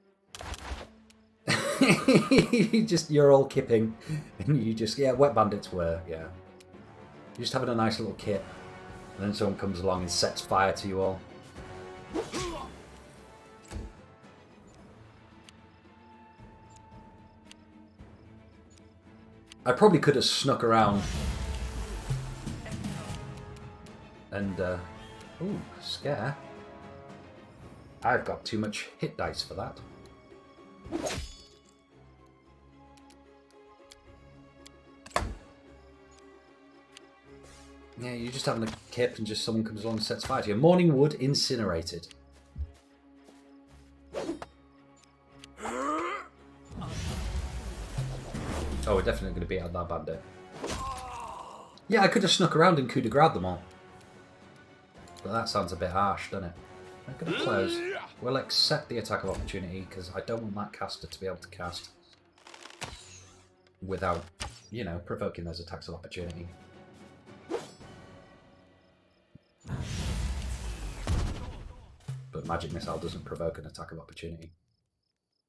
You're all kipping, and you just, yeah, wet bandits were, yeah. You're just having a nice little kip, and then someone comes along and sets fire to you all. I probably could have snuck around and, ooh, scare. I've got too much hit dice for that. Yeah, you're just having a kip and just someone comes along and sets fire to you. Morning wood incinerated. Oh, we're definitely going to beat out that bandit. Yeah, I could have snuck around and coup de grace them all. But that sounds a bit harsh, doesn't it? I'm going to close. We'll accept the attack of opportunity, because I don't want that caster to be able to cast without, you know, provoking those attacks of opportunity. But Magic Missile doesn't provoke an attack of opportunity.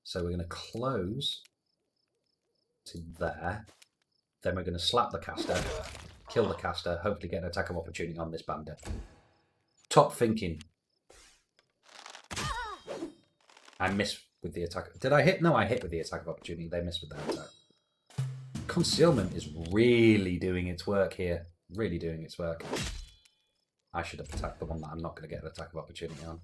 So we're going to close to there. Then we're going to slap the caster, kill the caster, hopefully get an attack of opportunity on this bandit. Top thinking. I missed with the attack. Did I hit? No, I hit with the attack of opportunity. They missed with that attack. Concealment is really doing its work here. Really doing its work. I should have attacked the one that I'm not going to get an attack of opportunity on.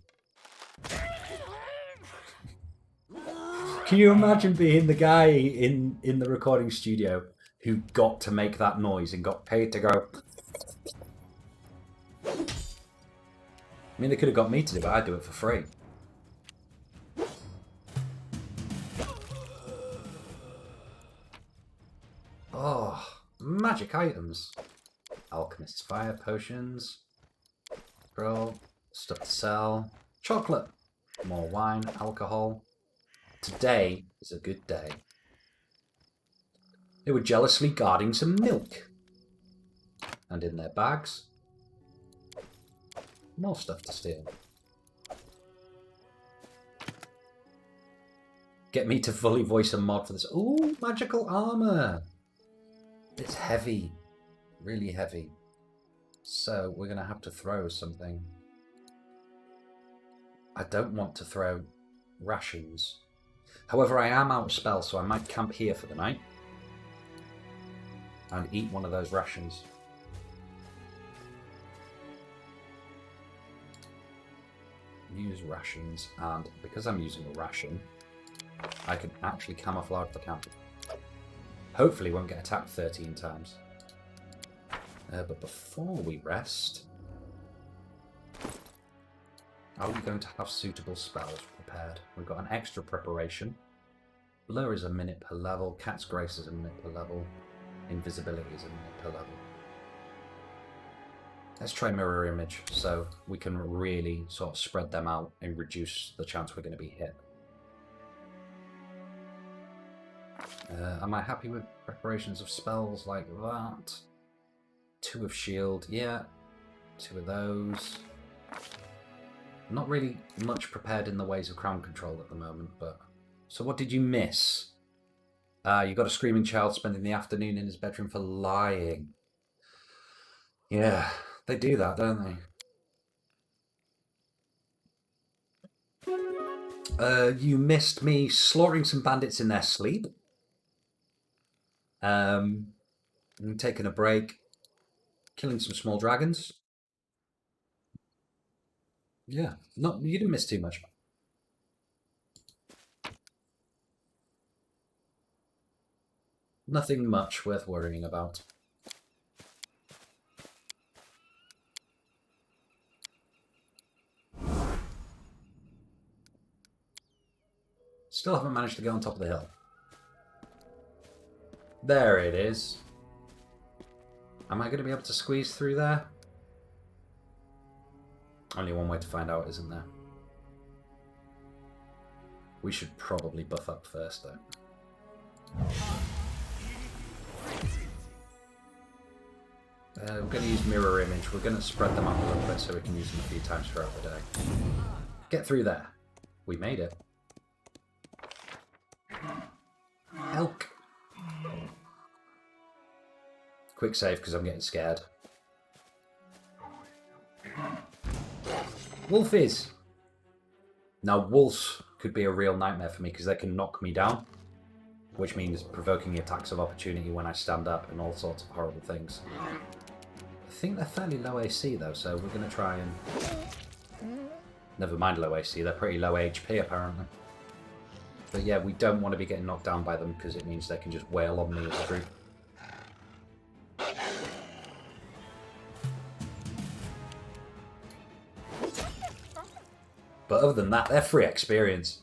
Can you imagine being the guy in the recording studio who got to make that noise and got paid to go? I mean, they could have got me to do it, but I'd do it for free. Oh, magic items. Alchemist's fire potions. Scroll. Stuff to sell. Chocolate. More wine. Alcohol. Today is a good day. They were jealously guarding some milk. And in their bags, more stuff to steal. Get me to fully voice a mod for this. Ooh, magical armor. It's heavy. Really heavy. So we're going to have to throw something. I don't want to throw rations. However, I am out of spell, so I might camp here for the night. And eat one of those rations. Use rations, and because I'm using a ration, I can actually camouflage the camp. Hopefully won't get attacked 13 times. But before we rest, are we going to have suitable spells prepared? We've got an extra preparation. Blur is a minute per level. Cat's Grace is a minute per level. Invisibility is a minute per level. Let's try Mirror Image so we can really sort of spread them out and reduce the chance we're going to be hit. Am I happy with preparations of spells like that? 2 of shield, yeah. 2 of those. Not really much prepared in the ways of crown control at the moment, but... So what did you miss? You got a screaming child spending the afternoon in his bedroom for lying. Yeah, they do that, don't they? You missed me slaughtering some bandits in their sleep. I'm taking a break, killing some small dragons. Yeah, you didn't miss too much. Nothing much worth worrying about. Still haven't managed to get on top of the hill. There it is. Am I going to be able to squeeze through there? Only one way to find out, isn't there? We should probably buff up first, though. We're going to use mirror image. We're going to spread them out a little bit so we can use them a few times throughout the day. Get through there. We made it. Elk. Quick save because I'm getting scared. Wolfies. Now wolves could be a real nightmare for me because they can knock me down, which means provoking attacks of opportunity when I stand up and all sorts of horrible things. I think they're fairly low AC though, so we're going to try and... Never mind low AC, they're pretty low HP apparently. But yeah, we don't want to be getting knocked down by them because it means they can just wail on me as a group. But other than that, they're free experience.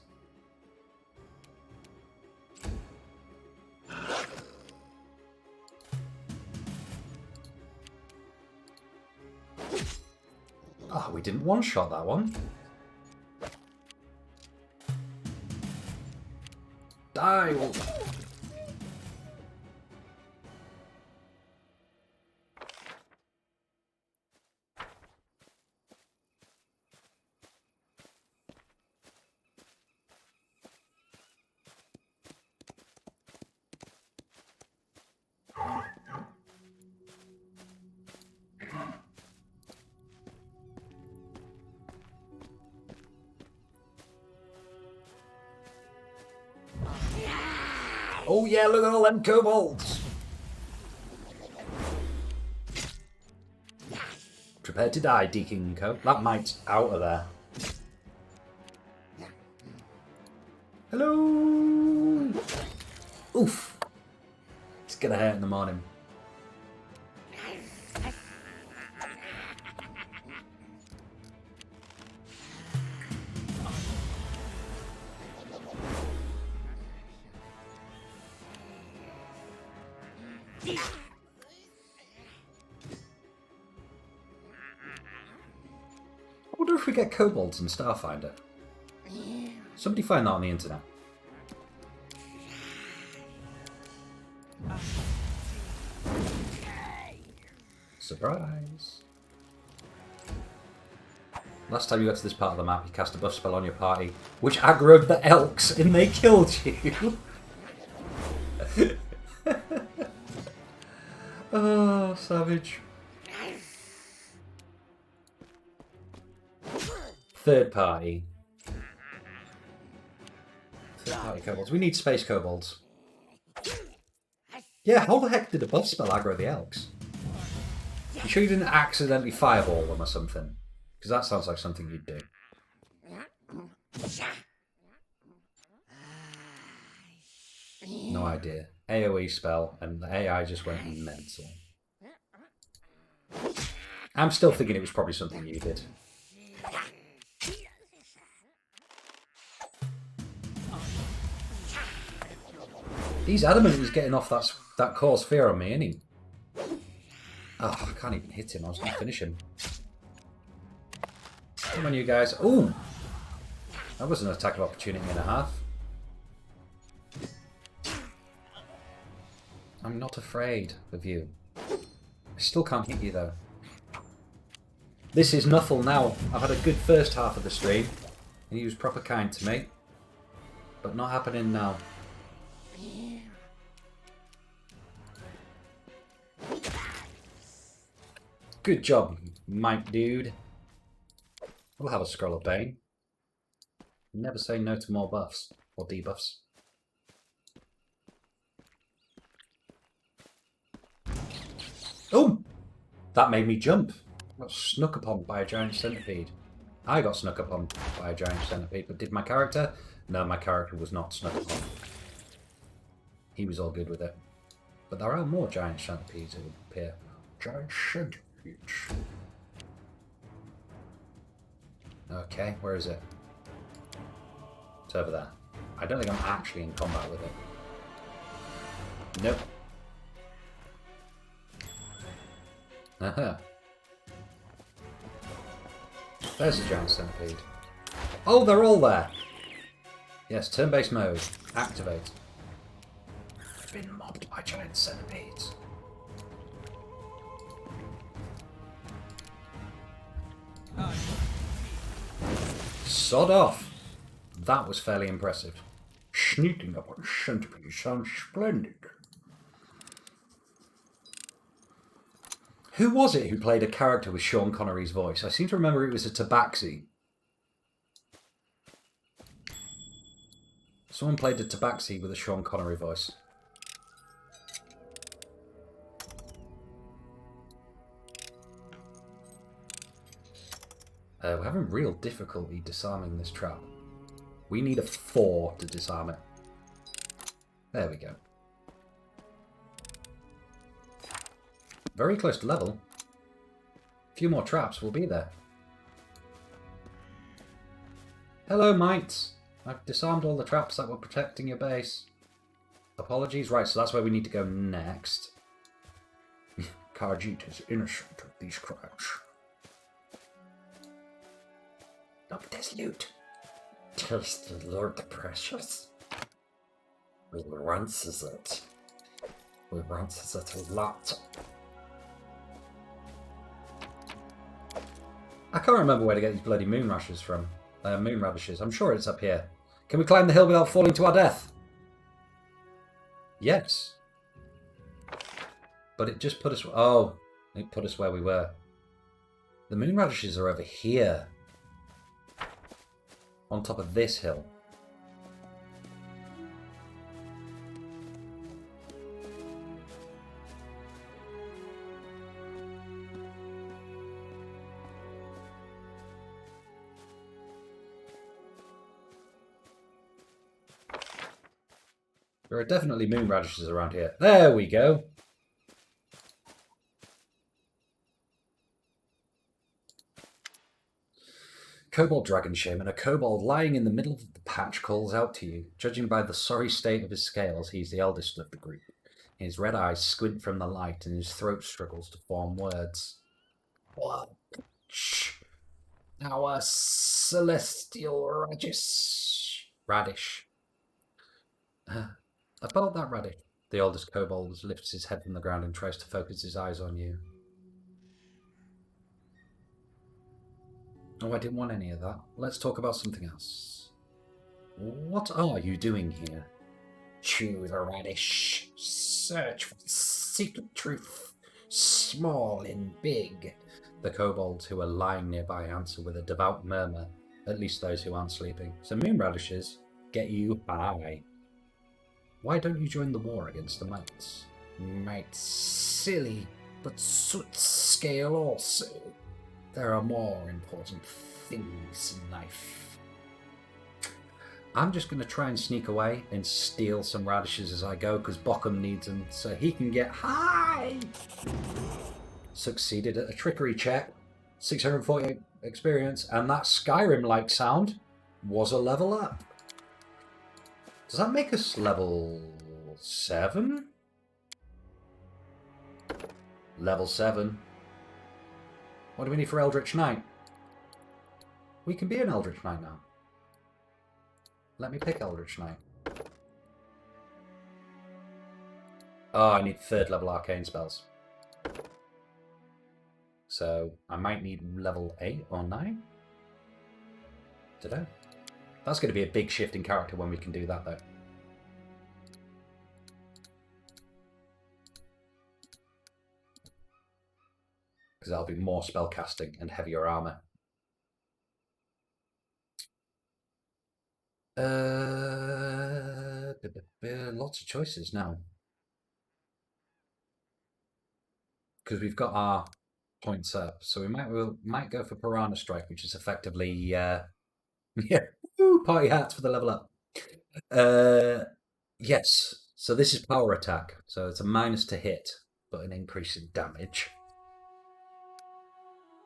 Oh, we didn't one-shot that one. Die, wolf. Oh yeah, look at all them kobolds! Prepare to die, Deacon Co. That might's out of there. Hello! Oof! It's gonna hurt in the morning. I wonder if we get kobolds in Starfinder. Somebody find that on the internet. Surprise! Last time you got to this part of the map, you cast a buff spell on your party, which aggroed the elks, and they killed you. Oh, savage. Third party. Third party kobolds. We need space kobolds. Yeah, how the heck did a buff spell aggro the elks? You sure you didn't accidentally fireball them or something? Because that sounds like something you'd do. No idea. AoE spell, and the AI just went mental. I'm still thinking it was probably something you did. He's adamant he's getting off that core sphere on me, isn't he? Oh, I can't even hit him. I was going to finish him. Come on, you guys. Ooh! That was an attack of opportunity and a half. I'm not afraid of you. I still can't hit you, though. This is Nuffle now. I've had a good first half of the stream, and he was proper kind to me. But not happening now. Good job, Mike dude. We'll have a scroll of Bane. Never say no to more buffs. Or debuffs. Oh! That made me jump. I got snuck upon by a giant centipede. I got snuck upon by a giant centipede, but did my character? No, my character was not snuck upon. He was all good with it. But there are more giant centipedes that would appear. Giant centipedes. Okay, where is it? It's over there. I don't think I'm actually in combat with it. Nope. Aha. There's a giant centipede. Oh, they're all there! Yes, turn-based mode. Activate. I've been mobbed by giant centipedes. Sod off! That was fairly impressive. Sneaking up on centipedes sounds splendid. Who was it who played a character with Sean Connery's voice? I seem to remember it was a Tabaxi. Someone played a Tabaxi with a Sean Connery voice. We're having real difficulty disarming this trap. We need a 4 to disarm it. There we go. Very close to level. A few more traps will be there. Hello, mates. I've disarmed all the traps that were protecting your base. Apologies. Right, so that's where we need to go next. Khajiit is innocent of these crimes. No, but there's loot. Taste the Lord the Precious. We rances it. We rances it a lot. I can't remember where to get these bloody moon radishes from. Moon radishes. I'm sure it's up here. Can we climb the hill without falling to our death? Yes. But it just put us... Oh, it put us where we were. The moon radishes are over here. On top of this hill. There are definitely moon radishes around here. There we go. Kobold Dragon Shaman, a kobold lying in the middle of the patch, calls out to you. Judging by the sorry state of his scales, he's the eldest of the group. His red eyes squint from the light and his throat struggles to form words. Watch our celestial radish. About that radish. The oldest kobold lifts his head from the ground and tries to focus his eyes on you. Oh, I didn't want any of that. Let's talk about something else. What are you doing here? Chew the radish. Search for secret truth. Small and big. The kobolds who are lying nearby answer with a devout murmur. At least those who aren't sleeping. So moon radishes get you high. Why don't you join the war against the mites? Mites silly, but soot scale also. There are more important things in life. I'm just going to try and sneak away and steal some radishes as I go, because Bockham needs them so he can get high. Succeeded at a trickery check. 648 experience, and that Skyrim-like sound was a level up. Does that make us level 7? Level 7. What do we need for Eldritch Knight? We can be an Eldritch Knight now. Let me pick Eldritch Knight. Oh, I need 3rd level arcane spells. So I might need level 8 or 9. Dunno. That's going to be a big shift in character when we can do that, though. Because that'll be more spell casting and heavier armor. Lots of choices now. because we've got our points up. So we might go for Piranha Strike, which is effectively yeah, party hats for the level up. Yes. So this is power attack. So it's a minus to hit, but an increase in damage.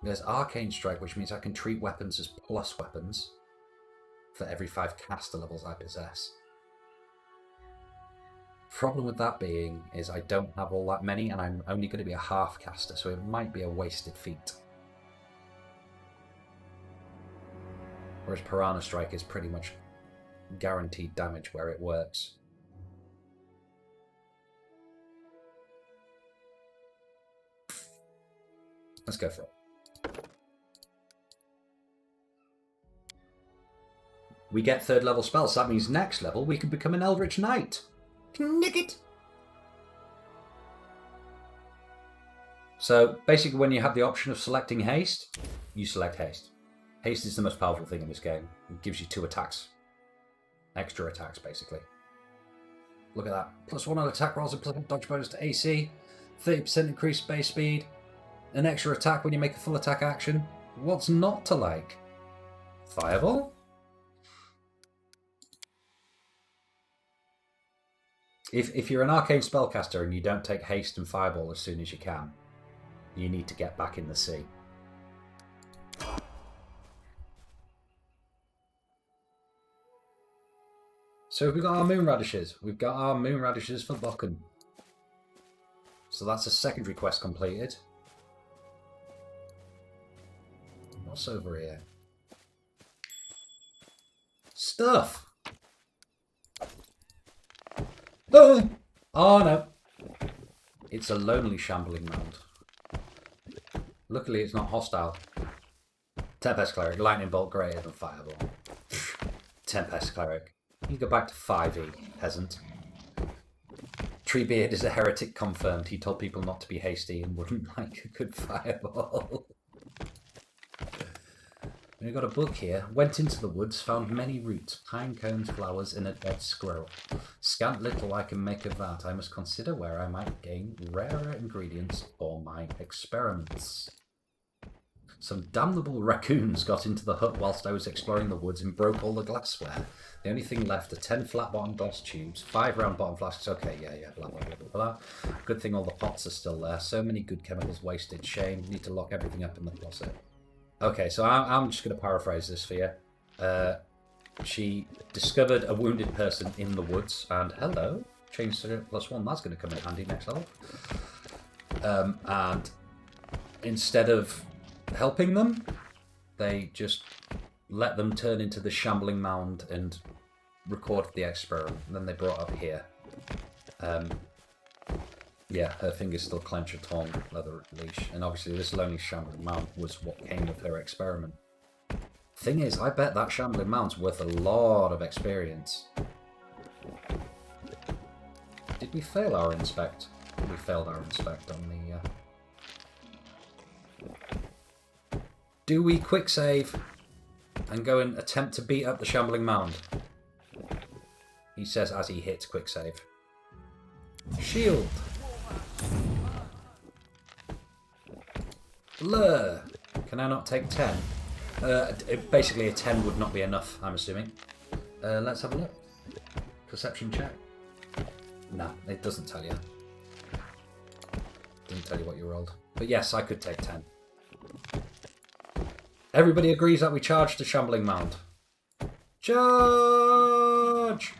There's Arcane Strike, which means I can treat weapons as plus weapons for every 5 caster levels I possess. Problem with that being is I don't have all that many, and I'm only going to be a half caster, so it might be a wasted feat. Whereas Piranha Strike is pretty much guaranteed damage where it works. Let's go for it. We get 3rd level spells, so that means next level we can become an Eldritch Knight. Nick it! So basically when you have the option of selecting haste, you select haste. Haste is the most powerful thing in this game. It gives you 2 attacks. Extra attacks, basically. Look at that. +1 on attack rolls and plus dodge bonus to AC. 30% increased base speed. An extra attack when you make a full attack action. What's not to like? Fireball? If you're an arcane spellcaster and you don't take haste and fireball as soon as you can, you need to get back in the sea. So we've got our moon radishes. We've got our moon radishes for Bokken. So that's a secondary quest completed. What's over here? Stuff! Oh no! It's a lonely shambling mound. Luckily it's not hostile. Tempest Cleric, Lightning Bolt greater than Fireball. Tempest Cleric. You go back to 5e, peasant. Treebeard is a heretic confirmed. He told people not to be hasty and wouldn't like a good fireball. We've got a book here. Went into the woods, found many roots, pine cones, flowers, and a dead squirrel. Scant little I can make of that. I must consider where I might gain rarer ingredients for my experiments. Some damnable raccoons got into the hut whilst I was exploring the woods and broke all the glassware. The only thing left are 10 flat-bottom glass tubes, 5 round-bottom flasks. Okay, yeah, blah, blah, blah, blah, blah. Good thing all the pots are still there. So many good chemicals wasted. Shame. Need to lock everything up in the closet. Okay, so I'm just going to paraphrase this for you. She discovered a wounded person in the woods, and hello, change to +1. That's going to come in handy next level. And instead of helping them, they just let them turn into the shambling mound and recorded the experiment. And then they brought up here. Yeah, her fingers still clench a torn leather leash, and obviously this lonely shambling mound was what came with her experiment. Thing is, I bet that shambling mound's worth a lot of experience. Did we fail our inspect? We failed our inspect on the... Do we quick save and go and attempt to beat up the shambling mound? He says as he hits quick save. Shield! Blur! Can I not take 10? Basically a 10 would not be enough, I'm assuming. Let's have a look. Perception check. Nah, it doesn't tell you. Doesn't tell you what you rolled. But yes, I could take 10. Everybody agrees that we charge the shambling mound. Charge!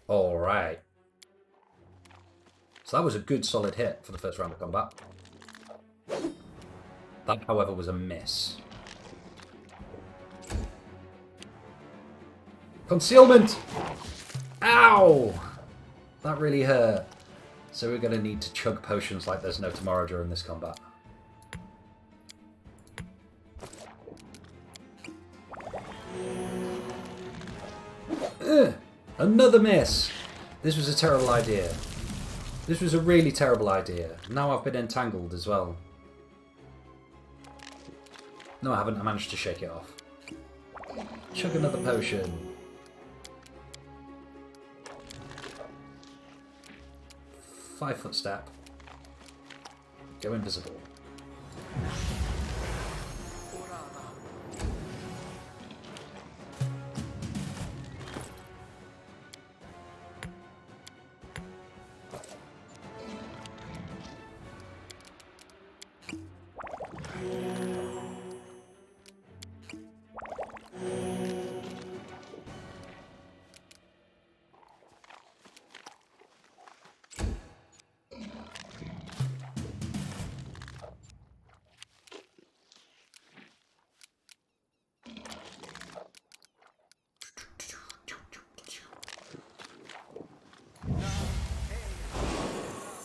Alright. So that was a good solid hit for the first round of combat. That, however, was a miss. Concealment! Ow! That really hurt. So we're going to need to chug potions like there's no tomorrow during this combat. Another miss! This was a terrible idea. This was a really terrible idea. Now I've been entangled as well. No, I haven't. I managed to shake it off. Chug another potion. Five-foot step. Go invisible.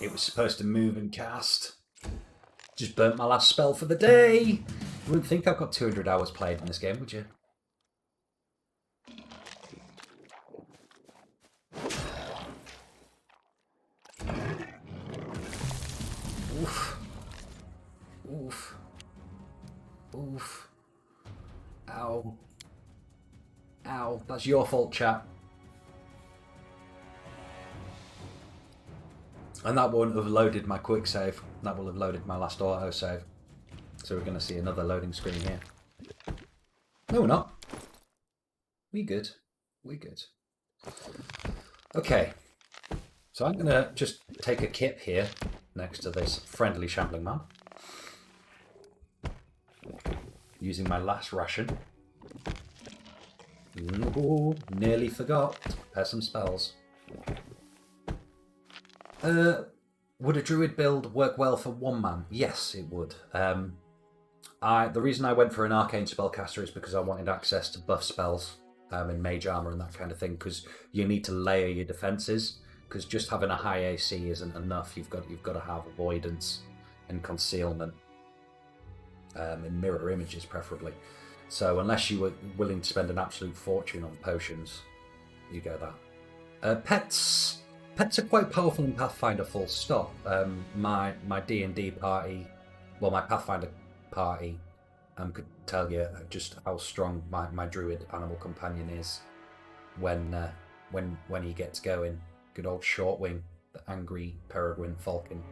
It was supposed to move and cast. Just burnt my last spell for the day. You wouldn't think I've got 200 hours played in this game, would you? Oof. Oof. Oof. Ow. Ow. That's your fault, chat. And that won't have loaded my quick save. That will have loaded my last auto save. So we're going to see another loading screen here. No, we're not. We good. We good. Okay. So I'm going to just take a kip here next to this friendly shambling man. Using my last ration. Ooh, nearly forgot. Prepare some spells. Would a druid build work well for one man? Yes, it would. The reason I went for an arcane spellcaster is because I wanted access to buff spells and mage armor and that kind of thing, because you need to layer your defenses, because just having a high AC isn't enough. You've got to have avoidance and concealment and mirror images preferably. So unless you were willing to spend an absolute fortune on potions, you go that. Pets are quite powerful in Pathfinder, full stop. My D&D party, well, my Pathfinder party, could tell you just how strong my druid animal companion is when he gets going. Good old Shortwing, the angry peregrine falcon.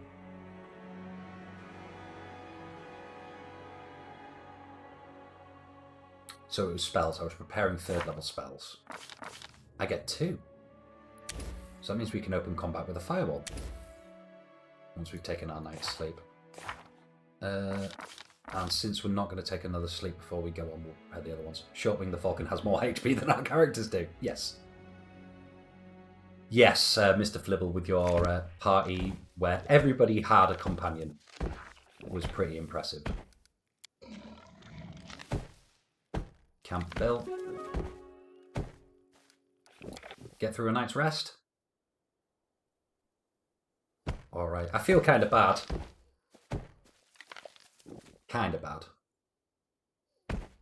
So it was spells. I was preparing 3rd level spells. I get 2. So that means we can open combat with a fireball. Once we've taken our night's sleep. And since we're not going to take another sleep before we go on, we'll prepare the other ones. Shortwing the Falcon has more HP than our characters do. Yes. Yes, Mr. Flibble, with your party where everybody had a companion, was pretty impressive. Camp built. Get through a night's rest. Alright, I feel kind of bad. Kind of bad.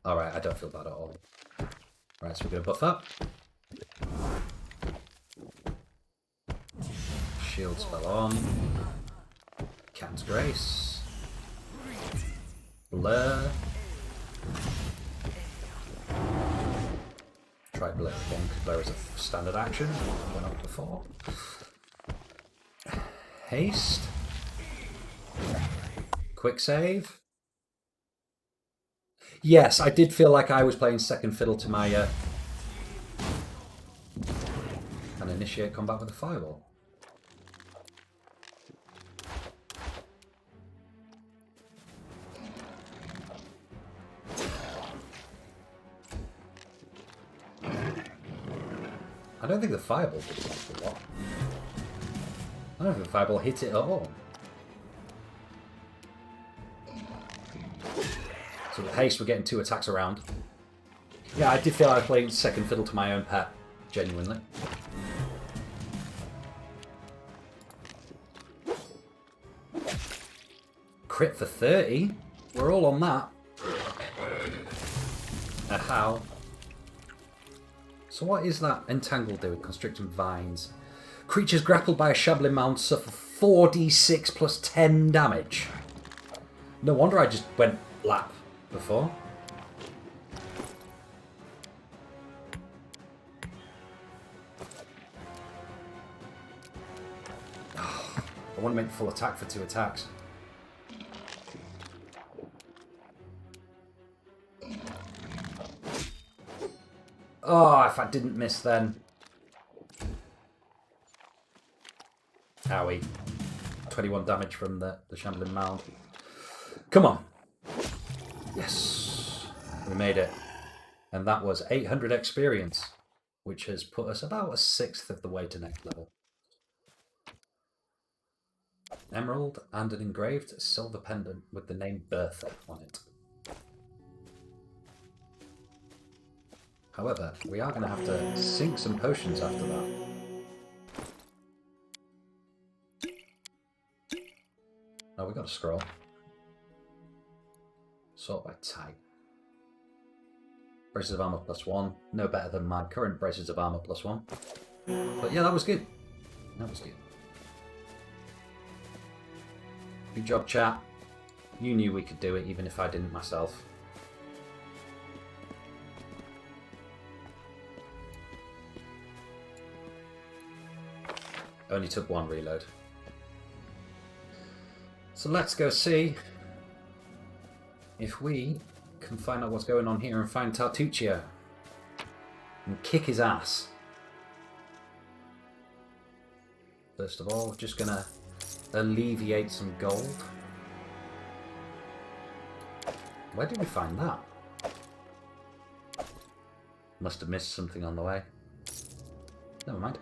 Alright, I don't feel bad at all. Right, so we're going to buff up. Shield spell on. Cat's Grace. Blur. Try Blur again, because Blur is a standard action. Went up before. Haste. Quick save. Yes, I did feel like I was playing second fiddle to my... and initiate combat with a fireball. I don't think the fireball did much a lot. I don't think the fireball hit it at all. So with haste, we're getting 2 attacks around. Yeah, I did feel I was playing second fiddle to my own pet, genuinely. Crit for 30? We're all on that. How? So what is that entangle do with constricting vines? Creatures grappled by a shambling mound suffer 4d6 plus 10 damage. No wonder I just went lap before. I want to make full attack for 2 attacks. Oh, if I didn't miss then. Owie. 21 damage from the shambling mound. Come on. Yes. We made it. And that was 800 experience, which has put us about a sixth of the way to next level. Emerald and an engraved silver pendant with the name Bertha on it. However, we are going to have to sink some potions after that. Oh, we got a scroll. Sort by type. Braces of armor +1. No better than my current braces of armor +1. But yeah, that was good. That was good. Good job, chat. You knew we could do it, even if I didn't myself. Only took one reload. So let's go see if we can find out what's going on here and find Tartuccio and kick his ass. First of all, just gonna alleviate some gold. Where did we find that? Must have missed something on the way. Never mind.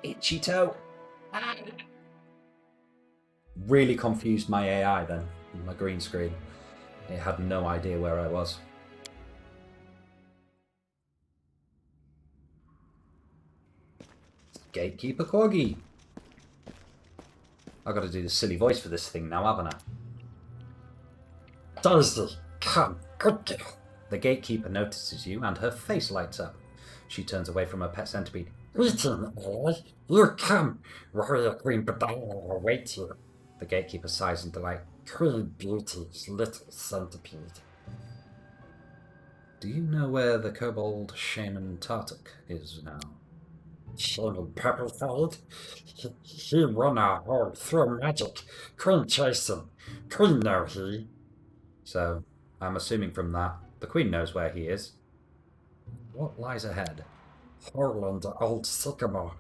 Itchy toe. Ah. Really confused my AI then, my green screen. It had no idea where I was. Gatekeeper Corgi. I've got to do the silly voice for this thing now, haven't I? Daisy, come, good girl. The gatekeeper notices you and her face lights up. She turns away from her pet centipede. Greeting, eh? You come. Warrior Queen Badala awaits you. The gatekeeper sighs in delight. Queen Beauty's little centipede. Do you know where the kobold shaman Tartuk is now? Shaman Purplefold? He run our hole through magic. Queen chase him. Queen know he. So, I'm assuming from that, the Queen knows where he is. What lies ahead? Hole under old sycamore.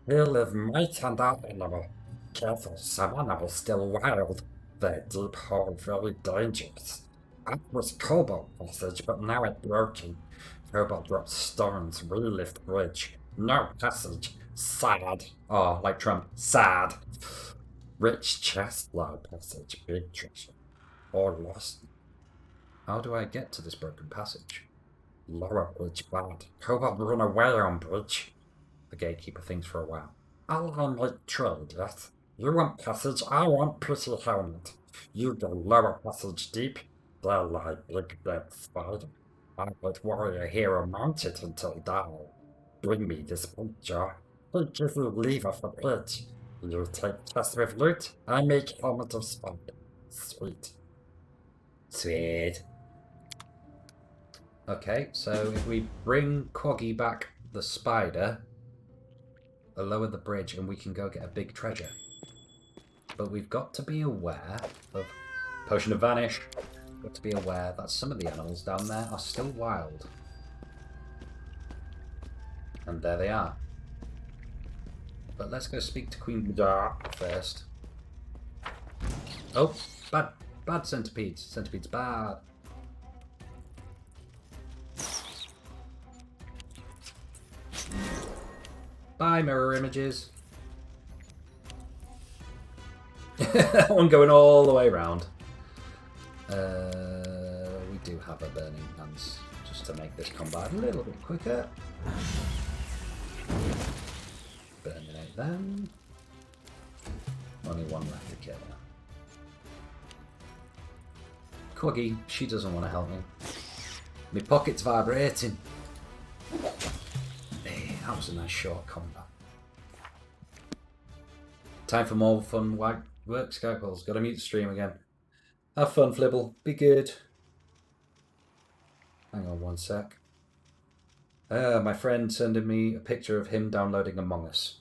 Here live might and our animal. Careful, some animals still wild. Their deep hole very dangerous. That was Cobalt passage, but now it's broken. Cobalt drops stones, we lift bridge. No passage. Sad. Oh, like Trump. Sad. Rich chest, low passage, big treasure. Or lost. How do I get to this broken passage? Lower bridge bad. Cobalt run away on bridge. The gatekeeper thinks for a while. I'll make trade, yes? You want passage, I want pretty helmet. You go lower passage deep, there lie big dead spider. I let warrior hero mount it until die. Bring me this big jar. He give you lever for bridge. You take chest with loot, I make helmet of spider. Sweet. Sweet. Okay, so if we bring Quoggy back the spider, we'll lower the bridge and we can go get a big treasure. But we've got to be aware of Potion of Vanish. Got to be aware that some of the animals down there are still wild. And there they are. But let's go speak to Queen Badar first. Oh, bad centipedes. Centipedes bad. Bye, mirror images. That one going all the way around. We do have a burning hands just to make this combat a little bit quicker. Burninate them. Only one left to kill. Quoggy, she doesn't want to help me. My pocket's vibrating. Hey, that was a nice short combat. Time for more fun work, Skypals. Gotta mute the stream again. Have fun, Flibble. Be good. Hang on one sec. My friend sending me a picture of him downloading Among Us.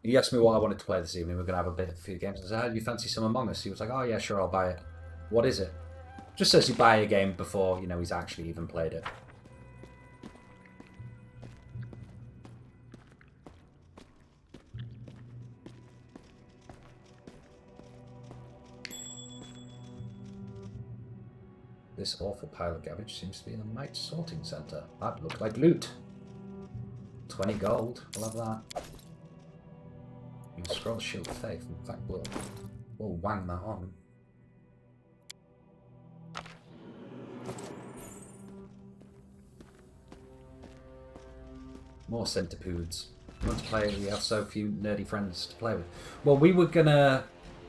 He asked me what I wanted to play this evening. We're going to have a few games. I said, how do you fancy some Among Us? He was like, oh yeah, sure, I'll buy it. What is it? Just says you buy a game before, you know, he's actually even played it. This awful pile of garbage seems to be in a mite sorting centre. That looked like loot. 20 gold. We'll have that. You can scroll Shield of Faith. In fact, we'll wang that on. More centipedes. Multiplayer, we have so few nerdy friends to play with. Well, we were gonna...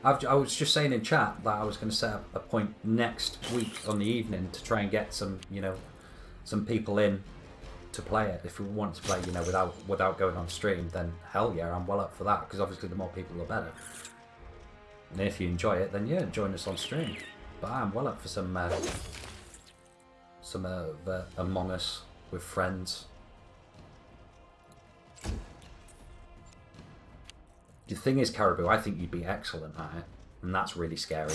I was just saying in chat that I was going to set up a point next week on the evening to try and get some, you know, some people in to play it. If we want to play, you know, without going on stream, then hell yeah, I'm well up for that, because obviously the more people the better. And if you enjoy it, then yeah, join us on stream. But I'm well up for some Among Us with friends. The thing is, Caribou, I think you'd be excellent at it, and that's really scary.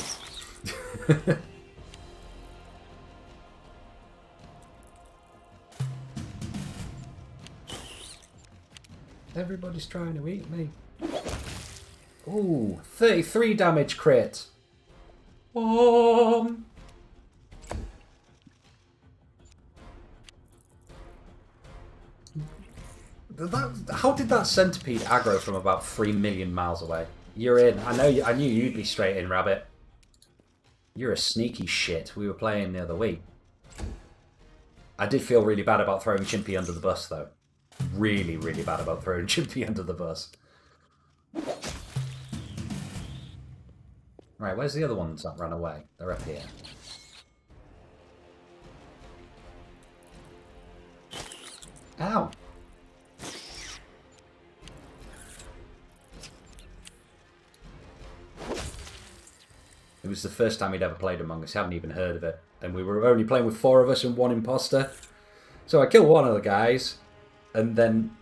Everybody's trying to eat me. Ooh, 33 damage crit. How did that centipede aggro from about 3 million miles away? You're in. I knew you'd be straight in, Rabbit. You're a sneaky shit. We were playing the other week. I did feel really bad about throwing Chimpy under the bus, though. Really, really bad about throwing Chimpy under the bus. Right, where's the other ones that ran away? They're up here. Ow! It was the first time he'd ever played Among Us. He hadn't even heard of it. And we were only playing with 4 of us and 1 imposter. So I killed one of the guys and then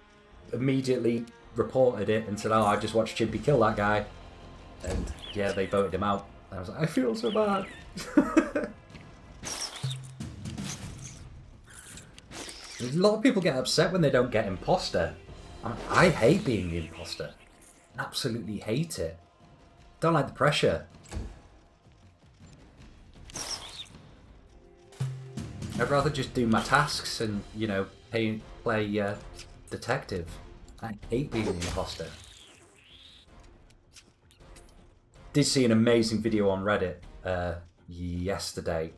immediately reported it and said, oh, I just watched Chimpy kill that guy. And yeah, they voted him out. And I was like, I feel so bad. A lot of people get upset when they don't get imposter. I hate being the imposter. Absolutely hate it. Don't like the pressure. I'd rather just do my tasks and, you know, play detective. I hate being the imposter. Did see an amazing video on Reddit yesterday.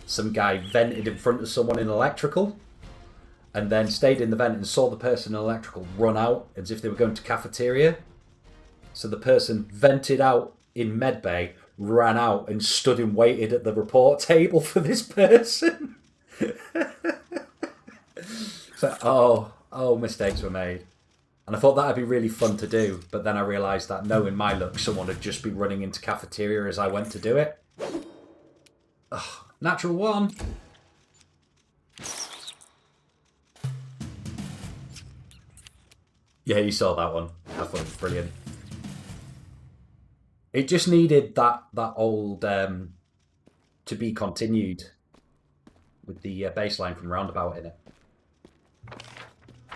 Some guy vented in front of someone in electrical and then stayed in the vent and saw the person in electrical run out as if they were going to cafeteria. So the person vented out in medbay, ran out and stood and waited at the report table for this person. So, oh, mistakes were made. And I thought that'd be really fun to do, but then I realised that knowing my luck, someone would just be running into cafeteria as I went to do it. Ugh, natural 1. Yeah, you saw that one. I thought it was brilliant. It just needed that old to be continued with the baseline from Roundabout in it.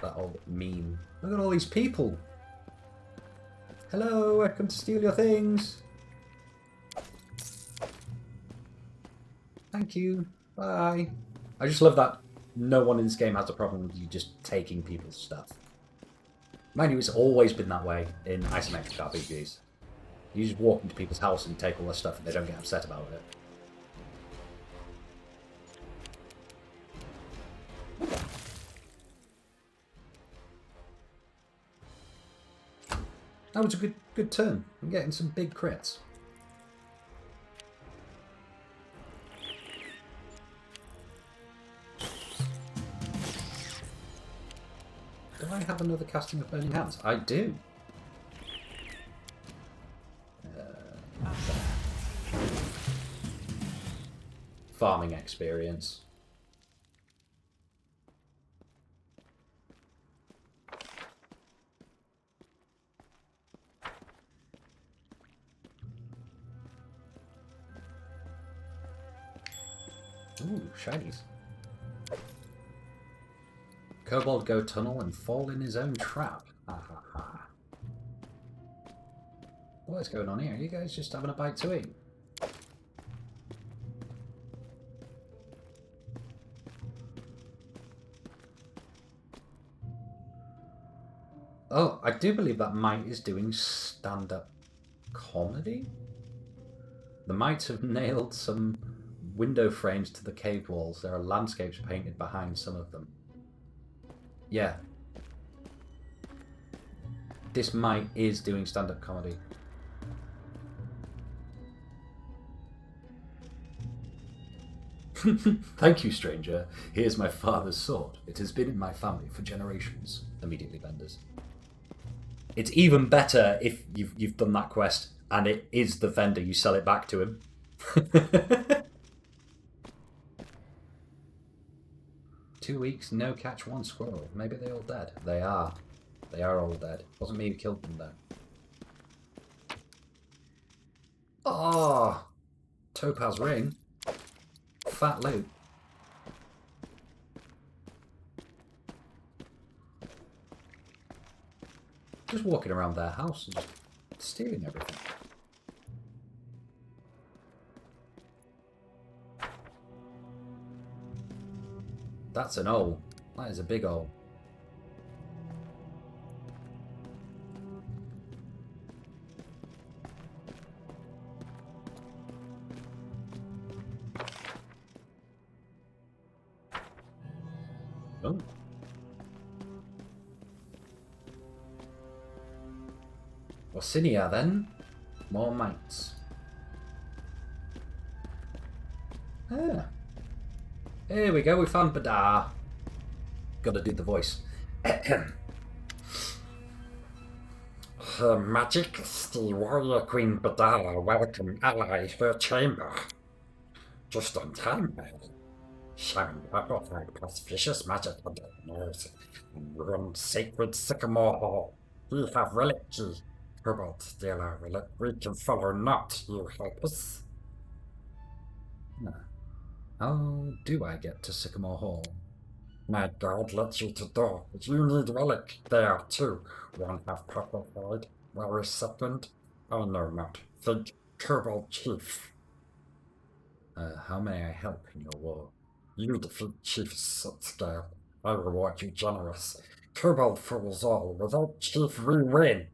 That old meme. Look at all these people. Hello, I come to steal your things. Thank you. Bye. I just love that no one in this game has a problem with you just taking people's stuff. Mind you, it's always been that way in isometric RPGs. You just walk into people's house and take all their stuff and they don't get upset about it. That was a good turn. I'm getting some big crits. Do I have another casting of burning hands? I do. Farming experience. Ooh, shinies. Kobold go tunnel and fall in his own trap. Ha ha ha. What is going on here? Are you guys just having a bite to eat? Oh, I do believe that Mite is doing stand-up comedy? The Mites have nailed some window frames to the cave walls. There are landscapes painted behind some of them. Yeah. This Mite is doing stand-up comedy. Thank you, stranger. Here's my father's sword. It has been in my family for generations. Immediately vendors. It's even better if you've done that quest and it is the vendor, you sell it back to him. 2 weeks, no catch, one squirrel. Maybe they're all dead. They are. They are all dead. Wasn't me who killed them though. Oh! Topaz ring. Fat loot. Just walking around their house and just stealing everything. That's an hole. That is a big hole. Oh. What's in here then? More mites. Ah. Here we go, we found Badar. Gotta do the voice. Her Majesty Warrior Queen Badala welcome ally her chamber. Just on time, Mary. Shaman purified plus vicious magic under her nose and ruined sacred sycamore hall. We have relic key. Cobalt stealer relic we can follow not, you help us. How do I get to Sycamore Hall? My guard lets you to door, but you need relic there too. One have purified, where is second? I know not. Think Cobalt Chief. How may I help in your war? You defeat Chief Scale. I reward you generous. Cobalt fools all. Without Chief we win.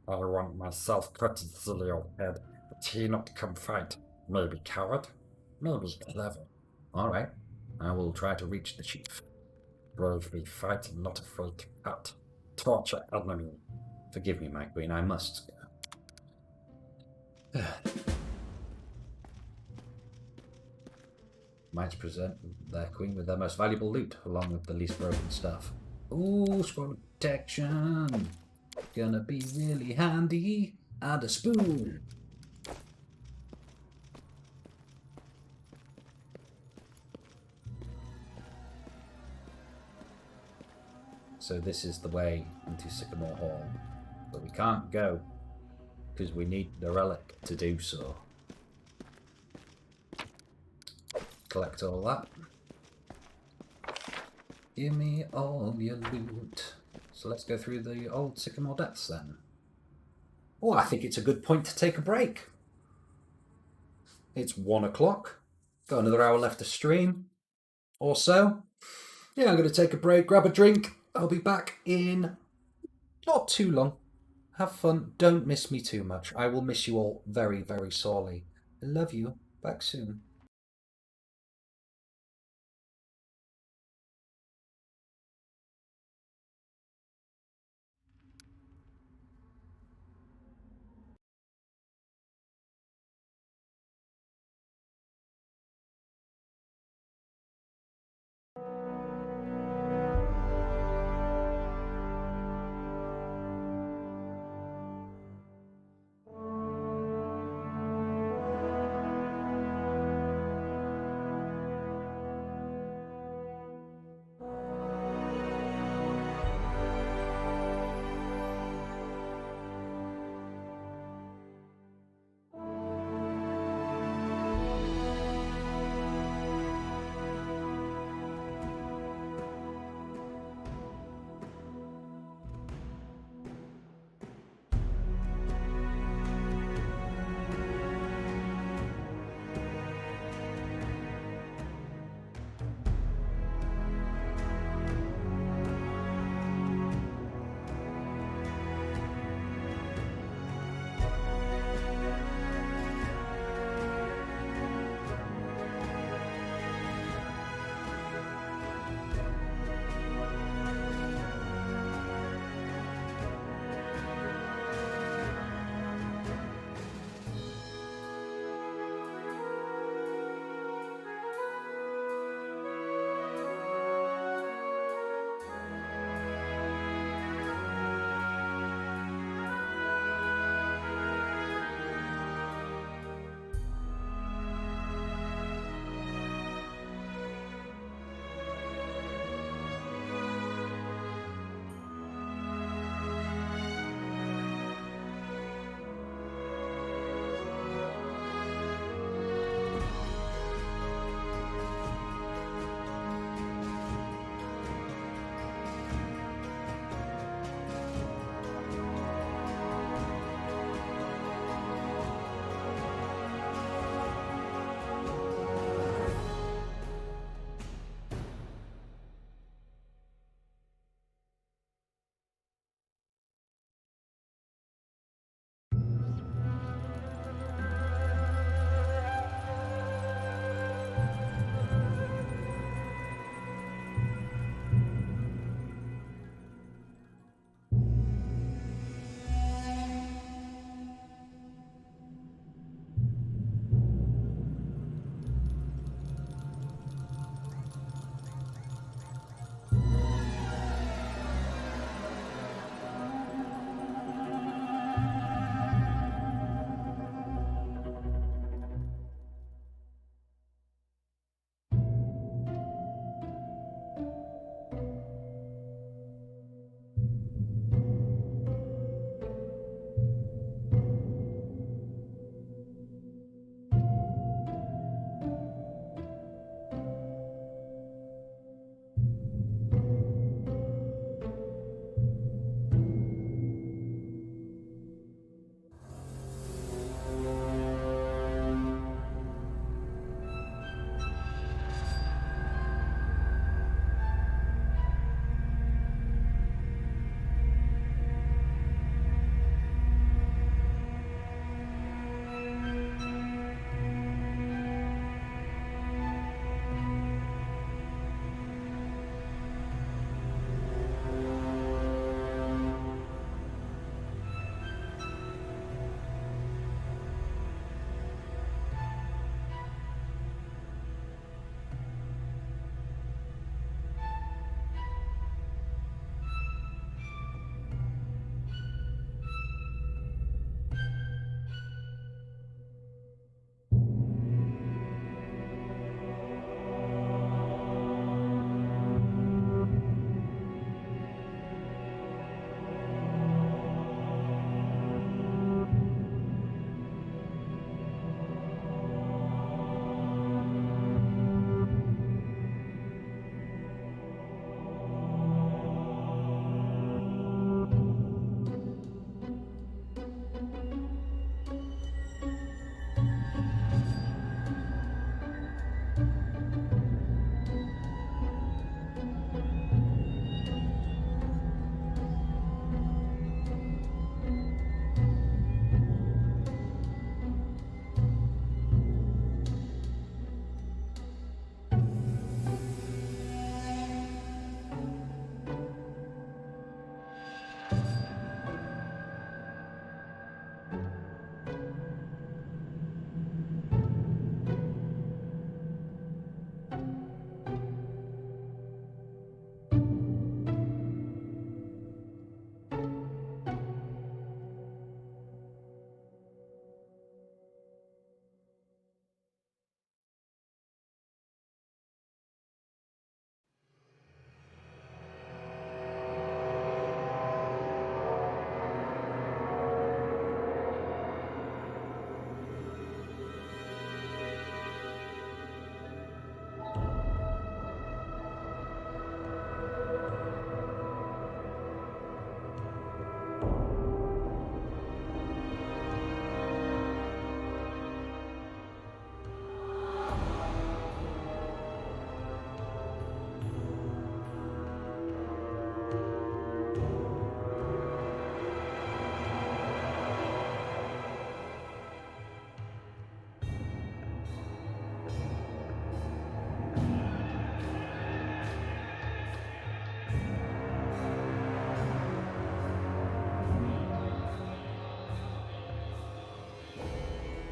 I want myself cut his silly old head, but he not come fight. Maybe coward, maybe clever. Alright, I will try to reach the chief. Bravely fight and not afraid to cut. Torture enemy. Forgive me, my queen, I must go. Might present their queen with their most valuable loot, along with the least broken stuff. Ooh, scroll protection! Gonna be really handy. And a spoon! So this is the way into Sycamore Hall. But we can't go, because we need the relic to do so. Collect all that. Give me all your loot. So let's go through the old Sycamore Depths then. Oh, I think it's a good point to take a break. It's 1 o'clock. Got another hour left to stream. Or so. Yeah, I'm going to take a break, grab a drink. I'll be back in not too long. Have fun. Don't miss me too much. I will miss you all very, very sorely. I love you. Back soon.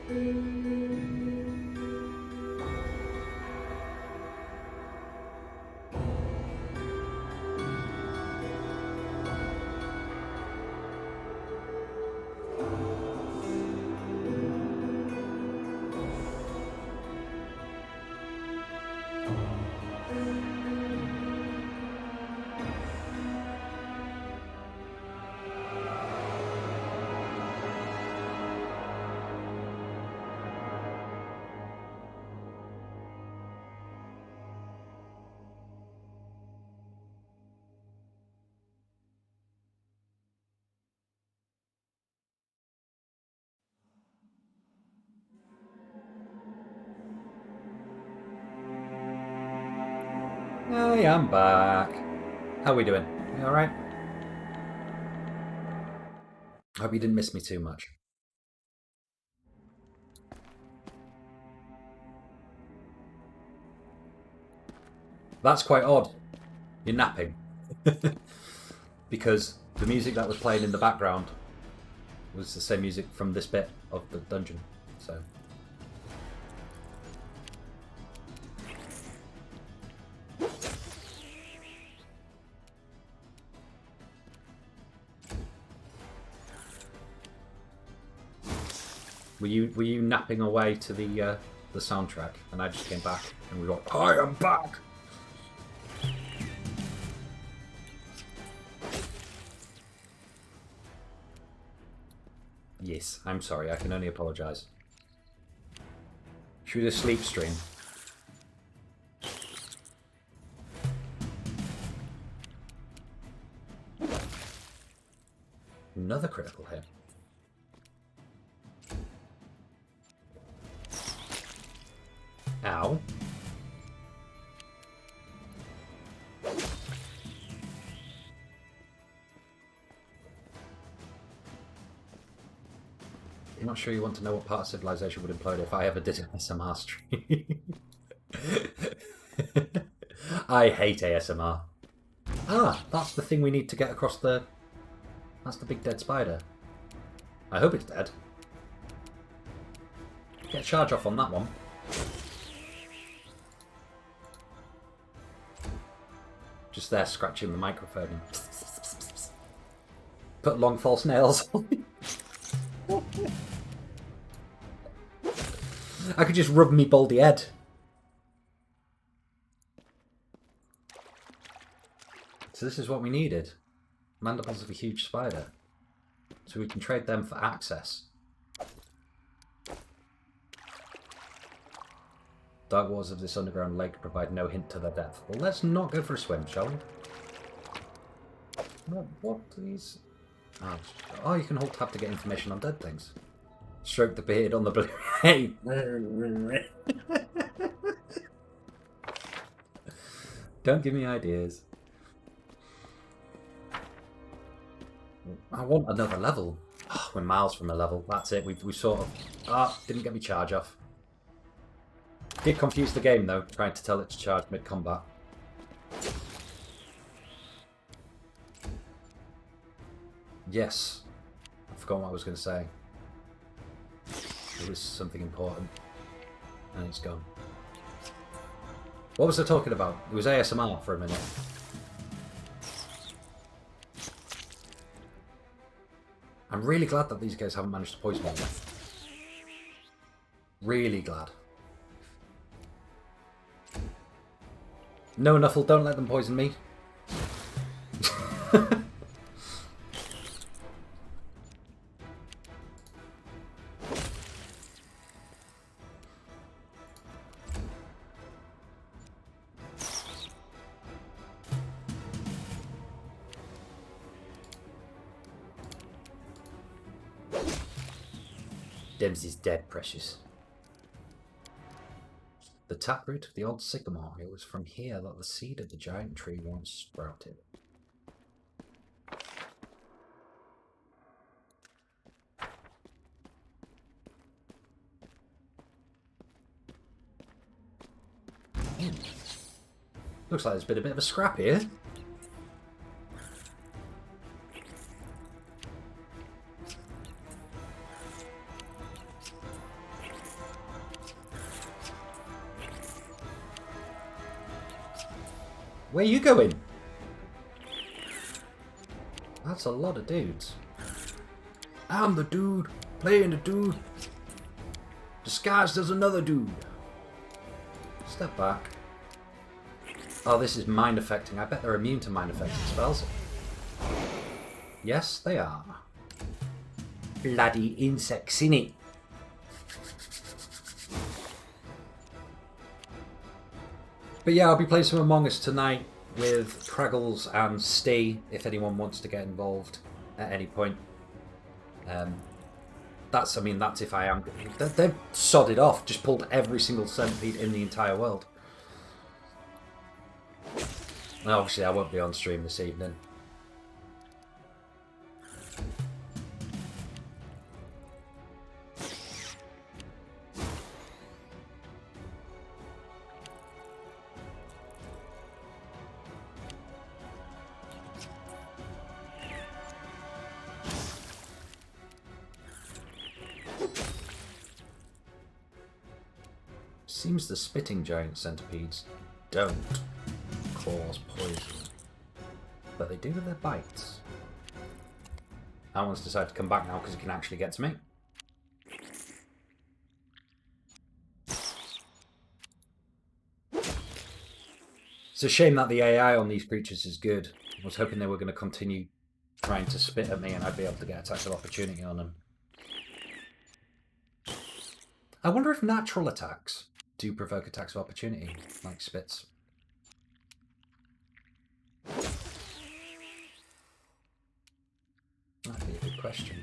Hey, I'm back. How are we doing? You alright? Hope you didn't miss me too much. That's quite odd. You're napping. Because the music that was playing in the background was the same music from this bit of the dungeon. So. Were you napping away to the soundtrack, and I just came back and we got I am back. Yes, I'm sorry. I can only apologise. Should we do a sleep stream? Another critical hit. Ow. I'm not sure you want to know what part of civilization would implode if I ever did an ASMR stream. I hate ASMR. Ah, that's the thing we need to get across the... That's the big dead spider. I hope it's dead. Get a charge off on that one. Just there scratching the microphone. Put long false nails on. I could just rub me baldy head. So this is what we needed. Mandibles of a huge spider. So we can trade them for access. Dark waters of this underground lake provide no hint to their depth. Well, let's not go for a swim, shall we? What these? Oh, you can hold tab to get information on dead things. Stroke the beard on the blue. Hey! Don't give me ideas. I want another level. Oh, we're miles from a level. That's it. We sort of... didn't get me charge off. Did confuse the game, though, trying to tell it to charge mid-combat. Yes. I forgot what I was going to say. It was something important. And it's gone. What was I talking about? It was ASMR for a minute. I'm really glad that these guys haven't managed to poison me yet. Really glad. No, Nuffle, don't let them poison me. Dempsey's dead, precious. The taproot of the old sycamore. It was from here that the seed of the giant tree once sprouted. Looks like there's been a bit of a scrap here. Where are you going? That's a lot of dudes. I'm the dude, playing the dude, disguised as another dude. Step back. Oh, this is mind affecting. I bet they're immune to mind affecting spells. Yes, they are. Bloody insects, innit? But yeah, I'll be playing some Among Us tonight with Kressle and Stee, if anyone wants to get involved at any point. That's if I am. They've sodded off, just pulled every single centipede in the entire world. And obviously I won't be on stream this evening. Seems the spitting giant centipedes don't cause poison, but they do with their bites. That one's decided to come back now because it can actually get to me. It's a shame that the AI on these creatures is good. I was hoping they were going to continue trying to spit at me and I'd be able to get attacks of opportunity on them. I wonder if natural attacks do provoke attacks of opportunity, like spits. That'd be a good question.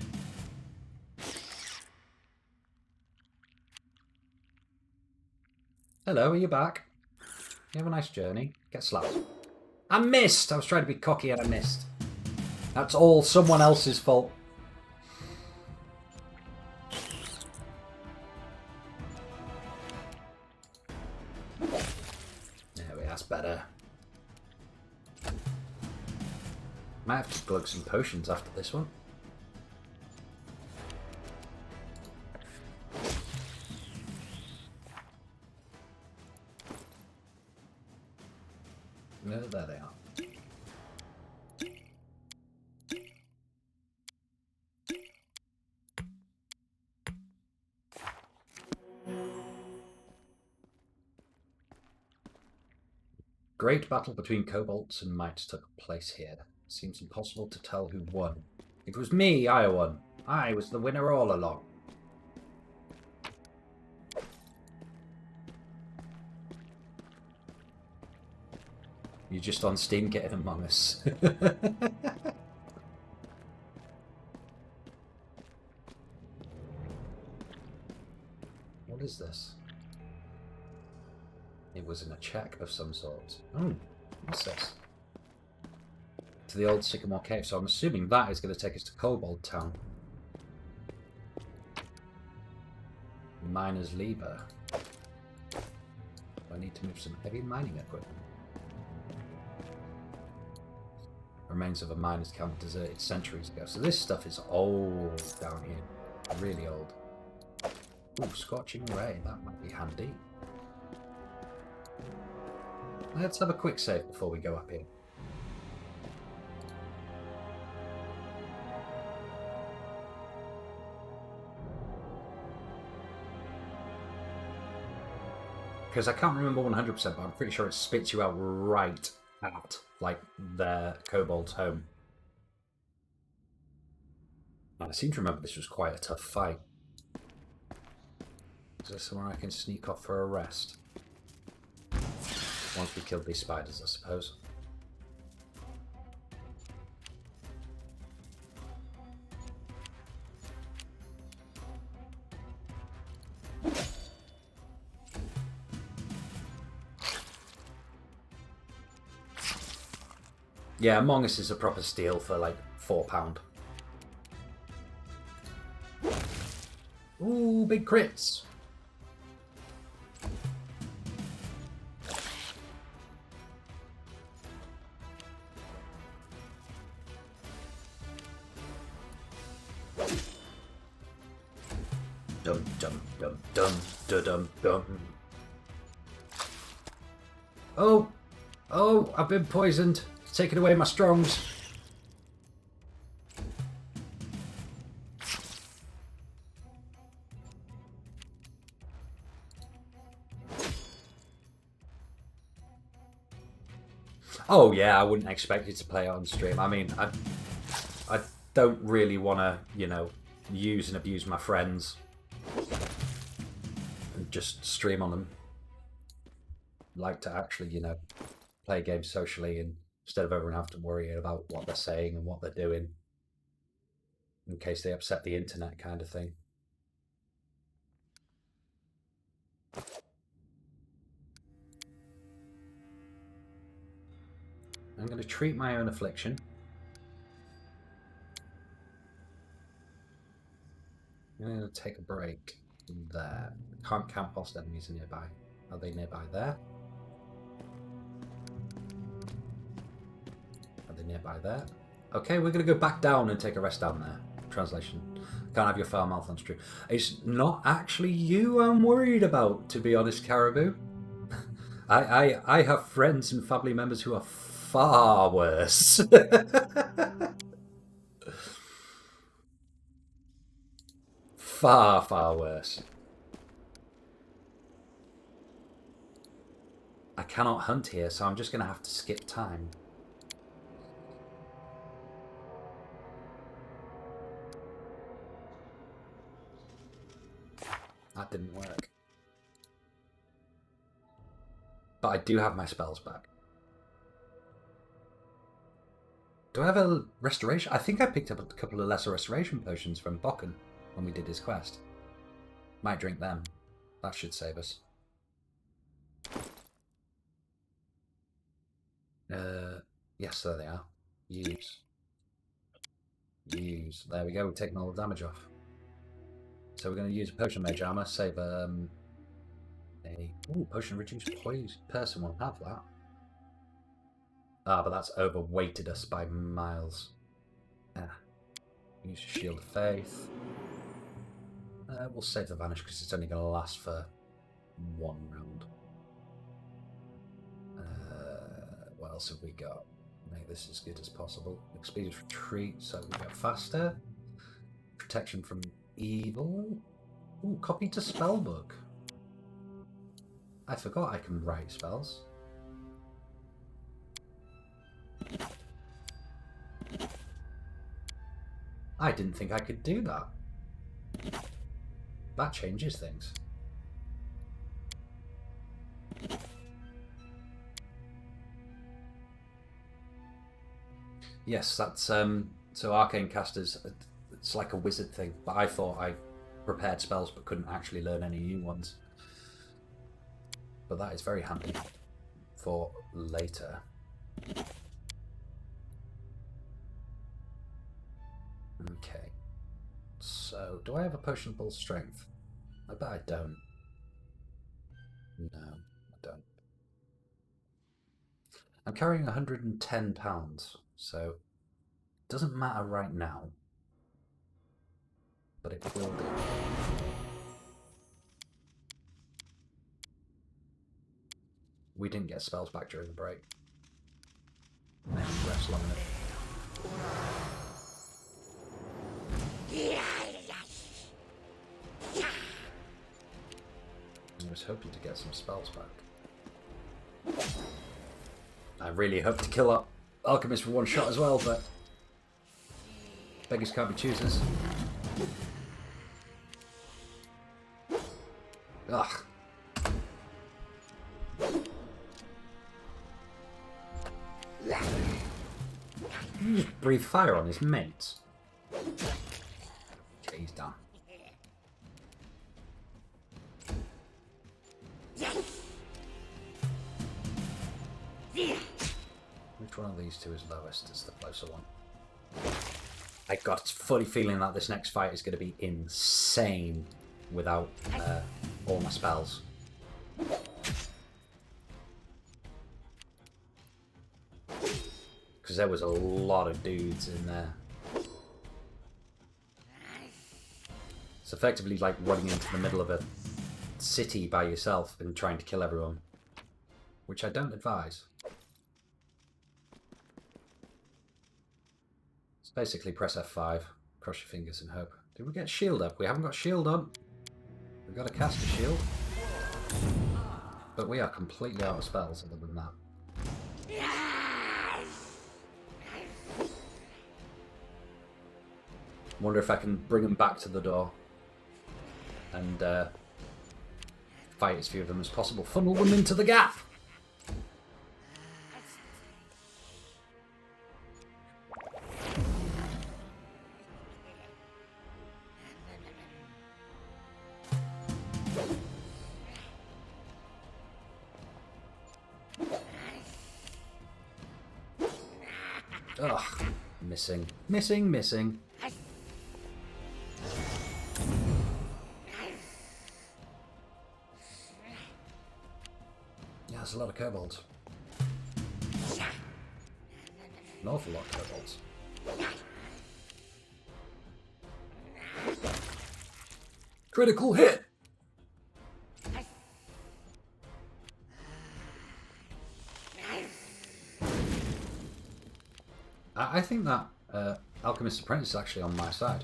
Hello, are you back? You have a nice journey. Get slapped. I missed! I was trying to be cocky and I missed. That's all someone else's fault. That's better. Might have to glug some potions after this one. No, there they are. Great battle between kobolds and mites took place here. Seems impossible to tell who won. It was me, I won. I was the winner all along. You're just on Steam getting Among Us. What is this? It was in a check of some sort. Oh, what's this? To the old Sycamore Cave, so I'm assuming that is going to take us to Kobold Town. Miner's Lever. I need to move some heavy mining equipment. Remains of a miner's camp deserted centuries ago. So this stuff is old down here. Really old. Ooh, Scorching Ray. That might be handy. Let's have a quick save before we go up here. Because I can't remember 100%, but I'm pretty sure it spits you out right at, like, their kobold's home. And I seem to remember this was quite a tough fight. Is there somewhere I can sneak off for a rest? Once we killed these spiders, I suppose. Yeah, Among Us is a proper steal for like £4. Ooh, big crits. Dum dum dum dum dum dum dum. Oh, Oh, I've been poisoned. It's taken away my strongs. Oh yeah, I wouldn't expect you to play it on stream. I mean, I don't really want to, you know, use and abuse my friends and just stream on them. Like to actually, you know, play games socially and instead of everyone having to worry about what they're saying and what they're doing in case they upset the internet kind of thing. I'm going to treat my own affliction. I'm going to take a break there. Can't count whilst enemies are nearby. Are they nearby there? Are they nearby there? Okay, we're going to go back down and take a rest down there. Translation. Can't have your foul mouth on stream. It's not actually you I'm worried about, to be honest, Caribou. I have friends and family members who are far worse. Far, far worse. I cannot hunt here, so I'm just going to have to skip time. That didn't work. But I do have my spells back. Do I have a restoration? I think I picked up a couple of lesser restoration potions from Bokken when we did his quest. Might drink them. That should save us. Yes, there they are. Use. Use. There we go, we've taken all the damage off. So we're going to use a potion mage armor, save a potion reduced poison. Person won't have that. Ah, but that's overweighted us by miles. Use Shield of Faith. We'll save the Vanish because it's only going to last for one round. What else have we got? Make this as good as possible. Expedient Retreat, so we get faster. Protection from evil. Ooh, copy to spellbook. I forgot I can write spells. I didn't think I could do that. That changes things. Yes, that's so arcane casters. It's like a wizard thing, but I thought I prepared spells but couldn't actually learn any new ones. But that is very handy for later. Okay. So, do I have a potion of bull strength? I bet I don't. No, I don't. I'm carrying 110 pounds, so it doesn't matter right now. But it will do. We didn't get spells back during the break. Maybe rest long enough. I was hoping to get some spells back. I really hope to kill up Alchemist for one shot as well, but beggars can't be choosers. Ugh. You just breathe fire on his mates. Okay, he's done. Which one of these two is lowest? It's the closer one. I got a funny feeling that this next fight is going to be insane without all my spells. Because there was a lot of dudes in there. It's effectively like running into the middle of a city by yourself and trying to kill everyone. Which I don't advise. Basically, press F5, cross your fingers and hope. Did we get shield up? We haven't got shield on. We've got to cast a shield. But we are completely out of spells other than that. Wonder if I can bring them back to the door and fight as few of them as possible. Funnel them into the gap! Ugh, missing, missing, missing. Yeah, there's a lot of kobolds. An awful lot of kobolds. Critical hit! I think that Alchemist's Apprentice is actually on my side.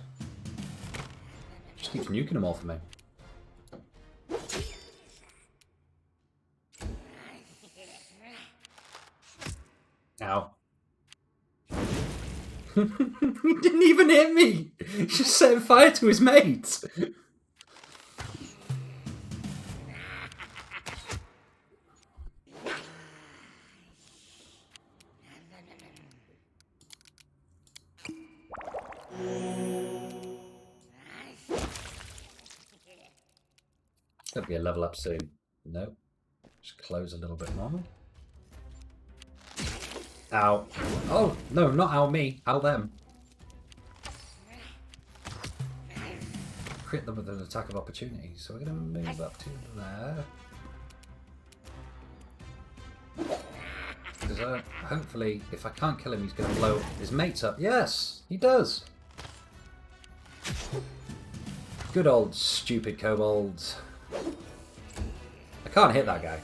Just keeps nuking them all for me. Ow. He didn't even hit me! He just set fire to his mates! There'll be a level up soon. No. Just close a little bit more. Ow. Oh, no, not ow me. Ow them. Crit them with an attack of opportunity. So we're going to move up to there. Because hopefully, if I can't kill him, he's going to blow his mates up. Yes, he does. Good old stupid kobolds. I can't hit that guy.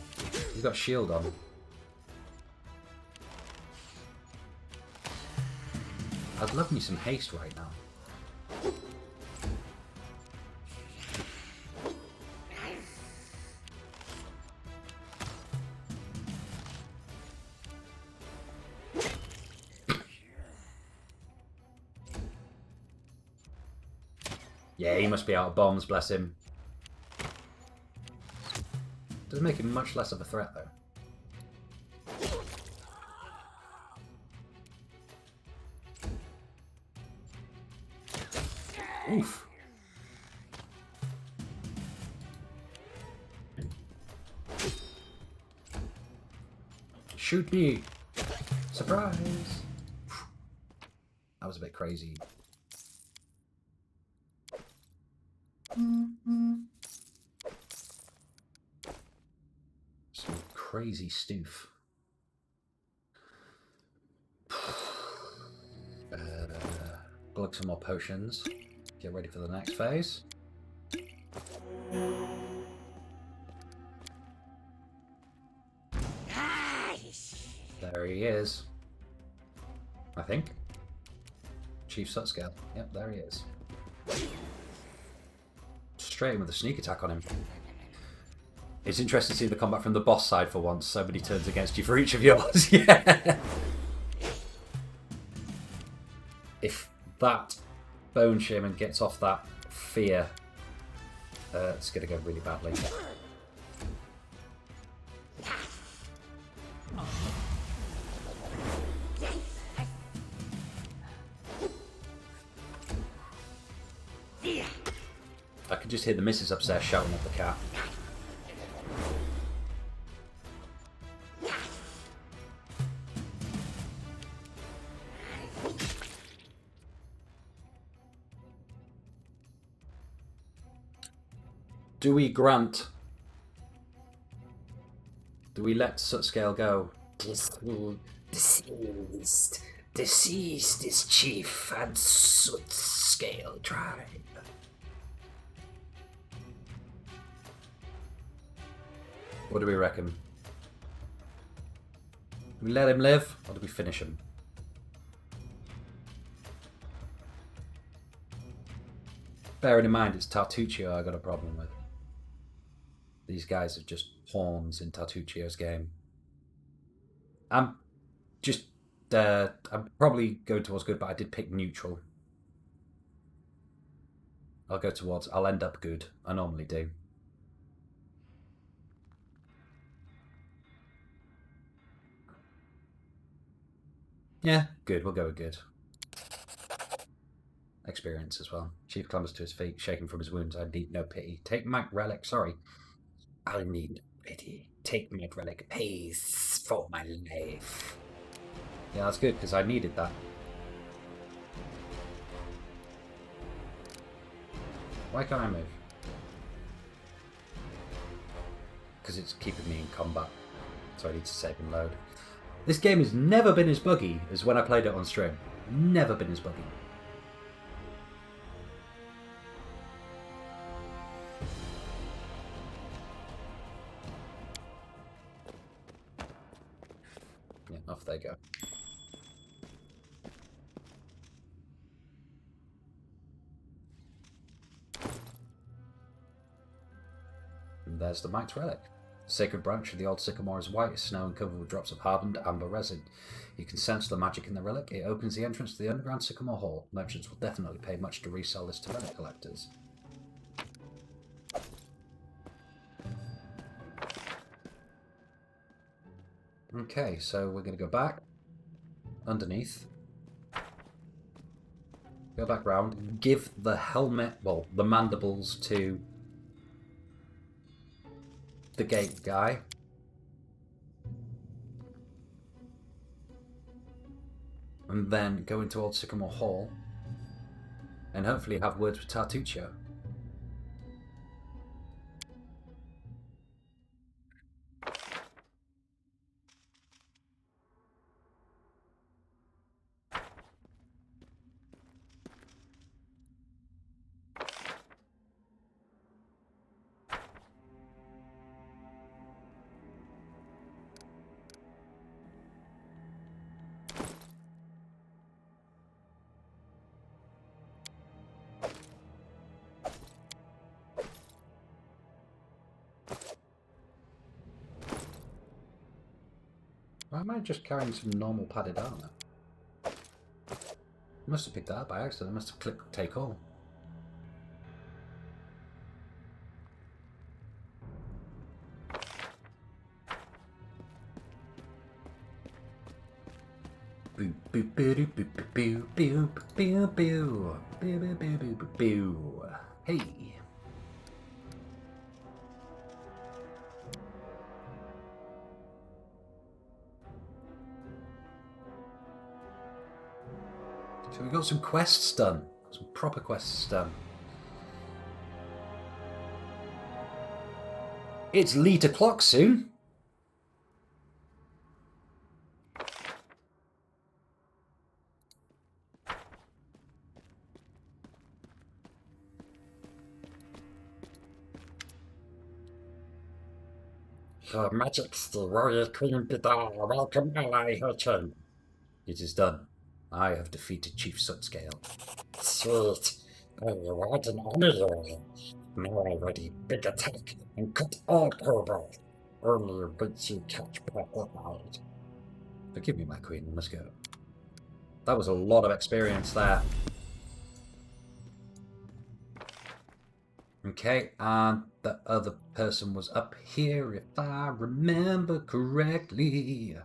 He's got shield on. I'd love me some haste right now. Yeah, he must be out of bombs, bless him. Does make him much less of a threat, though. Oof. Shoot me! Surprise! That was a bit crazy. Some crazy stoof. Glug some more potions. Get ready for the next phase. There he is. I think. Chief Sutscale. Yep, there he is. Straight in with a sneak attack on him. It's interesting to see the combat from the boss side for once. So many turns against you for each of yours. Yeah. If that Bone Shaman gets off that fear, it's going to go really badly. I can just hear the missus upstairs shouting at the cat. Do we grant? Do we let Sutscale go? Deceased. Deceased is chief and Sutscale tribe. What do we reckon? Do we let him live, or do we finish him? bearing in mind it's Tartuccio I got a problem with. These guys are just pawns in Tartuccio's game. I'm probably going towards good, but I did pick neutral. I'll end up good. I normally do. Yeah, good. We'll go with good. Experience as well. Chief clambers to his feet, shaking from his wounds. I need no pity. Take my relic. Sorry. I need no pity. Take my relic. Pays for my life. Yeah, that's good, because I needed that. Why can't I move? Because it's keeping me in combat. So I need to save and load. This game has never been as buggy as when I played it on stream. Never been as buggy. Yeah, off they go. And there's the Mike's relic. The sacred branch of the old sycamore is white as snow and covered with drops of hardened amber resin. You can sense the magic in the relic. It opens the entrance to the underground sycamore hall. Merchants will definitely pay much to resell this to relic collectors. Okay, so we're going to go back underneath. Go back round. Give the helmet, well, the mandibles to the gate guy. And then go into Old Sycamore Hall. And hopefully have words with Tartuccio. Why am I just carrying some normal padded armor? I must have picked that up by accident. I must have clicked take all. Boo boo boo boo boo boo boo boo boo boo boo boo boo boo. Hey. So we got some quests done. Some proper quests done. It's Lee o'clock soon. Her Majesty, Warrior Queen Bidar, welcome ally Hurchin. It is done. I have defeated Chief Sutscale. Sweet. I reward and honor you. Now I ready big attack and cut all cobra. Only once you catch Purple-Eyed. Forgive me, my queen. We must go. That was a lot of experience there. Okay, and the other person was up here, if I remember correctly.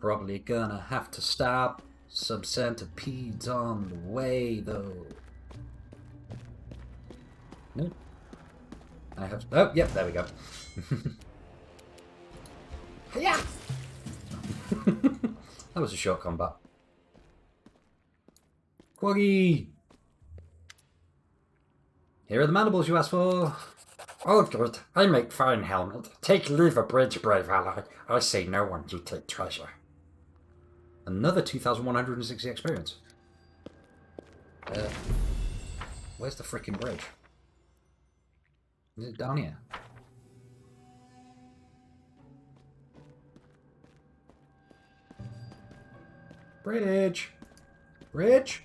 Probably gonna have to stop. Some centipedes on the way, though. Nope. I have to... Oh, yep, there we go. Yeah. That was a short combat. Quaggy! Here are the mandibles you asked for. Oh good, I make fine helmet. Take leave a bridge, brave ally. I say no one you take treasure. Another 2,160 experience. Where's the frickin' bridge? Is it down here? Bridge! Bridge!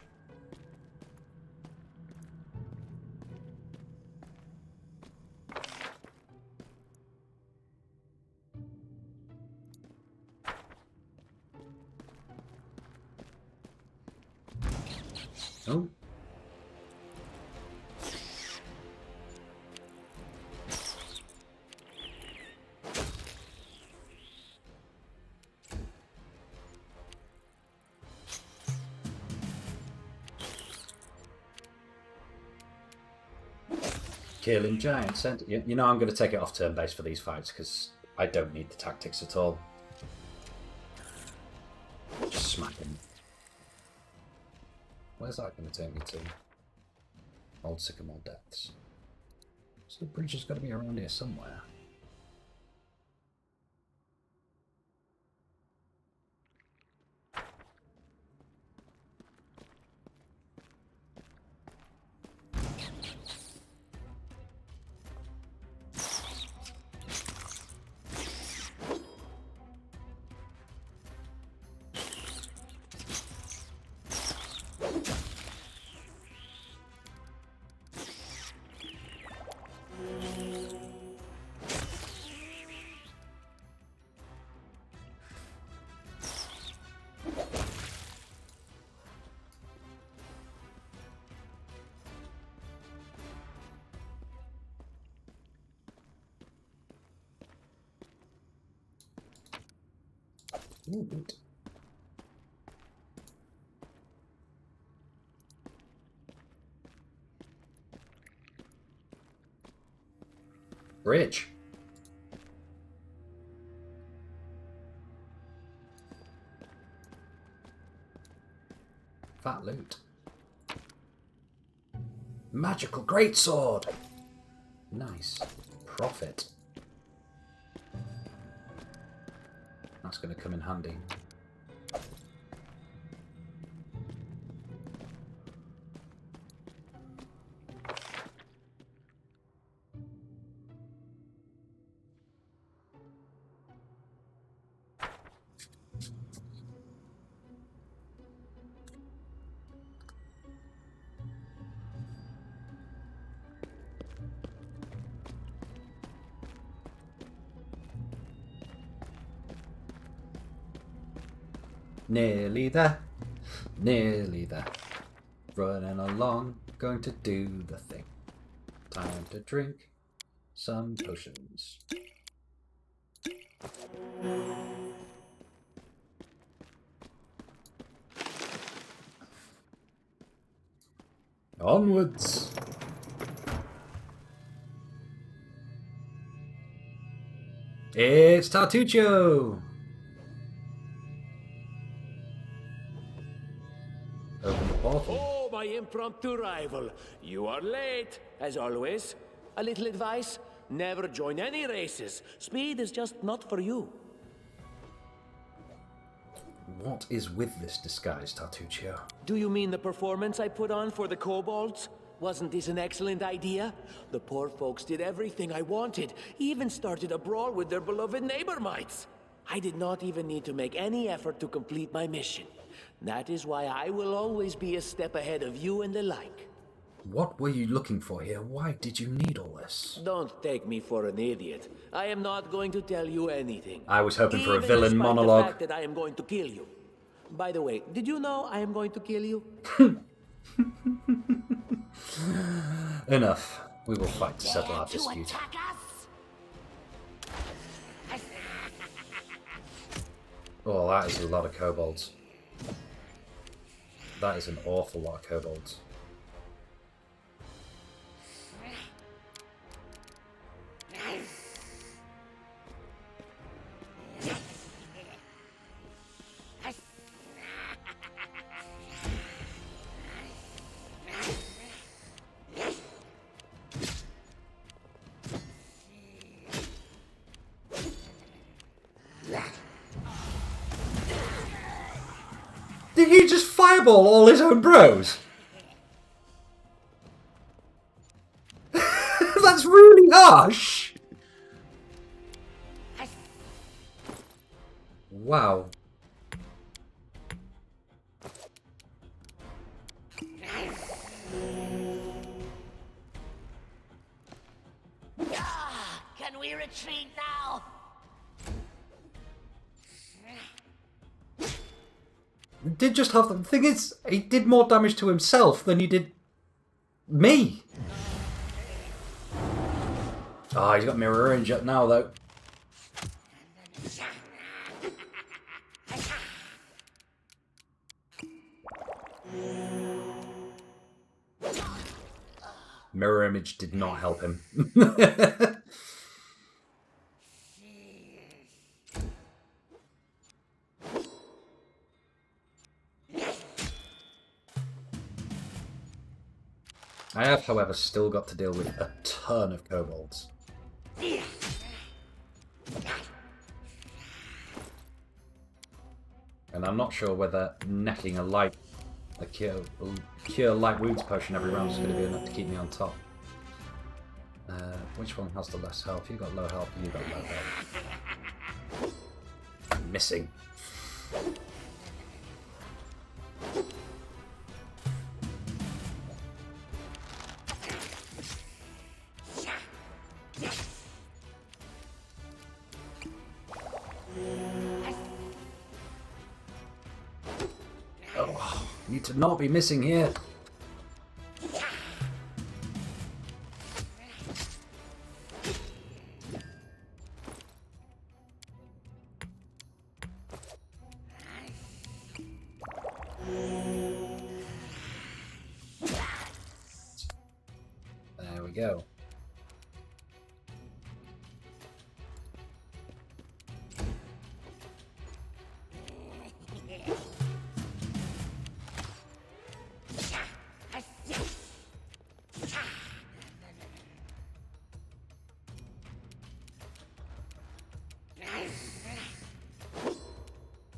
Oh. Killing giants. You know I'm going to take it off turn base for these fights because I don't need the tactics at all. Just smack him. Where's that going to take me to? Old Sycamore Depths. So the bridge has got to be around here somewhere. Ooh, good. Bridge. Fat loot. Magical greatsword. Nice. Profit. That's going to come in handy. Nearly there, nearly there. Running along, going to do the thing. Time to drink some potions. Onwards. It's Tartuccio. Open the portal. Oh, my impromptu rival. You are late, as always. A little advice: never join any races. Speed is just not for you. What is with this disguise, Tartuccio? Do you mean the performance I put on for the kobolds? Wasn't this an excellent idea? The poor folks did everything I wanted, even started a brawl with their beloved neighbor mites. I did not even need to make any effort to complete my mission. That is why I will always be a step ahead of you and the like. What were you looking for here? Why did you need all this? Don't take me for an idiot. I am not going to tell you anything. I was hoping for a Even villain despite monologue. the fact that I am going to kill you. By the way, did you know I am going to kill you? Enough. We will fight to settle our dispute. Oh, that is a lot of kobolds. That is an awful lot of kobolds. Did he just fireball all his own bros? That's really harsh. Wow. Can we retreat now? He did just have the thing is, he did more damage to himself than he did me. Ah, he's got mirror image up now though. Mirror image did not help him. I have, however, still got to deal with a ton of kobolds. And I'm not sure whether necking a cure light wounds potion every round is going to be enough to keep me on top. Which one has the less health? You got low health and you got low health. I'm missing. Oh, need to not be missing here. There we go.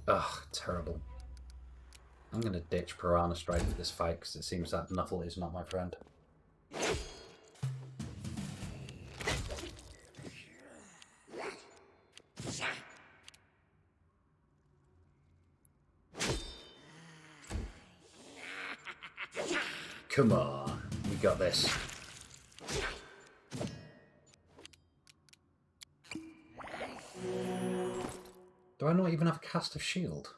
Ugh, terrible. I'm going to ditch Piranha Strike for this fight because it seems that Nuffle is not my friend. Come on, we got this. Do I not even have a cast of shield?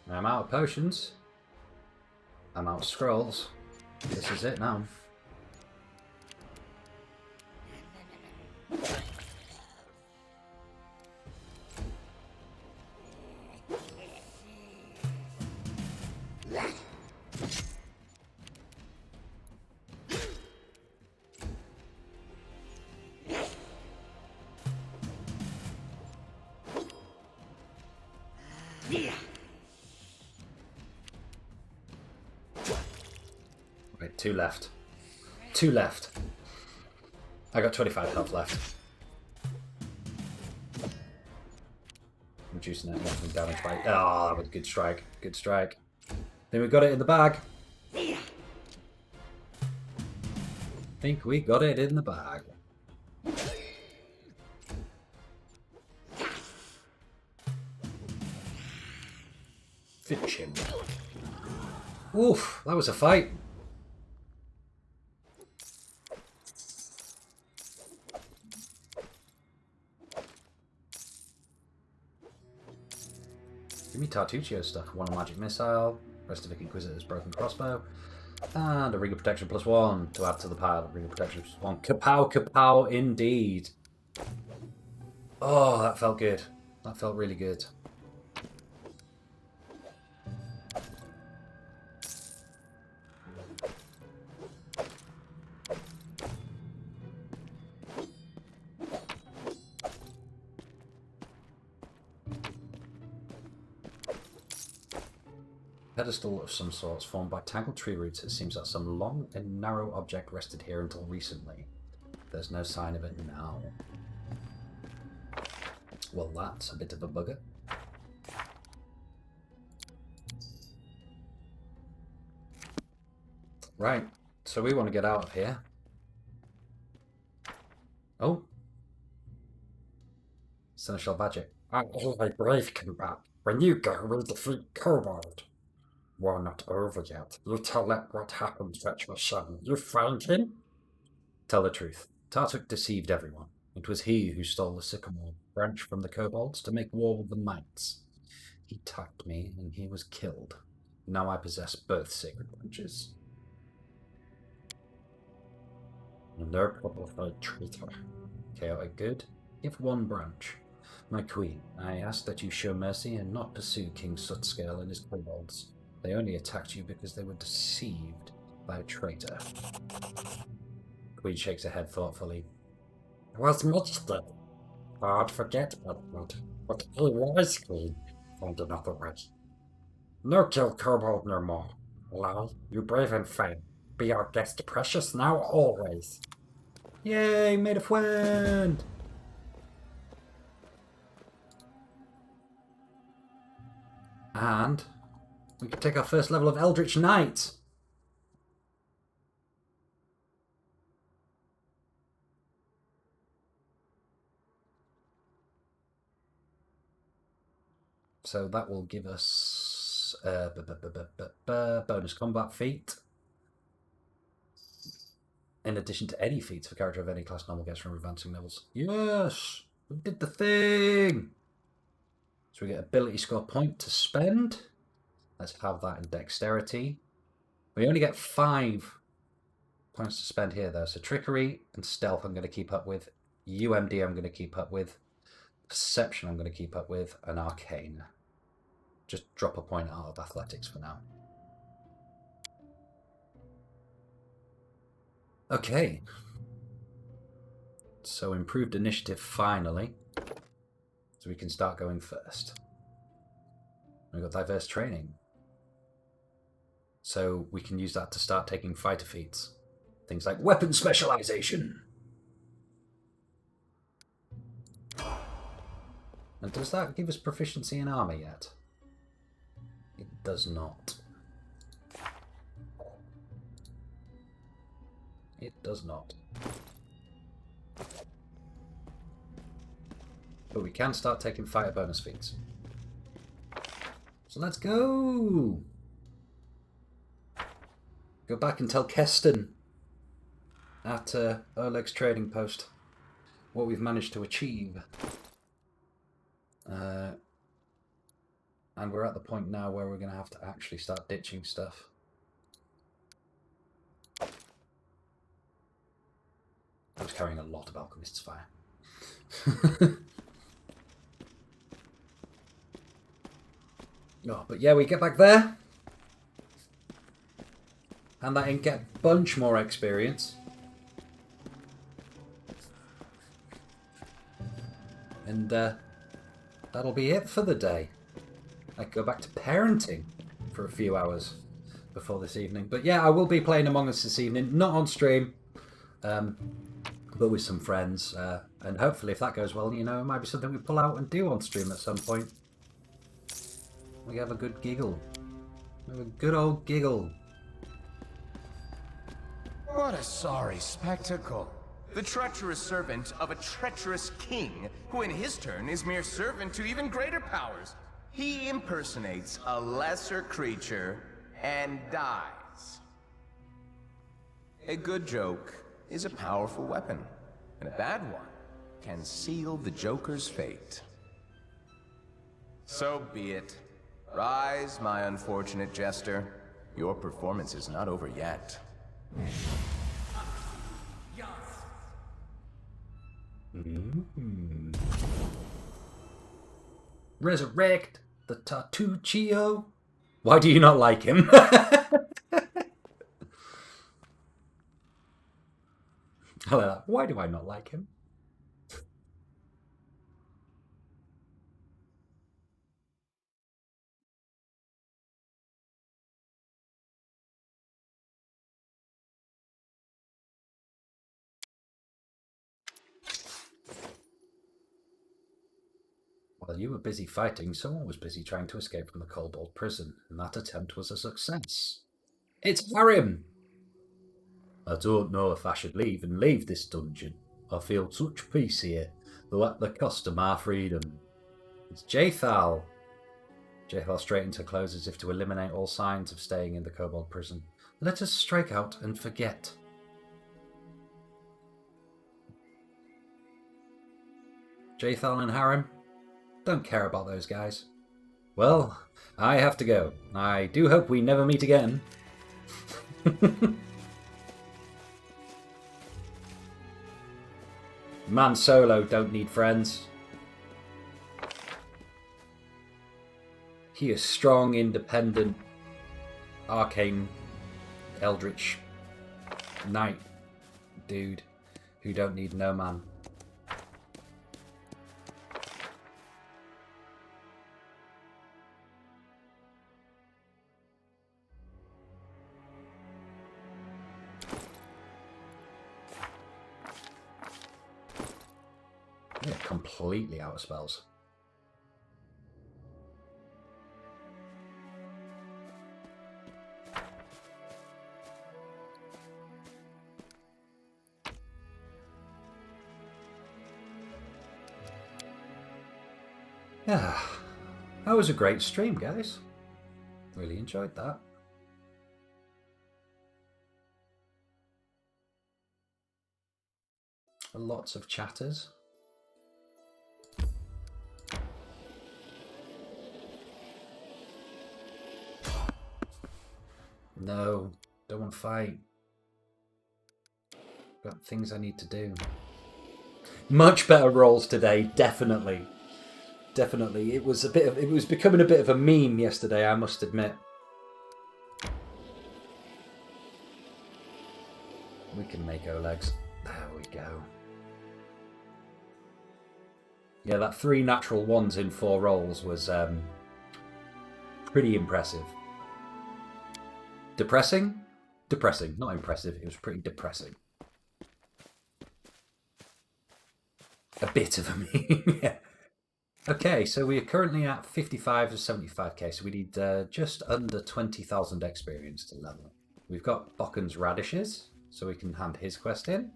I'm out of potions. I'm out of scrolls. This is it now. Right, 2 left. 2 left. I got 25 health left. Reducing that maximum damage by... Ah, oh, good strike. Good strike. Then we got it in the bag. Think we got it in the bag. Finish him. Oof, that was a fight. Give me Tartuccio stuff. 1 magic missile, Restovic Inquisitor's broken crossbow, and a ring of protection +1 to add to the pile of ring of protection +1. Kapow, kapow, indeed. Oh, that felt good. That felt really good. Pedestal of some sorts formed by tangled tree roots. It seems that some long and narrow object rested here until recently. There's no sign of it now. Well, that's a bit of a bugger. Right, so we want to get out of here. Oh. Seneschal Badger. only brave come back. When you go, we defeat Kobold. War not over yet. You tell it what happened, treacherous son. You find him? Tell the truth. Tartuk deceived everyone. It was he who stole the sycamore branch from the kobolds to make war with the mites. He attacked me, and he was killed. Now I possess both sacred branches. No problem, traitor. Chaotic good, give one branch. My queen, I ask that you show mercy and not pursue King Sootscale and his kobolds. They only attacked you because they were deceived by a traitor. Queen shakes her head thoughtfully. It was Mixter. Hard forget, but he was queen. Find another way. No kill Kobold no more. Lie, you brave and fair. Be our guest precious now always. Yay, made a friend! And we can take our first level of Eldritch Knight. So that will give us bonus combat feat. In addition to any feats a character of any class normal gets from advancing levels. Yes! We did the thing! So we get ability score point to spend. Let's have that in dexterity. We only get 5 points to spend here though. So trickery and stealth I'm going to keep up with. UMD I'm going to keep up with. Perception I'm going to keep up with. And arcane. Just drop a point out of athletics for now. Okay. So improved initiative finally. So we can start going first. We've got diverse training. So we can use that to start taking fighter feats. Things like weapon specialization. And does that give us proficiency in armor yet? It does not. It does not. But we can start taking fighter bonus feats. So let's go! Go back and tell Keston at Oleg's trading post what we've managed to achieve. And we're at the point now where we're going to have to actually start ditching stuff. I was carrying a lot of Alchemist's Fire. Oh, but yeah, we get back there. And that get a bunch more experience. And that'll be it for the day. I go back to parenting for a few hours before this evening. But yeah, I will be playing Among Us this evening. Not on stream, but with some friends. And hopefully if that goes well, you know, it might be something we pull out and do on stream at some point. We have a good giggle. We have a good old giggle. What a sorry spectacle. The treacherous servant of a treacherous king, who in his turn is mere servant to even greater powers. He impersonates a lesser creature and dies. A good joke is a powerful weapon, and a bad one can seal the Joker's fate. So be it. Rise, my unfortunate jester. Your performance is not over yet. Resurrect the Tartuccio. Why do you not like him? I like that. Why do I not like him? While you were busy fighting, someone was busy trying to escape from the Kobold prison, and that attempt was a success. It's Harim! I don't know if I should leave this dungeon. I feel such peace here, though at the cost of my freedom. It's Jathal. Jathal straightened her clothes as if to eliminate all signs of staying in the kobold prison. Let us strike out and forget. Jathal and Harem don't care about those guys. Well, I have to go. I do hope we never meet again. Man Solo don't need friends. He is strong, independent, arcane, eldritch knight dude who don't need no man. They're completely out of spells. Yeah, that was a great stream, guys. Really enjoyed that. Lots of chatters. No, don't want to fight. Got things I need to do. Much better rolls today, definitely. Definitely. It was becoming a bit of a meme yesterday, I must admit. We can make Oleg's. There we go. Yeah, that 3 natural ones in 4 rolls was pretty impressive. Depressing? Depressing, not impressive. It was pretty depressing. A bit of a meme, yeah. Okay, so we are currently at 55 to 75k, so we need just under 20,000 experience to level. We've got Bocken's radishes, so we can hand his quest in.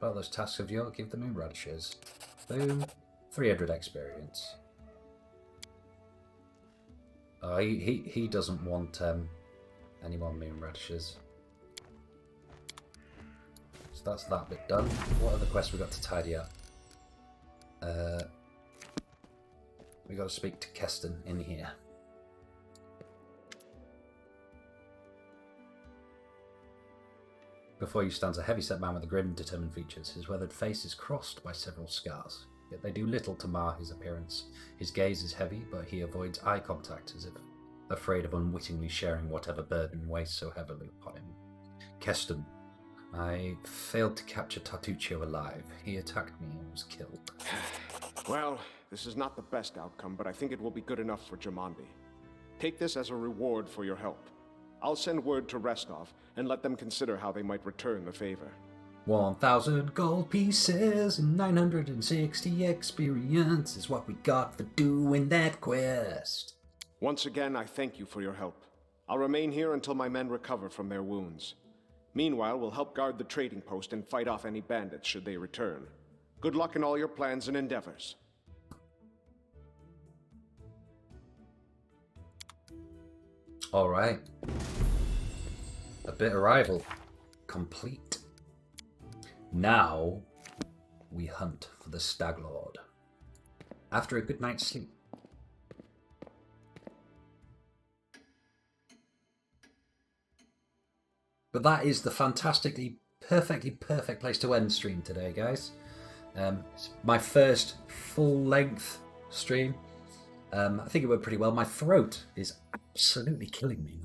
Well, those tasks of yours, give the moon radishes. Boom, 300 experience. Oh, he doesn't want any more moon radishes. So that's that bit done. What other quests we got to tidy up? We got to speak to Keston in here. Before you stands a heavy-set man with a grim and determined features. His weathered face is crossed by several scars, yet they do little to mar his appearance. His gaze is heavy, but he avoids eye contact as if afraid of unwittingly sharing whatever burden weighs so heavily upon him. Keston, I failed to capture Tartuccio alive. He attacked me and was killed. Well, this is not the best outcome, but I think it will be good enough for Jamandi. Take this as a reward for your help. I'll send word to Restov and let them consider how they might return the favor. 1,000 gold pieces and 960 experience is what we got for doing that quest. Once again, I thank you for your help. I'll remain here until my men recover from their wounds. Meanwhile, we'll help guard the trading post and fight off any bandits should they return. Good luck in all your plans and endeavors. All right. A bit arrival complete. Now we hunt for the Stag Lord. After a good night's sleep. But that is the fantastically, perfect place to end stream today, guys. It's my first full-length stream. I think it went pretty well. My throat is absolutely killing me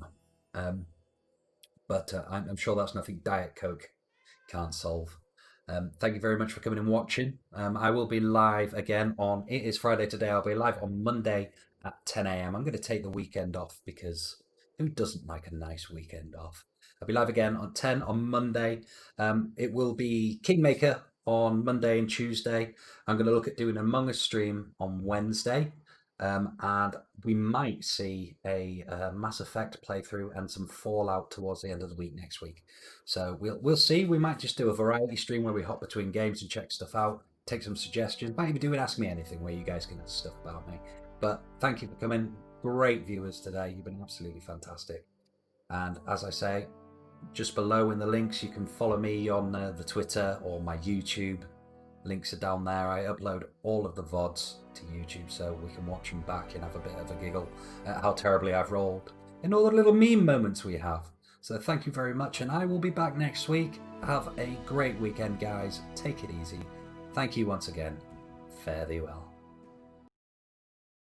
now. But I'm sure that's nothing Diet Coke can't solve. Thank you very much for coming and watching. I will be live again on, it is Friday today, I'll be live on Monday at 10 a.m. I'm going to take the weekend off because who doesn't like a nice weekend off? I'll be live again on 10 on Monday. It will be Kingmaker on Monday and Tuesday. I'm going to look at doing an Among Us stream on Wednesday. And we might see a Mass Effect playthrough and some Fallout towards the end of the week next week. So we'll see. We might just do a variety stream where we hop between games and check stuff out. take some suggestions. Might even do an Ask Me Anything where you guys can ask stuff about me. But thank you for coming. Great viewers today. You've been absolutely fantastic. And as I say, just below in the links, you can follow me on the Twitter or my YouTube. Links are down there. I upload all of the VODs to YouTube so we can watch them back and have a bit of a giggle at how terribly I've rolled and all the little meme moments we have. So thank you very much, and I will be back next week. Have a great weekend, guys. Take it easy. Thank you once again. Fare thee well.